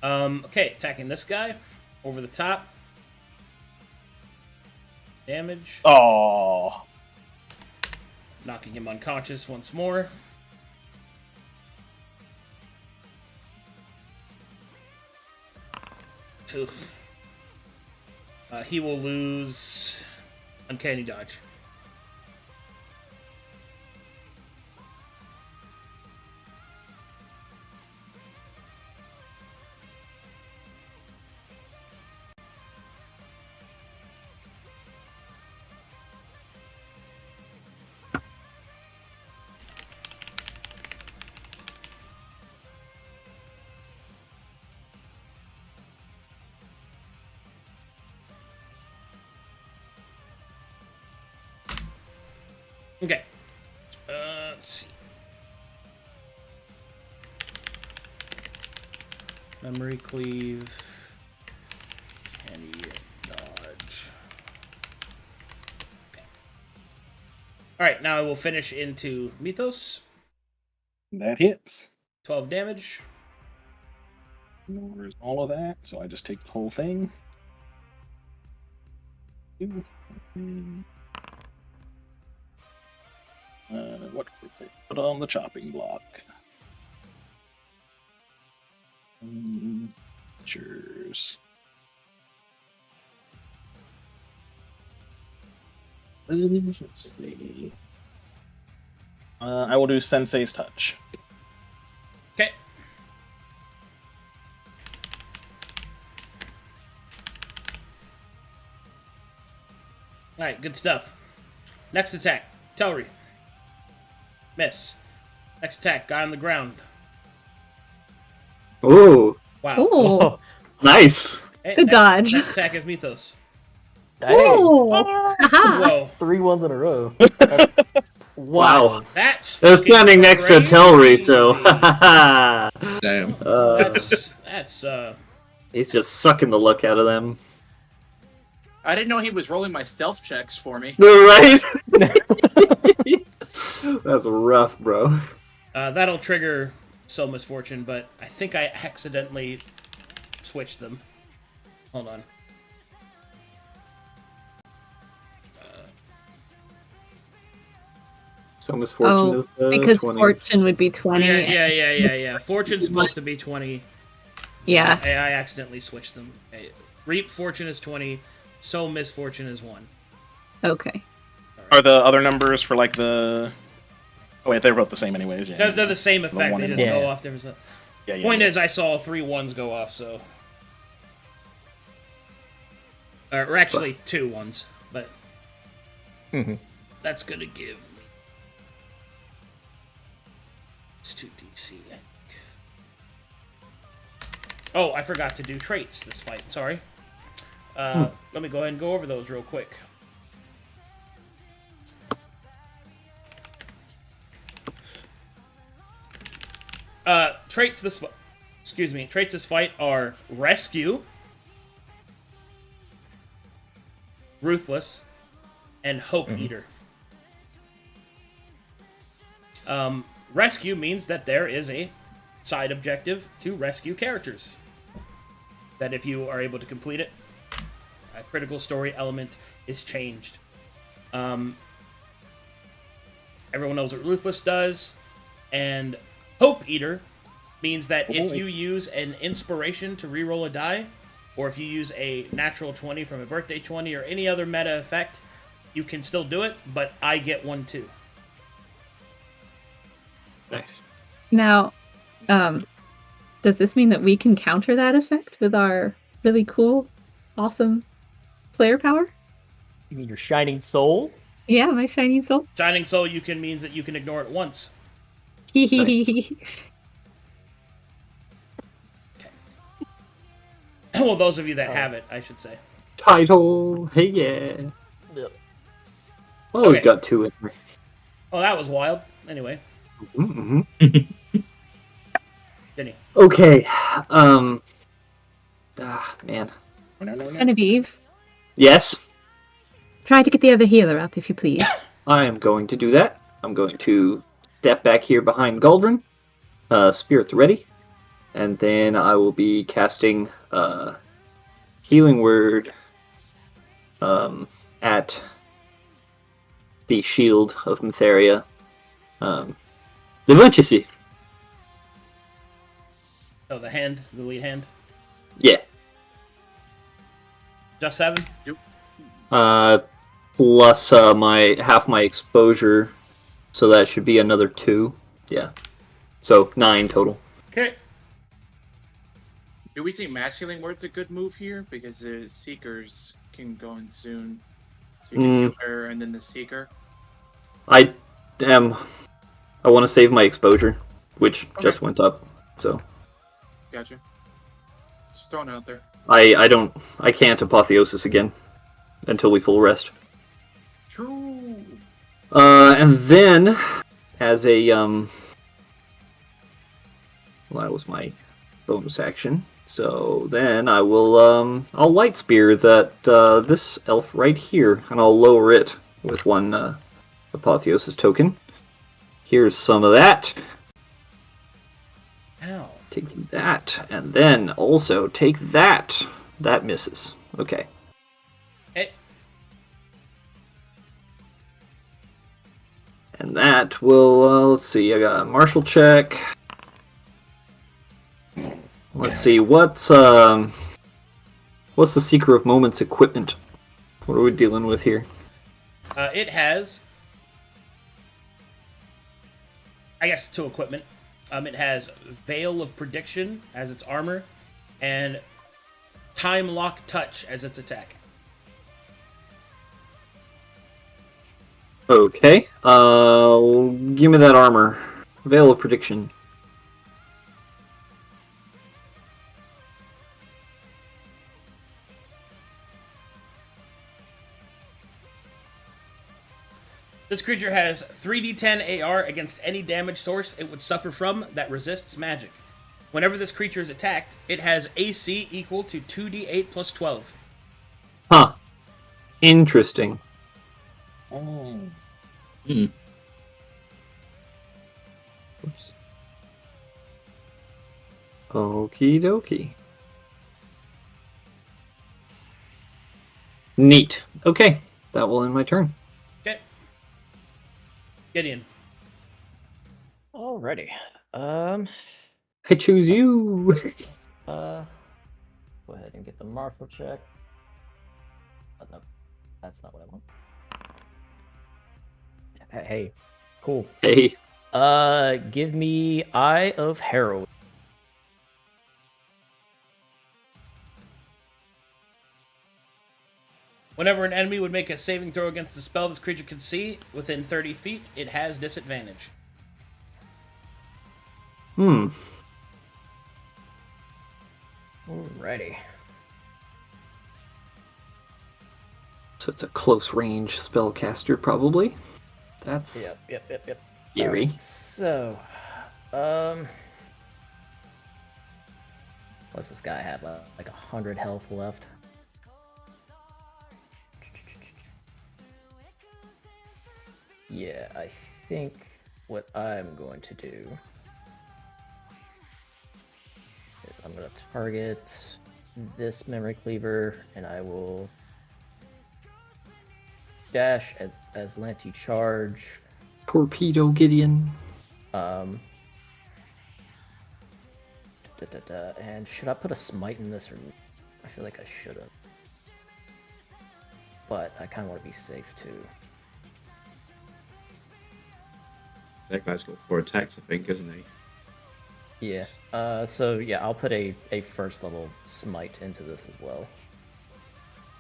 Okay, attacking this guy. Over the top. Damage. Oh. Knocking him unconscious once more. Oof. He will lose Uncanny Dodge. Okay. Let's see. Memory cleave. Candy dodge. Okay. Alright, now I will finish into Mythos. That hits. 12 damage. Ignores all of that, so I just take the whole thing. What could they put on the chopping block? Cheers. Let's see. I will do Sensei's Touch. Okay. Alright, good stuff. Next attack. Tellery. Miss. Next attack. Guy on the ground. Ooh, Wow. Ooh. nice. Hey, Good next, dodge. Next attack is Mythos. Dang. Ooh. Aha. Whoa. 3 ones in a row. Wow. That's They're fucking standing next to crazy. Tellery, so Damn. That's he's just sucking the luck out of them. I didn't know he was rolling my stealth checks for me. Right? That's rough, bro. that'll trigger Soul Misfortune, but I think I accidentally switched them. Hold on. So misfortune is the Because 20s. fortune would be 20. Yeah. Fortune's supposed to be 20. Yeah. I accidentally switched them. Okay. Reap Fortune is 20. Soul Misfortune is 1. Okay. Are the other numbers for like the? Oh wait, they're both the same anyways. Yeah. They're the same effect. one They and just one. go Yeah. off different. Yeah. Point is, I saw 3 1s go off, so. Or actually 2 1s, but Mhm. that's gonna give me. It's 2DC. I think. Oh, I forgot to do traits this fight. Sorry. Let me go ahead and go over those real quick. Traits this fight are Rescue, Ruthless, and Hope Eater. Rescue means that there is a side objective to rescue characters. That if you are able to complete it, a critical story element is changed. Everyone knows what Ruthless does, and Hope Eater means that if you use an inspiration to reroll a die, or if you use a natural 20 from a birthday 20 or any other meta effect, you can still do it, but I get one too. Nice. Now, does this mean that we can counter that effect with our really cool, awesome player power? You mean your shining soul? Yeah, my shining soul. Shining Soul means that you can ignore it once. Nice. Well, those of you that have it, I should say. Title. Hey, yeah. Yep. Well, Okay. we've got 2 in there. Oh, that was wild. Anyway, Mm-hmm. Denny. Okay. Man. Genevieve, Yes, try to get the other healer up, if you please. I am going to do that. I'm going to step back here behind Galdrin, Spirit the Ready, and then I will be casting Healing Word at the Shield of Mytheria. Levanchisi. Oh, the lead hand. Yeah. Just 7? Plus my half my exposure, so that should be another 2. Yeah. So 9 total. Okay. Do we think Mass Healing Word's a good move here? Because the Seekers can go in soon. So you can heal her and then the Seeker. I want to save my exposure, which just went up. So Gotcha. Just throwing it out there. I can't apotheosis again until we full rest. True. And then as a well, that was my bonus action. So then I will I'll light spear that this elf right here, and I'll lower it with 1 apotheosis token. Here's some of that. Ow. Take that, and then also take that. That misses. Okay. Hey. And that will, let's see, I got a martial check. Let's see, what's the Seeker of Moments equipment? What are we dealing with here? It has, I guess, 2 equipment. It has Veil of Prediction as its armor, and Time Lock Touch as its attack. Okay, give me that armor. Veil of Prediction. This creature has 3d10 AR against any damage source it would suffer from that resists magic. Whenever this creature is attacked, it has AC equal to 2d8 plus 12. Huh. Interesting. Hmm. Oops. Okie dokie. Neat. Okay, that will end my turn. Okay. Gideon. Alrighty. I choose you. Go ahead and get the martial check. Oh, no, that's not what I want. Hey, cool. Hey. Give me Eye of Heroism. Whenever an enemy would make a saving throw against the spell this creature can see within 30 feet, it has disadvantage. Alrighty. So it's a close range spellcaster, probably. That's Yep. eerie. Alright, so, what's this guy have? Like 100 health left. Yeah, I think what I'm going to do is I'm going to target this memory cleaver, and I will dash as Lanty charge. Torpedo Gideon. And should I put a smite in this, or I feel like I shouldn't. But I kind of want to be safe too. That guy's got 4 attacks, I think, isn't he? Yeah. So yeah, I'll put a first level smite into this as well.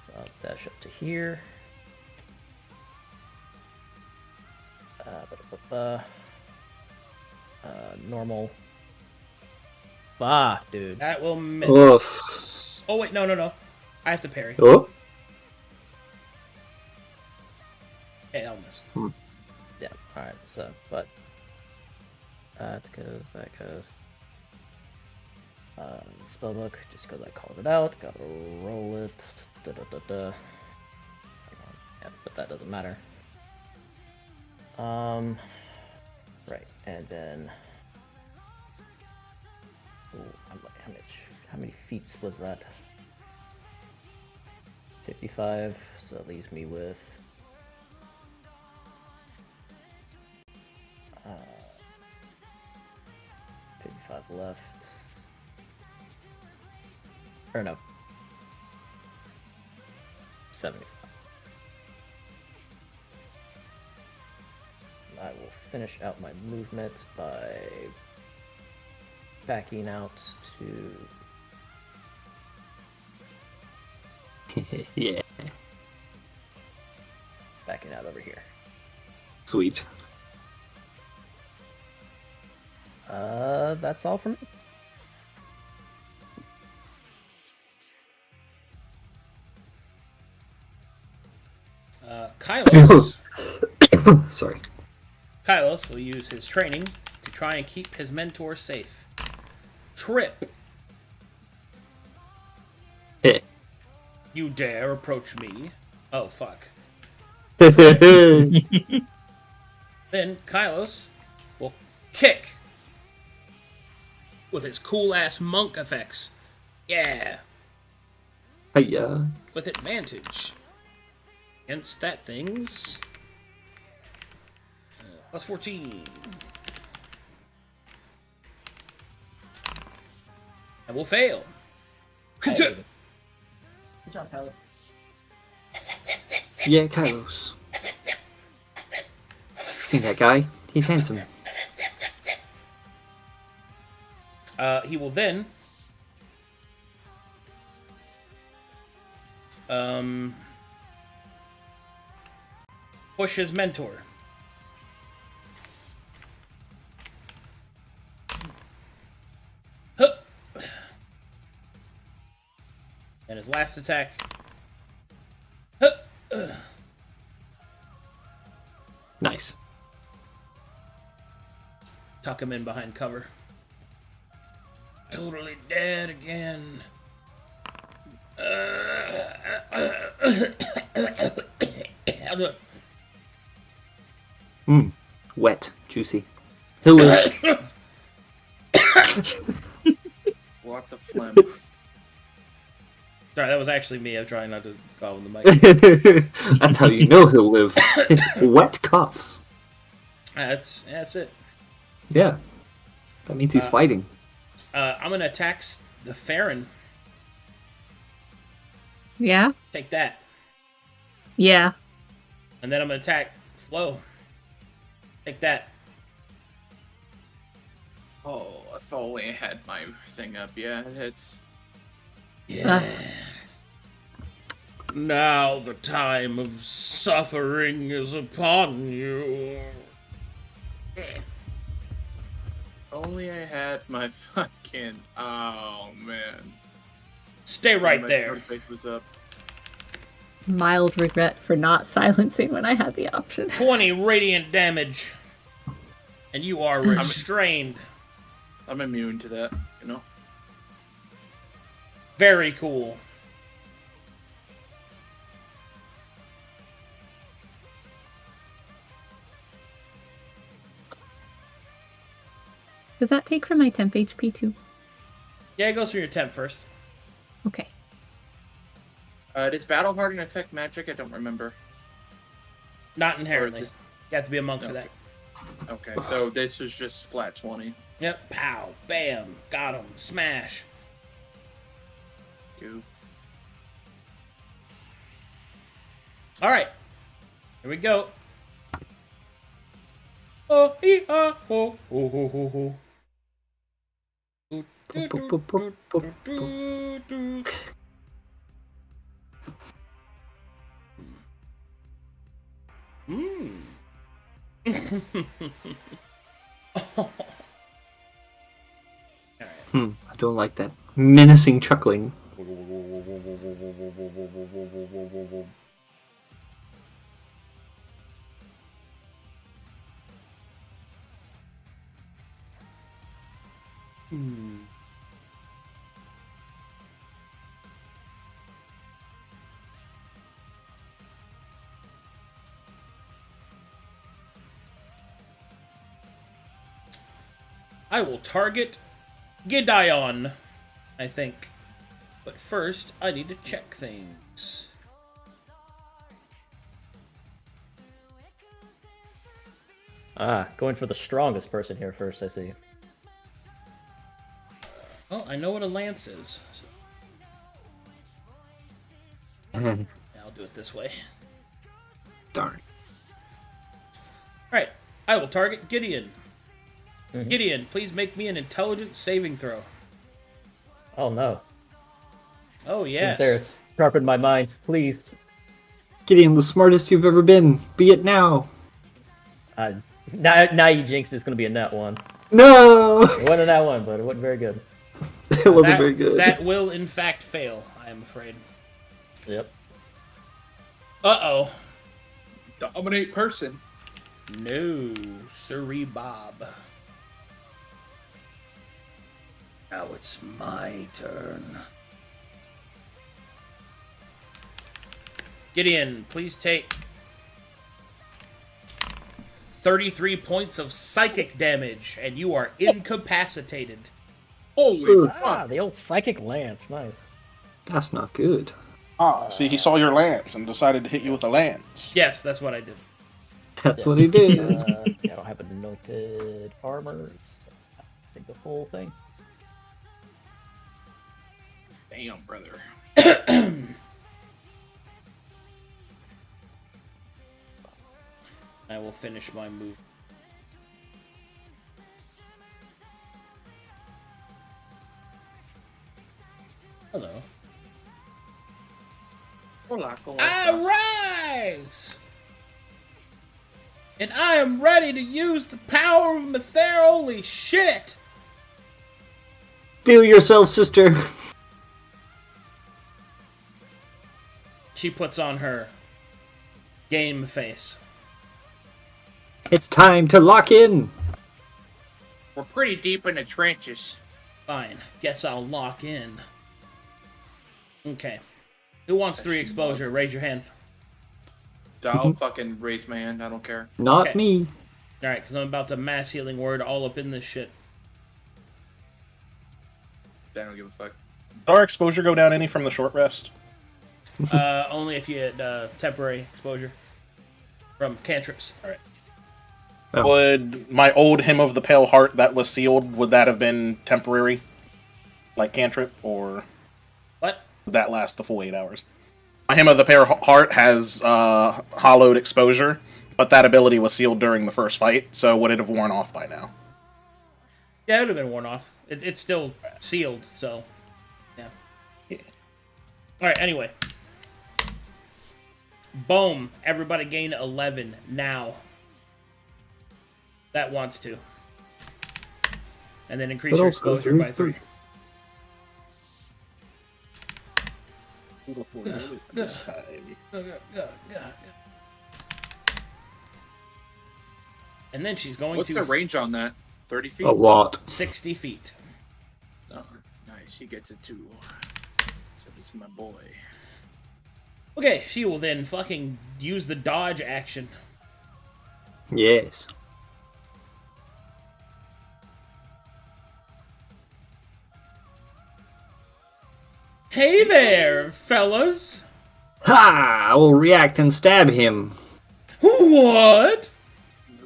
So I'll dash up to here. Normal. Ah, dude. That will miss. Oof. Oh wait, no. I have to parry. Oh. Okay, I'll miss. Yeah. All right. So, but that goes. Spellbook, just because I called it out. Gotta roll it. Yeah, but that doesn't matter. Right, and then. Ooh, I'm like, how many feats was that? 55. So that leaves me with. 55 left. Or no. 75. I will finish out my movement by backing out to. Yeah. Backing out over here. Sweet. That's all for me. Kylos. Sorry. Kylos will use his training to try and keep his mentor safe. Trip. Heh. You dare approach me? Oh, fuck. Hiya. Then Kylos will kick with his cool-ass monk effects. Yeah, with advantage. Against that thing's... plus 14. And will fail. Hey. Good job, Tyler. Yeah, Kylos. Seen that guy? He's handsome. He will then... push his mentor. Huh. And his last attack. Huh. Nice. Tuck him in behind cover. Totally dead again. Wet. Juicy. He'll live. Lots of phlegm. Sorry, that was actually me. I'm trying not to go on the mic. That's how you know he'll live. Wet cuffs. That's it. Yeah. That means he's fighting. I'm gonna attack the Farron. Yeah? Take that. Yeah. And then I'm gonna attack Flo. Take that. Oh, if only I had my thing up. Yeah, it's... Yes. Now the time of suffering is upon you. Only I had my fucking... Oh, man. Stay right My there. perfect was up. Mild regret for not silencing when I had the option. 20 radiant damage. And you are restrained. I'm immune to that, you know? Very cool. Does that take from my temp HP too? Yeah, it goes for your temp first. Okay. Does Battle Harden affect magic? I don't remember. Not inherently. Or is You have to be a monk for Okay. that. Okay, so this is just flat 20. Yep. Pow. Bam. Got him. Smash. You. All right. Here we go. Oh, oh, oh, oh, oh, oh. Mmm. I don't like that menacing chuckling. I will target Gideon, I think. But first, I need to check things. Going for the strongest person here first, I see. Oh, I know what a lance is. So. I'll do it this way. Darn. Alright, I will target Gideon. Gideon, please make me an intelligence saving throw. Oh no. Oh, yes. There's sharpened my mind, please. Gideon, the smartest you've ever been. Be it now. Now you jinxed it's going to be a net one. No! It wasn't a net one, but it wasn't very good. It wasn't very good. That will, in fact, fail, I am afraid. Yep. Uh-oh. Dominate person. No, sorry, Bob. Now it's my turn. Gideon, please take 33 points of psychic damage, and you are incapacitated. Holy fuck. The old psychic lance. Nice. That's not good. See, he saw your lance and decided to hit you with a lance. Yes, that's what I did. That's what he did. I don't have anointed armors. I think the full thing. Damn, brother. I will finish my move. Hello. Hola, ¿cómo I estás? rise! And I am ready to use the power of Mather. Holy shit! Steel yourself, sister. She puts on her game face. It's time to lock in. We're pretty deep in the trenches. Fine. Guess I'll lock in. Okay. Who wants 3 exposure? Raise your hand. I'll fucking raise my hand. I don't care. Not Okay. me. Alright, because I'm about to mass healing word all up in this shit. I don't give a fuck. Did our exposure go down any from the short rest? Only if you had temporary exposure from cantrips. Alright. Oh. Would my old Hymn of the Pale Heart that was sealed, would that have been temporary? Like cantrip? Or What? would that last the full 8 hours? My Hymn of the Pale Heart has hollowed exposure, but that ability was sealed during the first fight, so would it have worn off by now? Yeah, it would have been worn off. It's still sealed, so... Yeah. Alright, anyway. Boom. Everybody gain 11 now. That wants to. And then increase But your also exposure by 3. This time. And then she's going What's to the range on that? 30 feet? A lot. 60 feet. Oh, nice. He gets it too. So this is my boy. Okay, she will then fucking use the dodge action. Yes. Hey there, fellas! Ha! I will react and stab him. What?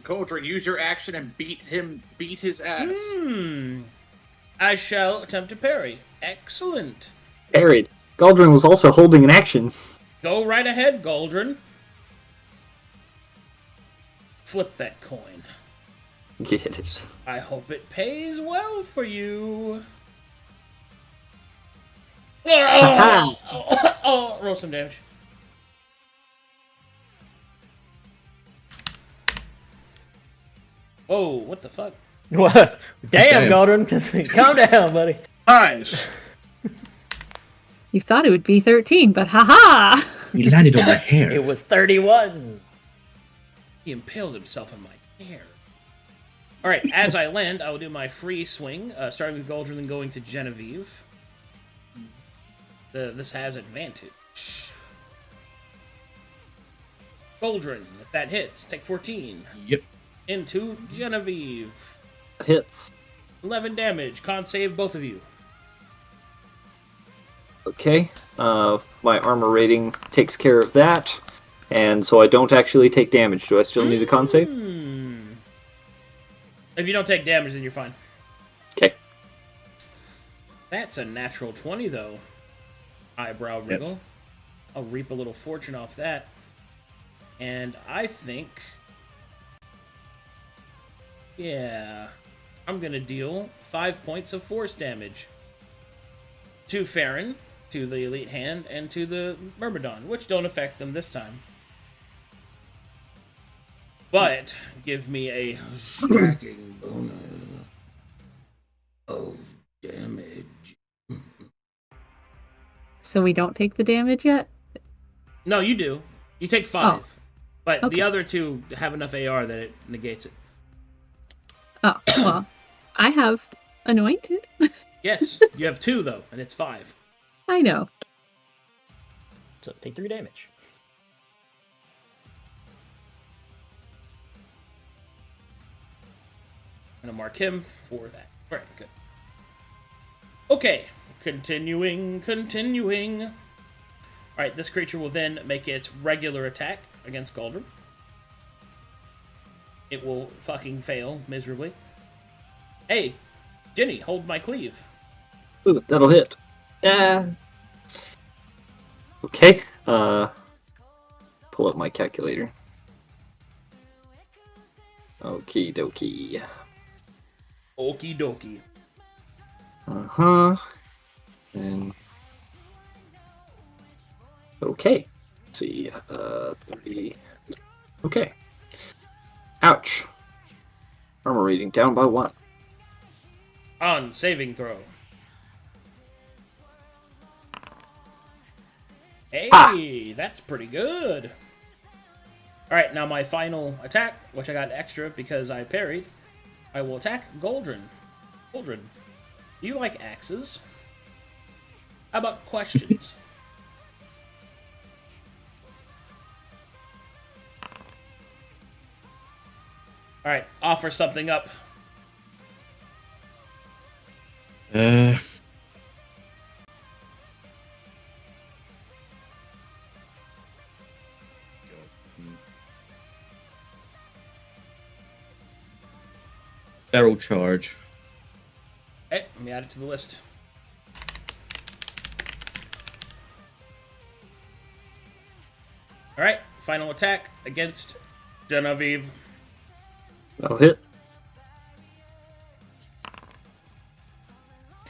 Goldrin, use your action and beat his ass. I shall attempt to parry. Excellent. Parried. Galdrin was also holding an action. Go right ahead, Goldrin. Flip that coin. Get it. I hope it pays well for you. Oh, roll some damage. Oh, what the fuck? What? Damn, Damn. Galdrin. Calm down, buddy. Nice. You thought it would be 13, but haha! He landed on my hair. It was 31. He impaled himself on my hair. Alright, as I land, I will do my free swing, starting with Goldrin and going to Genevieve. This has advantage. Goldrin, if that hits, take 14. Yep. Into Genevieve. Hits. 11 damage. Con save both of you. Okay. My armor rating takes care of that. And so I don't actually take damage. Do I still need a con save? If you don't take damage, then you're fine. Okay. That's a natural 20, though. Eyebrow wriggle. I'll reap a little fortune off that. And I think... yeah... I'm gonna deal 5 points of force damage. To Farron, to the Elite Hand, and to the Myrmidon, which don't affect them this time. But give me a stacking bonus of damage. So we don't take the damage yet? No, you do. You take 5. Oh. But Okay. the other two have enough AR that it negates it. Oh, well, I have anointed. Yes, you have 2, though, and it's 5. I know. So take 3 damage. I'm gonna mark him for that. Alright, good. Okay, continuing. Alright, this creature will then make its regular attack against Galdrin. It will fucking fail miserably. Hey, Jenny, hold my cleave. Ooh, that'll hit. Okay. Pull up my calculator. Okie dokie. Okie dokie. Uh-huh. And... okay. Let's see. 30... okay. Ouch. Armor rating down by 1. On saving throw. Hey, that's pretty good. Alright, now my final attack, which I got extra because I parried. I will attack Galdrin. Galdrin, do you like axes? How about questions? Alright, offer something up. Barrel charge. Okay, let me add it to the list. Alright, final attack against Genevieve. That'll hit.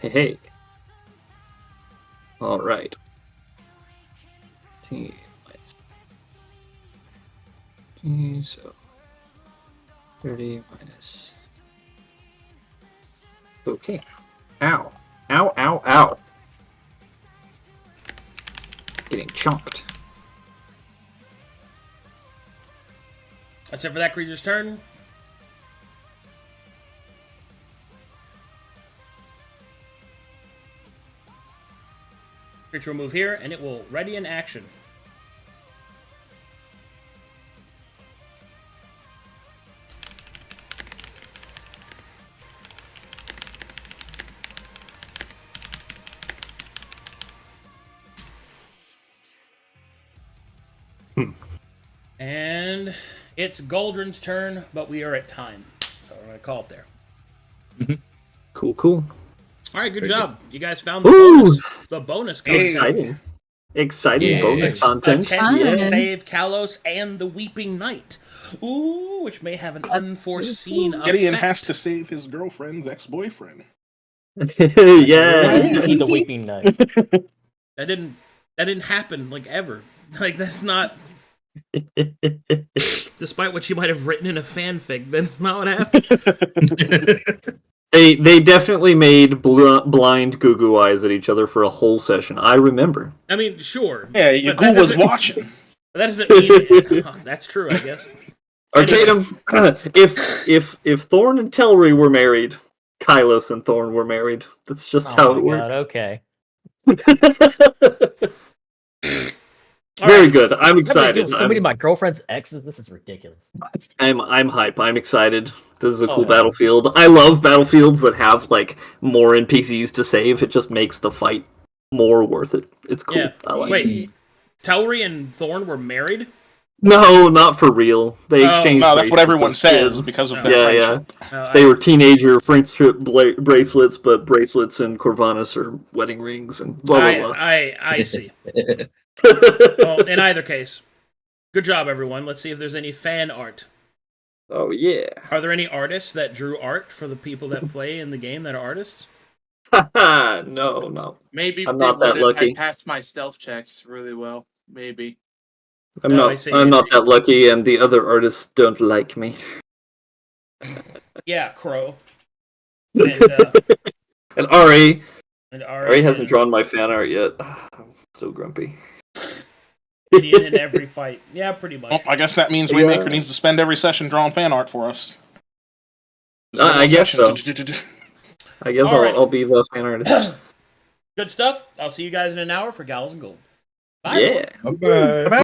Hey. Alright. T minus. So 30 minus. Okay. Ow. Ow, ow, ow. Getting chomped. That's it for that creature's turn. Creature will move here, and it will ready in action. And It's Goldrin's turn, but we are at time. So we're going to call it there. Cool, cool. All right, good Very job. You guys found the Ooh. bonus. The bonus content. Exciting Yeah. bonus content. Attempts to Fun. save Kalos and the Weeping Knight. Ooh, which may have an unforeseen Gideon effect. has to save his girlfriend's ex-boyfriend. I Yeah. didn't see the Weeping Knight. That didn't happen, like, ever. Like, that's not... Despite what you might have written in a fanfic, that's not what happened. They definitely made blind goo eyes at each other for a whole session. I remember. I mean, sure. Yeah, your but that ghoul was doesn't- watching. That doesn't mean... Oh, that's true, I guess. Arcadum, if Thorn and Telri were married, Kylos and Thorn were married. That's just how it works. Okay. Very good. I'm Excited. excited. So many of my girlfriend's exes. This is ridiculous. I'm hype. I'm excited. This is a cool yeah. battlefield. I love battlefields that have like more NPCs to save. It just makes the fight more worth it. It's cool. Yeah. I like it. Wait, Telri and Thorn were married? No, not for real. They Oh, exchanged. No, that's what everyone bracelets says as because of Yeah, their yeah. friendship. They were teenager friendship bracelets, but bracelets and Corvanus are wedding rings and blah blah blah. I see. Well, in either case, good job, everyone. Let's see if there's any fan art. Oh yeah. Are there any artists that drew art for the people that play in the game that are artists? No. Maybe I'm they not that would've- lucky. I passed my stealth checks really well. Maybe. I'm Oh, I not. see. I'm not that lucky, and the other artists don't like me. Yeah, Crow. And, And Ari and Ari hasn't drawn my fan art yet. I'm so grumpy. Gideon in every fight. Yeah, pretty much. Well, I guess that means Waymaker needs to spend every session drawing fan art for us. I guess so. Session. I guess Alright. I'll be the fan artist. Good stuff. I'll see you guys in an hour for Gals and Gold. Bye. Yeah. Bye-bye.